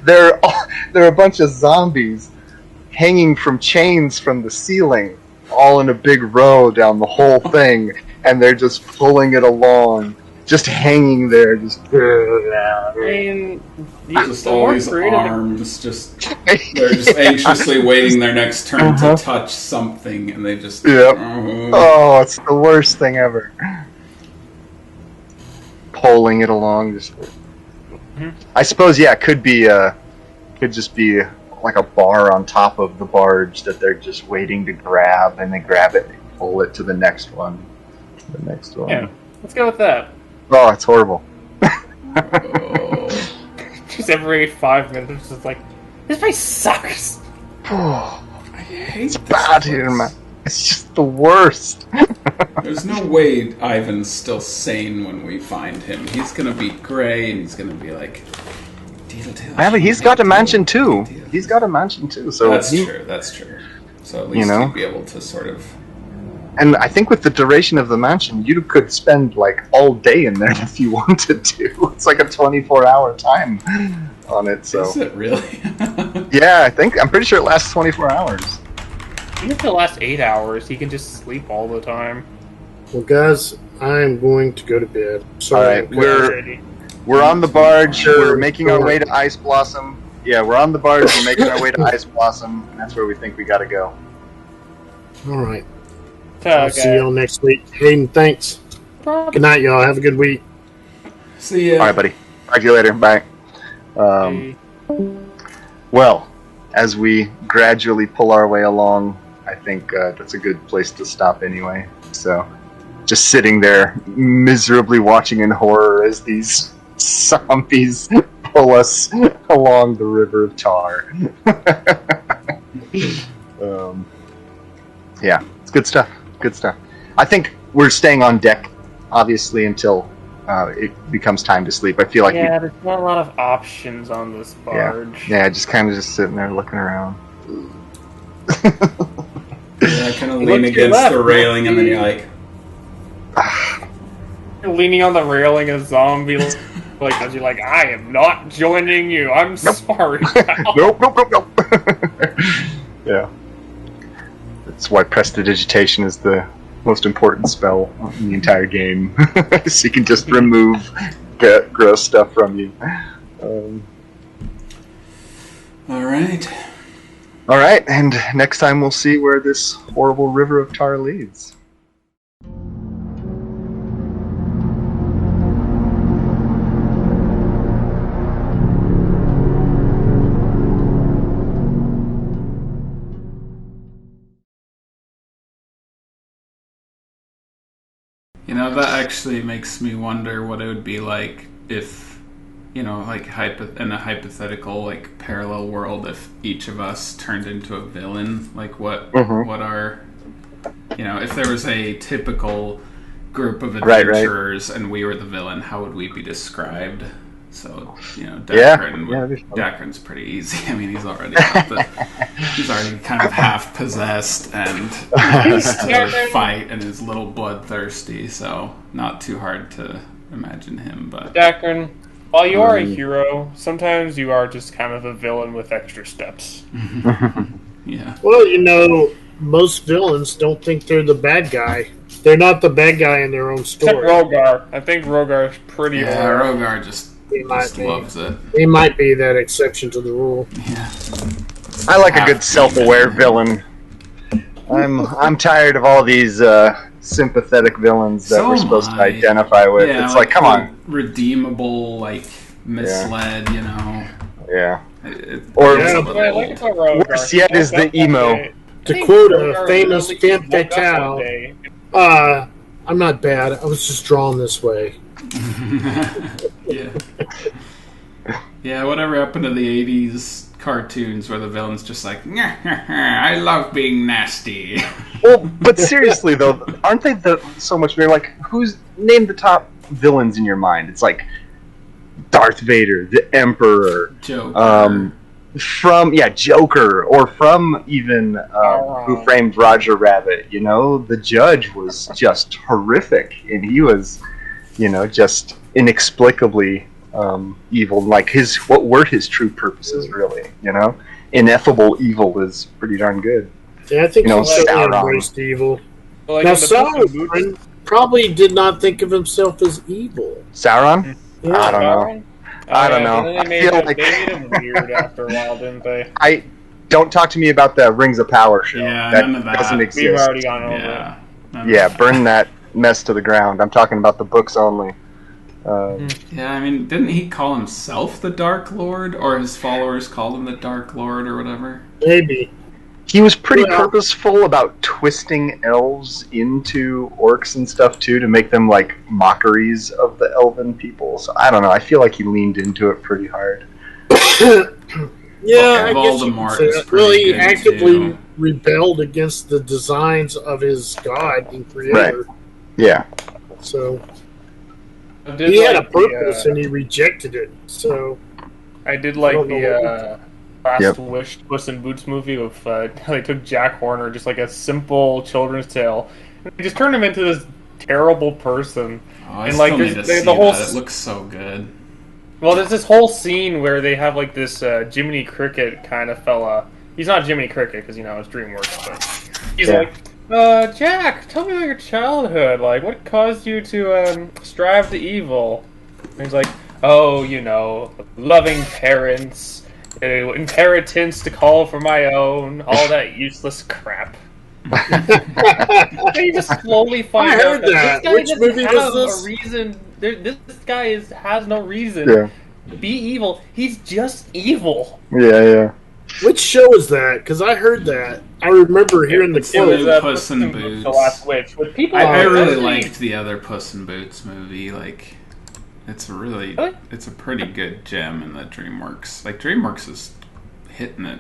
They're a bunch of zombies hanging from chains from the ceiling, all in a big row down the whole thing, and they're just pulling it along, just hanging there, just. I mean, just all these arms, they're just anxiously waiting their next turn to touch something, and they just. Yep. Oh, it's the worst thing ever. Pulling it along, just. I suppose, yeah, it could just be like a bar on top of the barge that they're just waiting to grab, and they grab it and pull it to the next one. The next one. Yeah, let's go with that. Oh, it's horrible. Just every 5 minutes, it's like, this place sucks. Oh, I hate it's bad here, man. It's just the worst. There's no way Ivan's still sane when we find him. He's gonna be Gray, and he's gonna be like, yeah, but he's got a mansion too. He's got a mansion too. So that's true. That's true. So at least he'd be able to sort of. And I think with the duration of the mansion, you could spend like all day in there if you wanted to. It's like a 24-hour time on it. So is it really? Yeah, I'm pretty sure it lasts 24 hours. Even if it lasts 8 hours, he can just sleep all the time. Well, guys, I'm going to go to bed. Sorry, all right, we're on the barge. We're making our way to Ice Blossom. Yeah, we're on the barge. We're making our way to Ice Blossom, and that's where we think we got to go. All right. I'll see y'all next week. Hayden, thanks. Good night, y'all. Have a good week. See ya. All right, buddy. Talk to you later. Bye. Well, as we gradually pull our way along, I think that's a good place to stop anyway. So, just sitting there, miserably watching in horror as these zombies pull us along the river of tar. Yeah, it's good stuff. Good stuff. I think we're staying on deck, obviously, until it becomes time to sleep. I feel like there's not a lot of options on this barge. Yeah, just kind of just sitting there looking around. Yeah, kind of lean against the railing, and then you're like, you're leaning on the railing, a zombie like as you're like, I am not joining you. I'm sorry. Nope. Yeah. That's why prestidigitation is the most important spell in the entire game. So you can just remove gross stuff from you. Alright, and next time we'll see where this horrible river of tar leads. You know, that actually makes me wonder what it would be like if, you know, like in a hypothetical, like, parallel world, if each of us turned into a villain. Like, what our, you know, if there was a typical group of adventurers and we were the villain, how would we be described? So, you know, Dacron's pretty easy. I mean, he's already kind of half possessed and has to fight and is a little bloodthirsty, so not too hard to imagine him. But Dacron, while you are a hero, sometimes you are just kind of a villain with extra steps. Yeah. Well, you know, most villains don't think they're the bad guy. They're not the bad guy in their own story. Except Rogar. I think Rogar is pretty aware. Rogar just loves it. He might be that exception to the rule. Yeah. I like a good self-aware villain. I'm tired of all these sympathetic villains that we're supposed to identify with. Yeah, it's like, come on. Redeemable, like, misled, you know. Yeah. Worse yet is the emo. To quote a famous femme fatale, I'm not bad, I was just drawn this way. Yeah. Yeah, whatever happened to the 80s cartoons where the villain's just like, I love being nasty. Well, but seriously though, aren't they so much better? Like, name the top villains in your mind? It's like Darth Vader, the Emperor, Joker. Joker, or from even Who Framed Roger Rabbit. You know, the Judge was just horrific, and he was, you know, just inexplicably evil. Like, what were his true purposes, really? You know, ineffable evil is pretty darn good. Yeah, I think he Sauron embraced evil. Well, now, Sauron probably did not think of himself as evil. Sauron? Yeah. I don't know. I don't know. They made him weird after a while, didn't they? Don't talk to me about the Rings of Power show. Yeah, that none of that. Doesn't exist. We've already gone over it. Yeah, burn that mess to the ground. I'm talking about the books only. Yeah, I mean, didn't he call himself the Dark Lord, or his followers called him the Dark Lord, or whatever? Maybe. He was pretty purposeful about twisting elves into orcs and stuff too, to make them like mockeries of the elven people. So I don't know. I feel like he leaned into it pretty hard. Yeah, I guess Voldemort you could say really, he actively rebelled against the designs of his god and creator. Right. Yeah. So he had a purpose and he rejected it. So I did like the Last Wish Puss in Boots movie with they took Jack Horner, just like a simple children's tale, and they just turned him into this terrible person. Oh, I still need to see the whole that. It looks so good. Well, there's this whole scene where they have like this Jiminy Cricket kind of fella. He's not Jiminy Cricket because, you know, it's DreamWorks, but he's like, Jack, tell me about your childhood. Like, what caused you to strive to evil? And he's like, oh, you know, loving parents, inheritance to call for my own, all that useless crap. You just slowly find out that this guy doesn't have a reason. This guy has no reason to be evil. He's just evil. Yeah. Which show is that? Because I heard that. I remember hearing the quote. It was Puss in Boots. The Last Witch. I really liked the other Puss in Boots movie. Like, it's a pretty good gem in the DreamWorks. Like, DreamWorks is hitting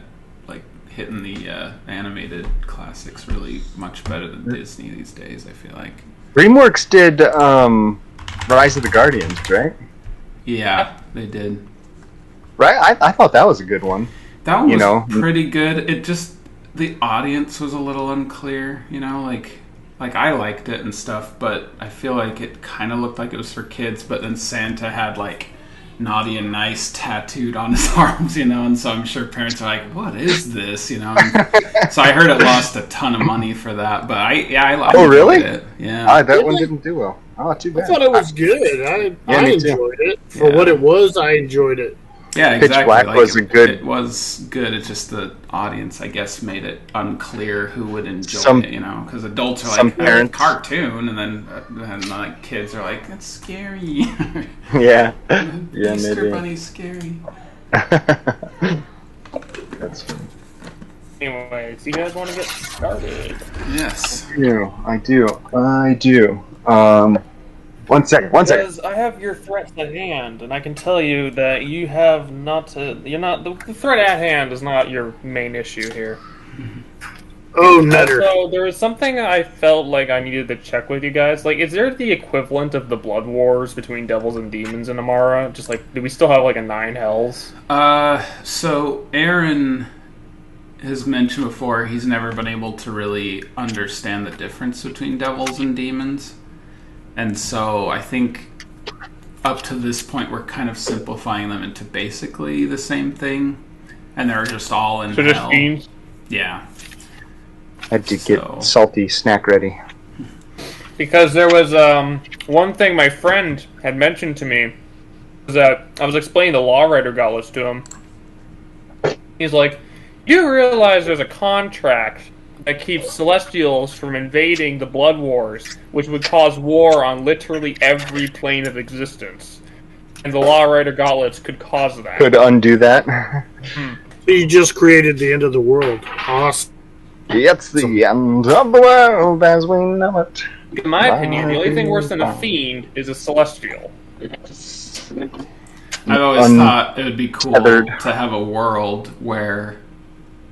the animated classics really much better than Disney these days, I feel like. DreamWorks did Rise of the Guardians, right? Yeah, they did. Right? I thought that was a good one. That one was pretty good. It just, the audience was a little unclear, you know, like I liked it and stuff, but I feel like it kind of looked like it was for kids, but then Santa had like naughty and nice tattooed on his arms, you know, and so I'm sure parents are like, what is this, you know? And so I heard it lost a ton of money for that, but I really? It. Yeah. That one didn't do well. Oh, too bad. I thought it was good. I enjoyed it. For what it was, I enjoyed it. Yeah, exactly. Pitch Black was good. It was good. It's just the audience, I guess, made it unclear who would enjoy it, you know? Because adults are like, parents, cartoon, and then like kids are like, that's scary. Yeah. Easter Bunny's scary. That's funny. Anyway, so you guys want to get started? Yes. I do. One second. Because I have your threats at hand, and I can tell you that you have not. You're not. The threat at hand is not your main issue here. Oh, Nutter. Also, there was something I felt like I needed to check with you guys. Like, is there the equivalent of the blood wars between devils and demons in Amara? Just like, do we still have like a 9 hells? So Aaron has mentioned before he's never been able to really understand the difference between devils and demons. And so I think up to this point we're kind of simplifying them into basically the same thing. And they're just all in hell. So just fiends? Yeah. Had to get salty snack ready. Because there was one thing my friend had mentioned to me was that I was explaining the LawRiter Gauntlets to him. He's like, you realize there's a contract that keeps Celestials from invading the Blood Wars, which would cause war on literally every plane of existence. And the LawRiter Gauntlets could cause that. Could undo that. So you just created the end of the world. Awesome. It's the end of the world as we know it. In my opinion, the only thing worse than a fiend is a Celestial. I've always thought it would be cool to have a world where,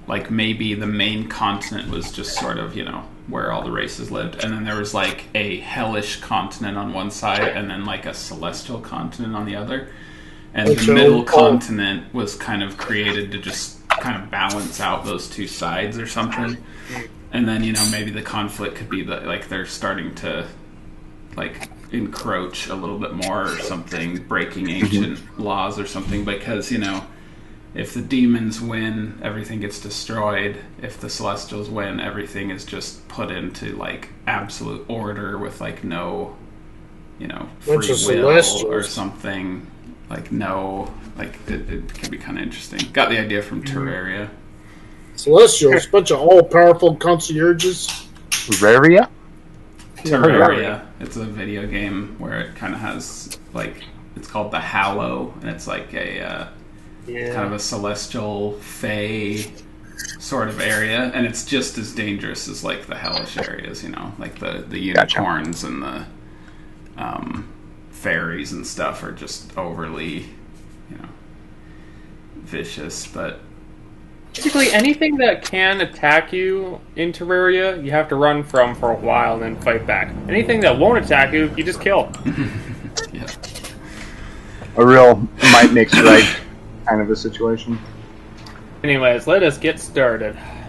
like, maybe the main continent was just sort of, where all the races lived, and then there was, like, a hellish continent on one side, and then, like, a celestial continent on the other. And the middle continent was kind of created to just kind of balance out those two sides or something. And then, maybe the conflict could be that, like, they're starting to, like, encroach a little bit more or something, breaking ancient laws or something, because, if the demons win, everything gets destroyed. If the Celestials win, everything is just put into, like, absolute order with, like, no, free will or something. Like, no, like, it can be kind of interesting. Got the idea from Terraria. Celestials, bunch of all-powerful concierges. Terraria? Terraria. It's a video game where it kind of has, like, it's called the Hallow, and it's like a kind of a celestial fae sort of area, and it's just as dangerous as, like, the hellish areas, like the unicorns and the fairies and stuff are just overly, vicious, but basically anything that can attack you in Terraria, you have to run from for a while and then fight back. Anything that won't attack you, you just kill. Yeah. A real might makes right kind of a situation. Anyways, let us get started.